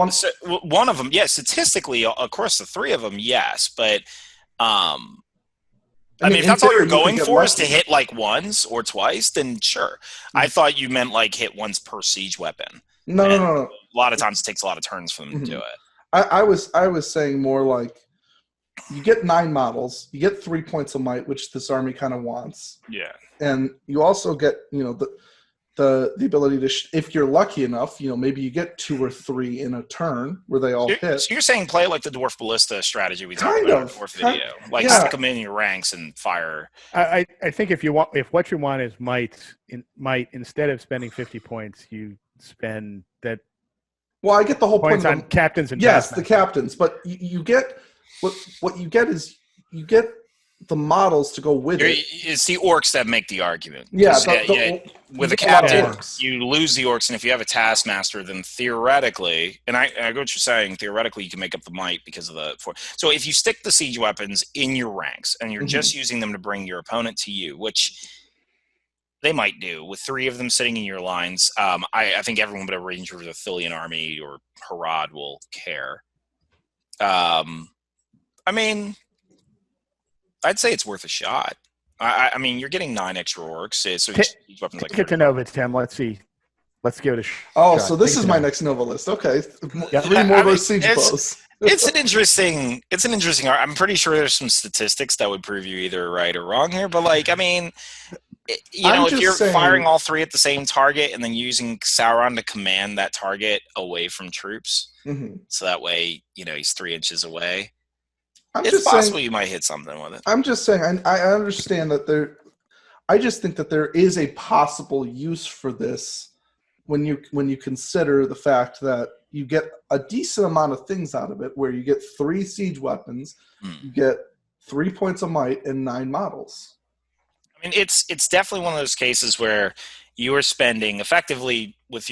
one of them, yes, statistically, of course, the 3 of them, yes, but I mean, if that's all you're going for is to hit once or twice, then sure. I thought you meant hit once per siege weapon. No. A lot of times it takes a lot of turns for them to do it. I was saying more like you get 9 models, you get 3 points of might, which this army kind of wants. Yeah. And you also get, the ability to, if you're lucky enough, maybe you get 2 or 3 in a turn where they all hit. So you're saying play like the Dwarf Ballista strategy we talked about in the Dwarf video. Stick them in your ranks and fire. I think if what you want is might, instead of spending 50 points, you spend that. Well, I get the whole points point on captains and yes, the captains, but you get what you get is you get the models to go with it. It's the orcs that make the argument. Yeah, with a captain, you lose the orcs, and if you have a Taskmaster, then theoretically, and I get what you're saying, theoretically you can make up the might because of so if you stick the siege weapons in your ranks, and you're just using them to bring your opponent to you, which they might do with 3 of them sitting in your lines, I think everyone but a Ranger of the Thillian army or Harad will care. I mean, I'd say it's worth a shot. I mean, you're getting 9 extra orcs. So each weapon's get to Nova, Tim. Let's see. Let's give it a shot. Oh, so this is my next Nova list. Okay. 3 more of those siege bows. It's an interesting I'm pretty sure there's some statistics that would prove you either right or wrong here, but I'm if just you're saying- firing all three at the same target and then using Sauron to command that target away from troops, so that way, he's 3 inches away. It's possible you might hit something with it. I'm just saying, I understand that I just think that there is a possible use for this when you consider the fact that you get a decent amount of things out of it, where you get 3 siege weapons, you get 3 points of might, and 9 models. I mean, it's definitely one of those cases where you are spending effectively with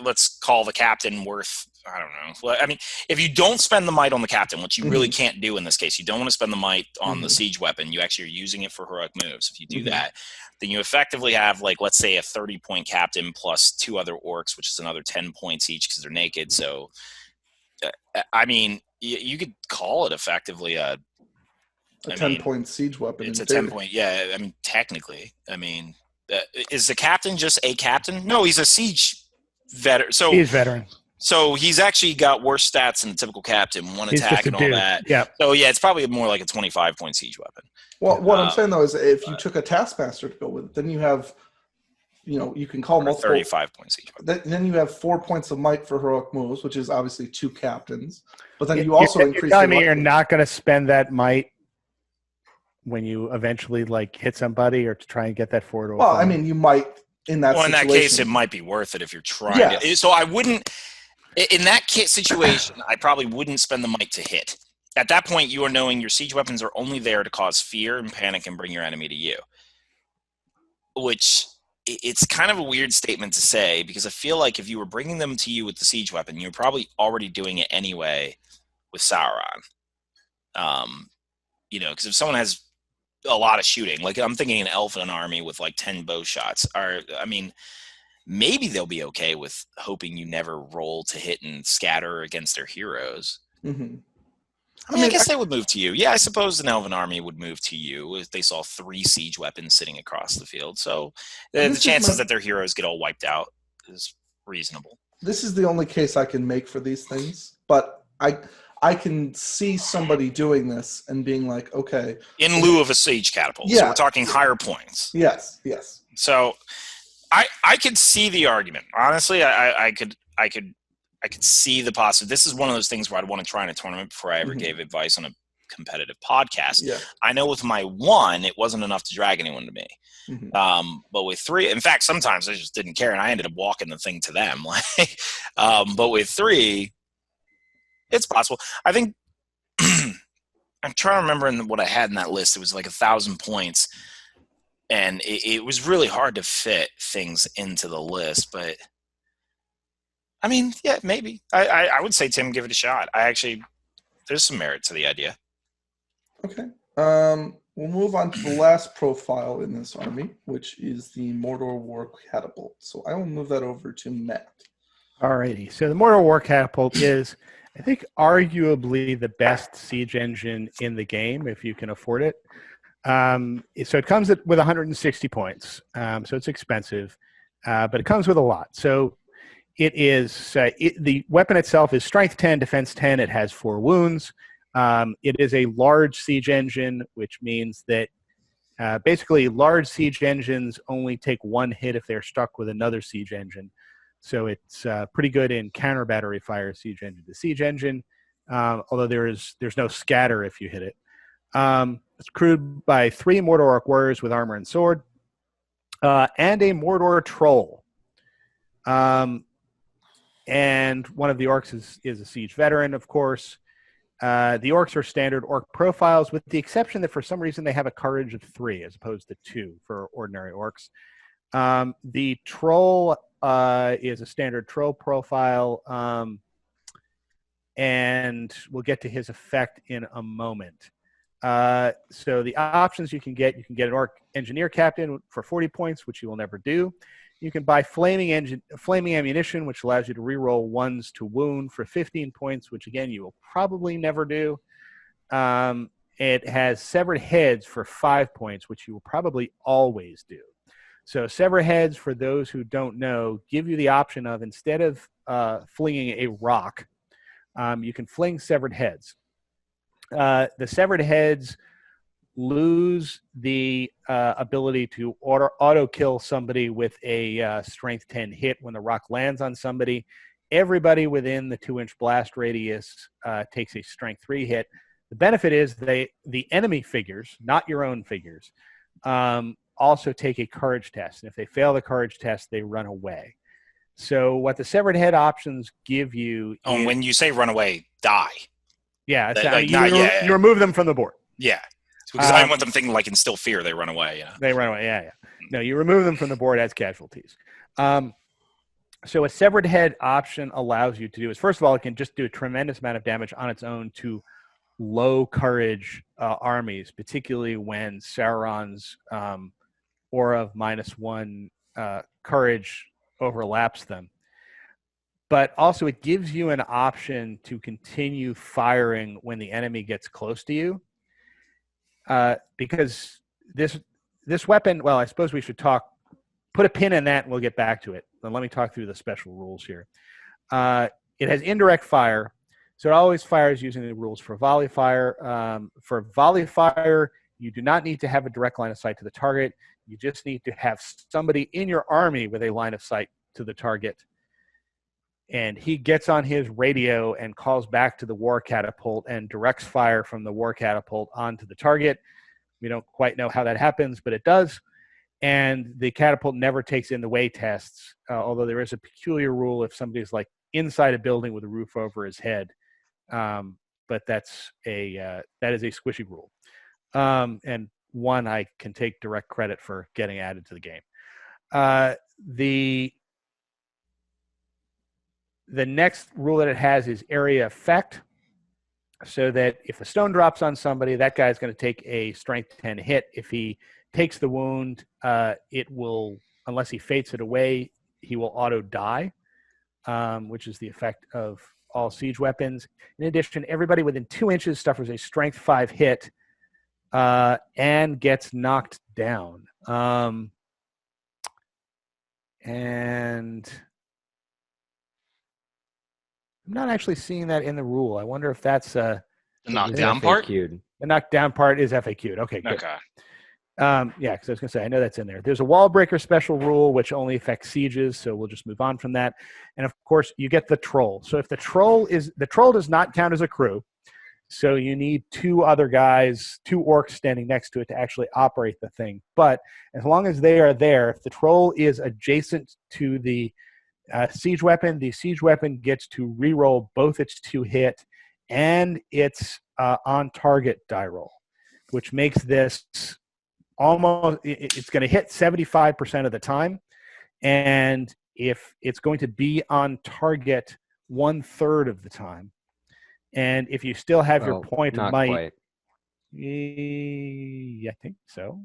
let's call the captain worth, I don't know. Well, I mean, if you don't spend the might on the captain, which you really can't do in this case, you don't want to spend the might on the siege weapon. You actually are using it for heroic moves. If you do that, then you effectively have, like, let's say a 30-point captain plus 2 other orcs, which is another 10 points each because they're naked. So, I mean, you could call it effectively a 10-point siege weapon. It's a 10-point. Yeah, I mean, technically. I mean, is the captain just a captain? No, he's a siege veteran. So he's veteran. So he's actually got worse stats than the typical captain, one attack and all that. Yeah. So yeah, it's probably more like a 25-point siege weapon. Well, what I'm saying though is, if you took a taskmaster to go with it, then you have, you can call multiple 35-point siege weapon. Then you have 4 points of might for heroic moves, which is obviously 2 captains. But then you also increase. You're telling me you're not going to spend that might when you eventually hit somebody, or to try and get that forward. Well, I mean, you might in that. Well, situation. In that case, it might be worth it if you're trying to. So I wouldn't. In that situation, I probably wouldn't spend the might to hit. At that point, you are knowing your siege weapons are only there to cause fear and panic and bring your enemy to you. Which, it's kind of a weird statement to say, because I feel like if you were bringing them to you with the siege weapon, you're probably already doing it anyway with Sauron. Because if someone has a lot of shooting, like I'm thinking an elf in an army with like 10 bow shots, maybe they'll be okay with hoping you never roll to hit and scatter against their heroes. I guess they would move to you. Yeah, I suppose an elven army would move to you if they saw 3 siege weapons sitting across the field. So the chances that their heroes get all wiped out is reasonable. This is the only case I can make for these things, but I can see somebody doing this and being like, okay. In lieu of a siege catapult. Yeah. So we're talking higher points. Yes. So I could see the argument. Honestly, I could see the possibility. This is one of those things where I'd want to try in a tournament before I ever gave advice on a competitive podcast. Yeah. I know with my 1, it wasn't enough to drag anyone to me. But with 3, in fact, sometimes I just didn't care, and I ended up walking the thing to them. But with 3, it's possible. I think I'm trying to remember what I had in that list. It was like 1,000 points. And it was really hard to fit things into the list, but I mean, yeah, maybe. I would say, Tim, give it a shot. There's some merit to the idea. Okay. We'll move on to the last profile in this army, which is the Mordor War Catapult. So I will move that over to Matt. Alrighty. So the Mordor War Catapult is, I think, arguably the best siege engine in the game, if you can afford it. So it comes with 160 points. So it's expensive, but it comes with a lot. So it is the weapon itself is strength 10, defense 10. It has 4 wounds. It is a large siege engine, which means that basically large siege engines only take 1 hit if they're stuck with another siege engine. So it's pretty good in counter battery fire siege engine to siege engine, although there's no scatter if you hit it. It's crewed by 3 Mordor Orc warriors with armor and sword, and a Mordor troll. And one of the orcs is a siege veteran, of course. The orcs are standard orc profiles, with the exception that for some reason they have a courage of 3 as opposed to 2 for ordinary orcs. The troll is a standard troll profile, and we'll get to his effect in a moment. So the options you can get an Orc Engineer Captain for 40 points, which you will never do. You can buy Flaming Ammunition, which allows you to reroll 1s to wound for 15 points, which again you will probably never do. It has Severed Heads for 5 points, which you will probably always do. So Severed Heads, for those who don't know, give you the option of, instead of flinging a rock, you can fling Severed Heads. The Severed Heads lose the ability to auto kill somebody with a strength 10 hit when the rock lands on somebody. Everybody within the 2-inch blast radius takes a strength 3 hit. The benefit is the enemy figures, not your own figures, also take a courage test. And if they fail the courage test, they run away. So what the severed head options give you is, when you say run away, die. Yeah, Like, you remove them from the board. Yeah. Because I want them thinking like instill fear, they run away. Yeah. They run away, yeah. No, you remove them from the board as casualties. So a severed head option allows you to do is, first of all, it can just do a tremendous amount of damage on its own to low courage armies, particularly when Sauron's aura of -1 courage overlaps them. But also it gives you an option to continue firing when the enemy gets close to you. Because this weapon, well, I suppose we should put a pin in that and we'll get back to it. Then let me talk through the special rules here. It has indirect fire, so it always fires using the rules for volley fire. For volley fire, you do not need to have a direct line of sight to the target. You just need to have somebody in your army with a line of sight to the target. And he gets on his radio and calls back to the war catapult and directs fire from the war catapult onto the target. We don't quite know how that happens, but it does. And the catapult never takes in the way tests, although there is a peculiar rule if somebody's like inside a building with a roof over his head. But that is a squishy rule. And one I can take direct credit for getting added to the game. The next rule that it has is area effect, so that if a stone drops on somebody, that guy's going to take a strength 10 hit. If he takes the wound, it will, unless he fates it away, he will auto die, which is the effect of all siege weapons. In addition, everybody within 2 inches suffers a strength 5 hit and gets knocked down. And I'm not actually seeing that in the rule. I wonder if that's The knockdown part? the knockdown part is FAQ'd. Okay, good. Okay. Yeah, because I was going to say, I know that's in there. There's a wall breaker special rule, which only affects sieges, so we'll just move on from that. And of course, you get the troll. So if the troll does not count as a crew, so you need 2 other guys, 2 orcs standing next to it to actually operate the thing. But as long as they are there, if the troll is adjacent to the siege weapon, the siege weapon gets to reroll both its 2 hit and its on target die roll, which makes this almost, it's going to hit 75% of the time. And if it's going to be on target 1/3 of the time, and if you still have your point of might, quite. I think so.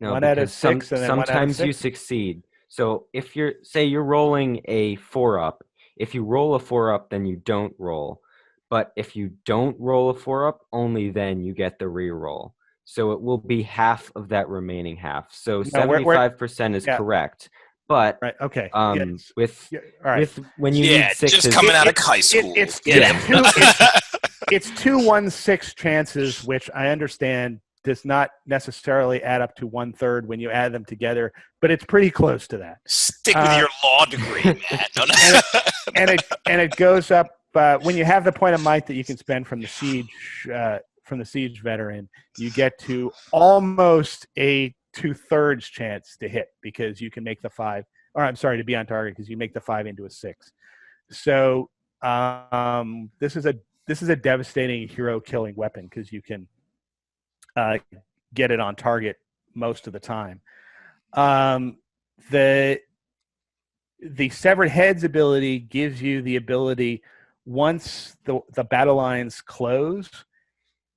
No, 1 out of because 6, and then 1 out of sometimes you 6. succeed. So if you're rolling a 4-up, if you roll a 4-up, then you don't roll. But if you don't roll a 4-up, only then you get the re-roll. So it will be half of that remaining half. So 75% is correct. But right, okay. Yes. All right. When you need 6, just coming out of high school. It's 2 1/6 chances, which I understand does not necessarily add up to 1/3 when you add them together, but it's pretty close to that. Stick with your law degree, man. and it goes up when you have the point of might that you can spend from the siege veteran. You get to almost a 2/3 chance to hit, because you can make the 5, or I'm sorry, to be on target, because you make the 5 into a 6. So this is a devastating hero killing weapon, because you can get it on target most of the time. The severed heads ability gives you the ability, once the battle lines close,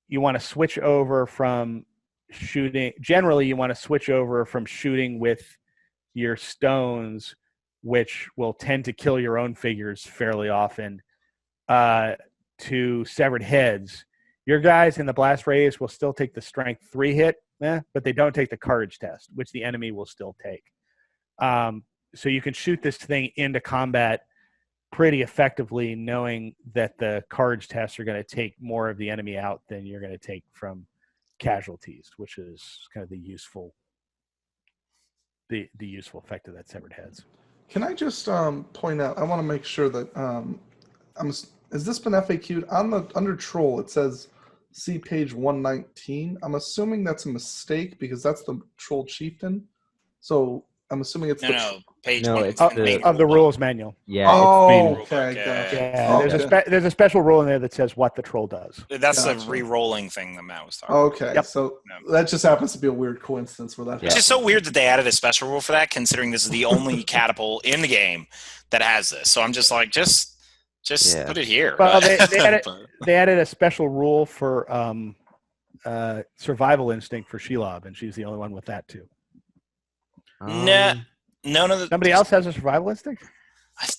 you want to switch over from shooting. Generally, you want to switch over from shooting with your stones, which will tend to kill your own figures fairly often, to severed heads. Your guys in the blast radius will still take the strength 3 hit, but they don't take the courage test, which the enemy will still take. So you can shoot this thing into combat pretty effectively, knowing that the courage tests are going to take more of the enemy out than you're going to take from casualties, which is kind of the useful effect of that severed heads. Can I just point out? I want to make sure that has this been FAQ'd on the under troll? It says see page 119. I'm assuming that's a mistake because that's the troll chieftain. So I'm assuming it's page No, 1 it's Of the rules manual. Yeah. Oh, it's okay. Okay. Gotcha. Yeah, Okay. there's a special rule in there that says what the troll does. That's Gotcha. the re-rolling thing that Matt was talking about. Okay, Yep. so No. that just happens to be a weird coincidence where that Which is so weird that they added a special rule for that, considering this is the only catapult in the game that has this. So I'm just like, just Yeah. put it here. Well, they added a special rule for survival instinct for Shelob, and she's the only one with that too. None of the Somebody else has a survival instinct?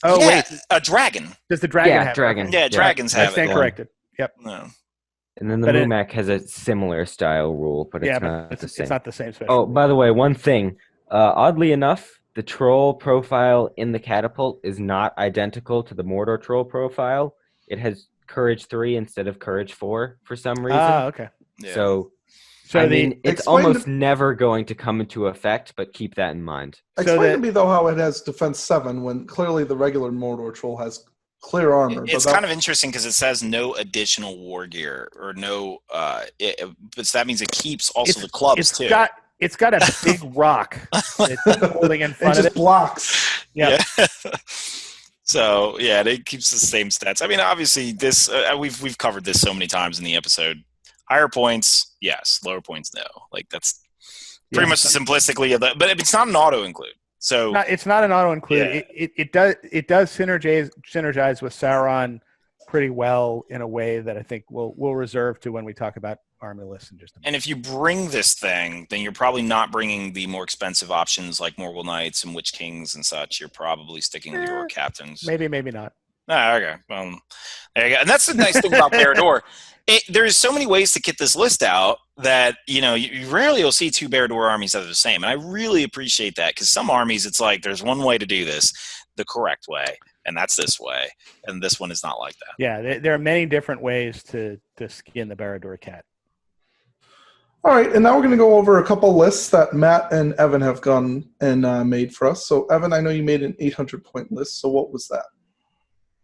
Oh wait, a dragon. Does the dragon Yeah, have it? dragon. Okay. Yeah, dragons I have stand it. corrected. Yep. No. And then the But Mumak has a similar style rule, but it's Yeah, not but the it's same. not the same special. Oh, rule. by the way, one thing. Oddly enough, the troll profile in the catapult is not identical to the Mordor troll profile. It has courage 3 instead of courage 4 for some reason. Okay. Yeah. So So I mean, it's Explain almost never going to come into effect, but keep that in mind. Explain to me though how it has defense 7 when clearly the regular Mordor troll has clear armor. It's kind of interesting because it says no additional war gear or no, but so that means it keeeps also the clubs too. It's got a big rock it's holding in front it of just it. blocks. Yep. Yeah. So yeah, it keeps the same stats. I mean, obviously, this we've covered this so many times in the episode. Higher points, yes. Lower points, no. Like that's pretty much simplistically, but it's not an auto include. So It's not an auto include. Yeah. It does synergize with Sauron pretty well in a way that I think we'll reserve to when we talk about army lists in just a minute. And if you bring this thing, then you're probably not bringing the more expensive options like Morgul Knights and Witch Kings and such. You're probably sticking with your captains. Maybe not. Okay. Well, there you go. And that's the nice thing about Barad Dur. There's so many ways to get this list out that, you rarely will see 2 Barad Dur armies that are the same. And I really appreciate that because some armies, it's like there's one way to do this the correct way, and that's this way. And this one is not like that. Yeah, there are many different ways to skin the Barad Dur cat. All right, and now we're going to go over a couple lists that Matt and Evan have gone and made for us. So, Evan, I know you made an 800-point list. So what was that?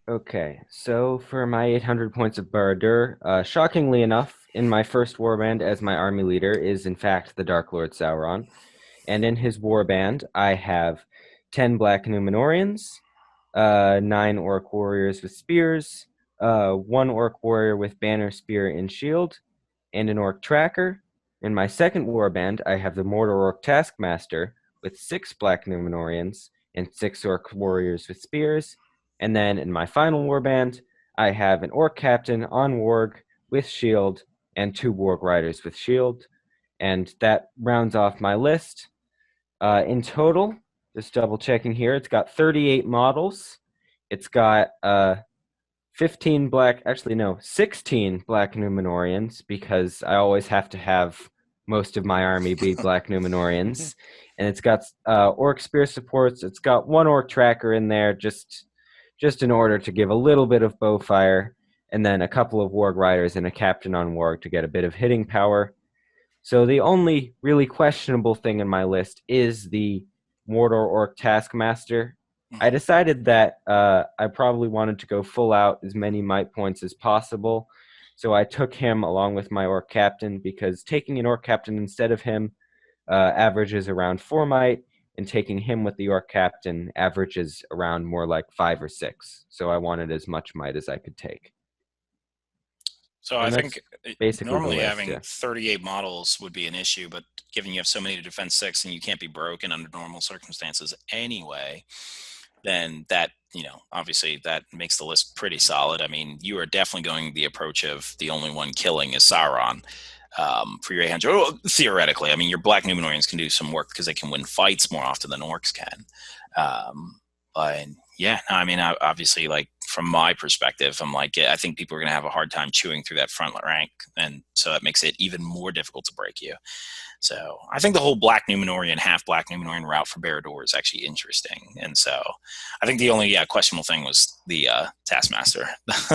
Okay, so for my 800 points of Barad-dûr, shockingly enough, in my first warband as my army leader is in fact the Dark Lord Sauron. And in his warband, I have 10 Black Númenóreans, 9 Orc Warriors with Spears, 1 Orc Warrior with Banner, Spear, and Shield, and an Orc Tracker. In my second warband, I have the Mordor Orc Taskmaster with 6 Black Númenóreans and 6 Orc Warriors with Spears. And then in my final warband, I have an Orc Captain on Warg with Shield and 2 Warg Riders with Shield. And that rounds off my list. In total, just double checking here, it's got 38 models. It's got 16 Black Númenóreans because I always have to have most of my army be Black Númenóreans. And it's got Orc Spear supports. It's got 1 Orc Tracker in there just in order to give a little bit of bow fire, and then a couple of Warg Riders and a Captain on Warg to get a bit of hitting power. So the only really questionable thing in my list is the Mordor Orc Taskmaster. I decided that I probably wanted to go full out as many might points as possible, so I took him along with my Orc Captain, because taking an Orc Captain instead of him averages around 4 might, and taking him with the Orc Captain averages around more like 5 or 6. So I wanted as much might as I could take. So And I that's think basically the normally list, having yeah. 38 models would be an issue, but given you have so many to defend 6 and you can't be broken under normal circumstances anyway, then that, obviously that makes the list pretty solid. I mean, you are definitely going the approach of the only one killing is Sauron. For your 800, well, theoretically, I mean, your Black Númenóreans can do some work because they can win fights more often than Orcs can. But yeah, no, I mean, obviously, like from my perspective, I'm like, I think people are going to have a hard time chewing through that front rank, and so that makes it even more difficult to break you. So I think the whole Black Numenorian, half Black Numenorian route for Barad-dûr is actually interesting. And so I think the only questionable thing was the Taskmaster.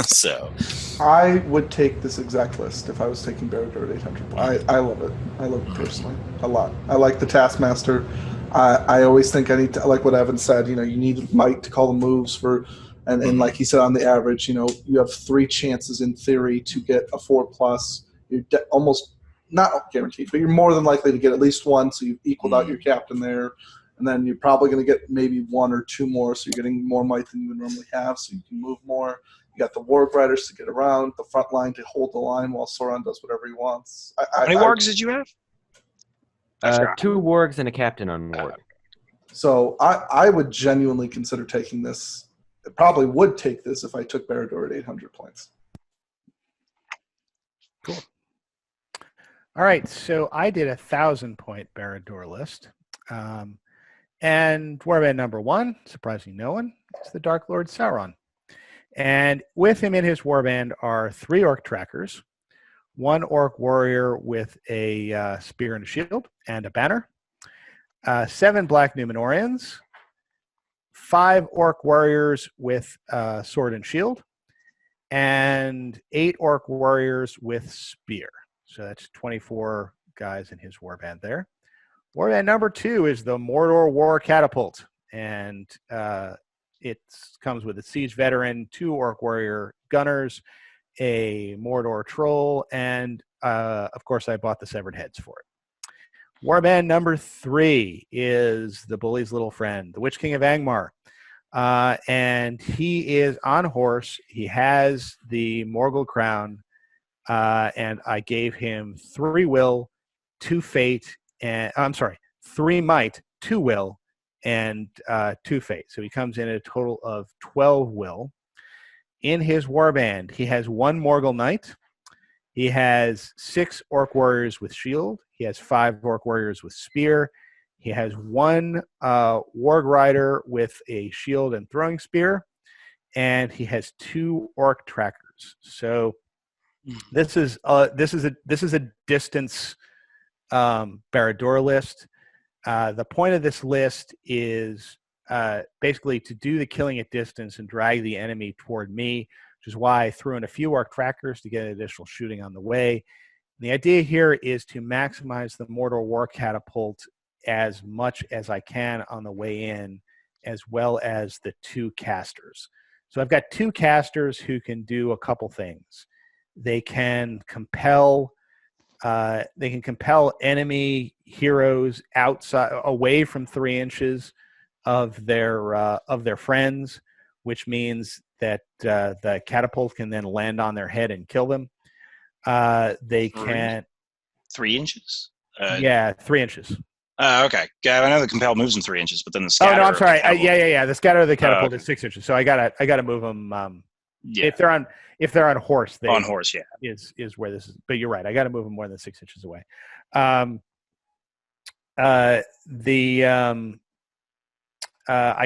So I would take this exact list if I was taking Barad-dûr at 800. I love it. I love it personally a lot. I like the Taskmaster. I always think like what Evan said, you need might to call the moves for, and like he said, on the average, you have 3 chances in theory to get a 4+. You're almost not guaranteed, but you're more than likely to get at least 1, so you've equaled out your captain there. And then you're probably going to get maybe 1 or 2 more, so you're getting more might than you would normally have, so you can move more. You got the Warg Riders to get around, the front line to hold the line while Sauron does whatever he wants. How many wargs did you have? 2 wargs and a captain on warg. So I would genuinely consider taking this. I probably would take this if I took Barad-dûr at 800 points. Cool. All right, so I did 1,000-point Barad-dûr list. And warband number 1, surprising no one, is the Dark Lord Sauron. And with him in his warband are 3 orc trackers, 1 orc warrior with a spear and a shield and a banner, 7 Black Numenorians, 5 orc warriors with sword and shield, and 8 orc warriors with spear. So that's 24 guys in his warband there. Warband number 2 is the Mordor War Catapult, and it comes with a siege veteran, 2 orc warrior gunners, a Mordor troll, and of course I bought the severed heads for it. Warband number 3 is the bully's little friend, the Witch King of Angmar. And he is on horse. He has the Morgul crown, and I gave him 3 will, 2 fate, and 3 might, 2 will, and 2 fate. So he comes in at a total of 12 will. In his warband, he has 1 Morgul knight. He has 6 orc warriors with shield. He has 5 orc warriors with spear. He has 1 warg rider with a shield and throwing spear, and he has 2 orc trackers. So this is a distance Barad-dûr list. The point of this list is basically to do the killing at distance and drag the enemy toward me, which is why I threw in a few arc trackers to get additional shooting on the way. And the idea here is to maximize the Mordor War Catapult as much as I can on the way in, as well as the 2 casters. So I've got 2 casters who can do a couple things. They can compel enemy heroes outside, away from 3 inches of their friends, which means that the catapult can then land on their head and kill them. They can 3 inches. 3 inches. Okay. Yeah, I know the compel moves in 3 inches, but then the scatter. Oh no, I'm sorry. The scatter of the catapult is 6 inches. So I gotta move them. If they're on horse, on horse, is where this is. But you're right. I got to move them more than 6 inches away. I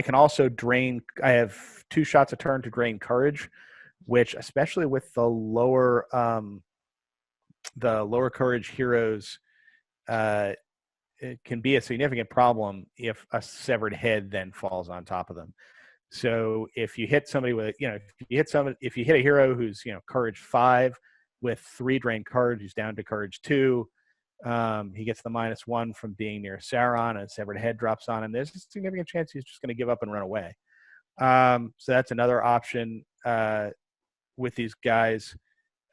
can also drain. I have 2 shots a turn to drain courage, which, especially with the lower courage heroes, it can be a significant problem if a severed head then falls on top of them. So if you hit somebody with, if you hit a hero who's, courage 5 with 3 drained courage, he's down to courage 2. He gets the -1 from being near Sauron, and a severed head drops on him. There's a significant chance he's just going to give up and run away. So that's another option with these guys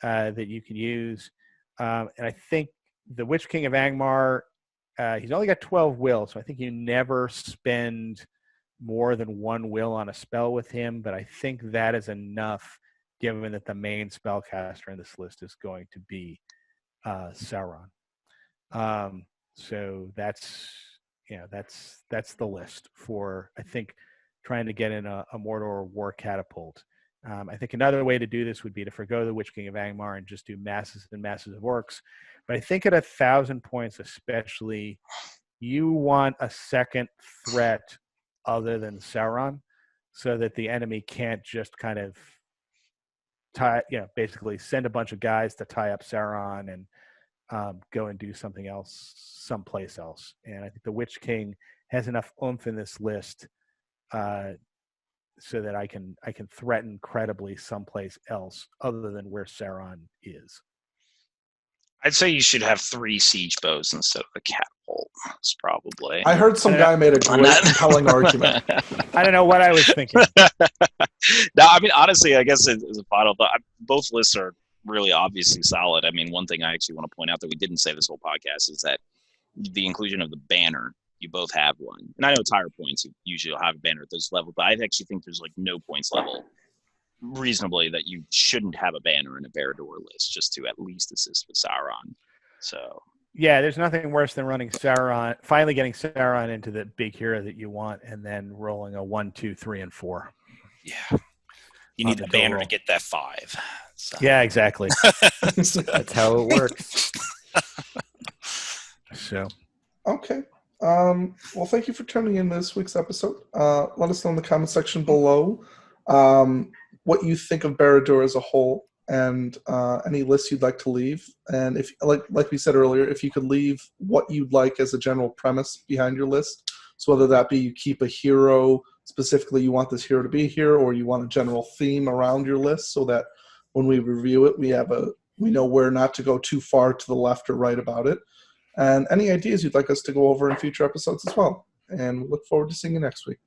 that you can use. And I think the Witch King of Angmar, he's only got 12 will, so I think you never spend more than 1 will on a spell with him, but I think that is enough given that the main spellcaster in this list is going to be Sauron. So that's the list for, I think, trying to get in a Mordor War Catapult. I think another way to do this would be to forgo the Witch King of Angmar and just do masses and masses of orcs. But I think at 1,000 points especially, you want a second threat other than Sauron. so that the enemy can't just kind of basically send a bunch of guys to tie up Sauron and go and do something else someplace else. And I think the Witch King has enough oomph in this list so that I can threaten credibly someplace else other than where Sauron is. I'd say you should have 3 siege bows instead of a catapult. It's probably. I heard some guy made a great compelling argument. I don't know what I was thinking. No, I mean, honestly, I guess as a final thought, both lists are really obviously solid. I mean, one thing I actually want to point out that we didn't say this whole podcast is that the inclusion of the banner. You both have one. And I know it's higher points. You usually will have a banner at those levels, but I actually think there's like no points level reasonably that you shouldn't have a banner in a Barad-dûr list just to at least assist with Sauron. So yeah, there's nothing worse than running Sauron, finally getting Sauron into the big hero that you want, and then rolling a 1, 2, 3, and 4. Yeah. You need the banner to get that 5. So. Yeah, exactly. That's how it works. So. Okay. Well, thank you for tuning in this week's episode. Let us know in the comment section below what you think of Barad-dûr as a whole, and any lists you'd like to leave. And if, like we said earlier, if you could leave what you'd like as a general premise behind your list. So whether that be you keep a hero, specifically you want this hero to be here, or you want a general theme around your list, so that when we review it, we know where not to go too far to the left or right about it. And any ideas you'd like us to go over in future episodes as well. And we look forward to seeing you next week.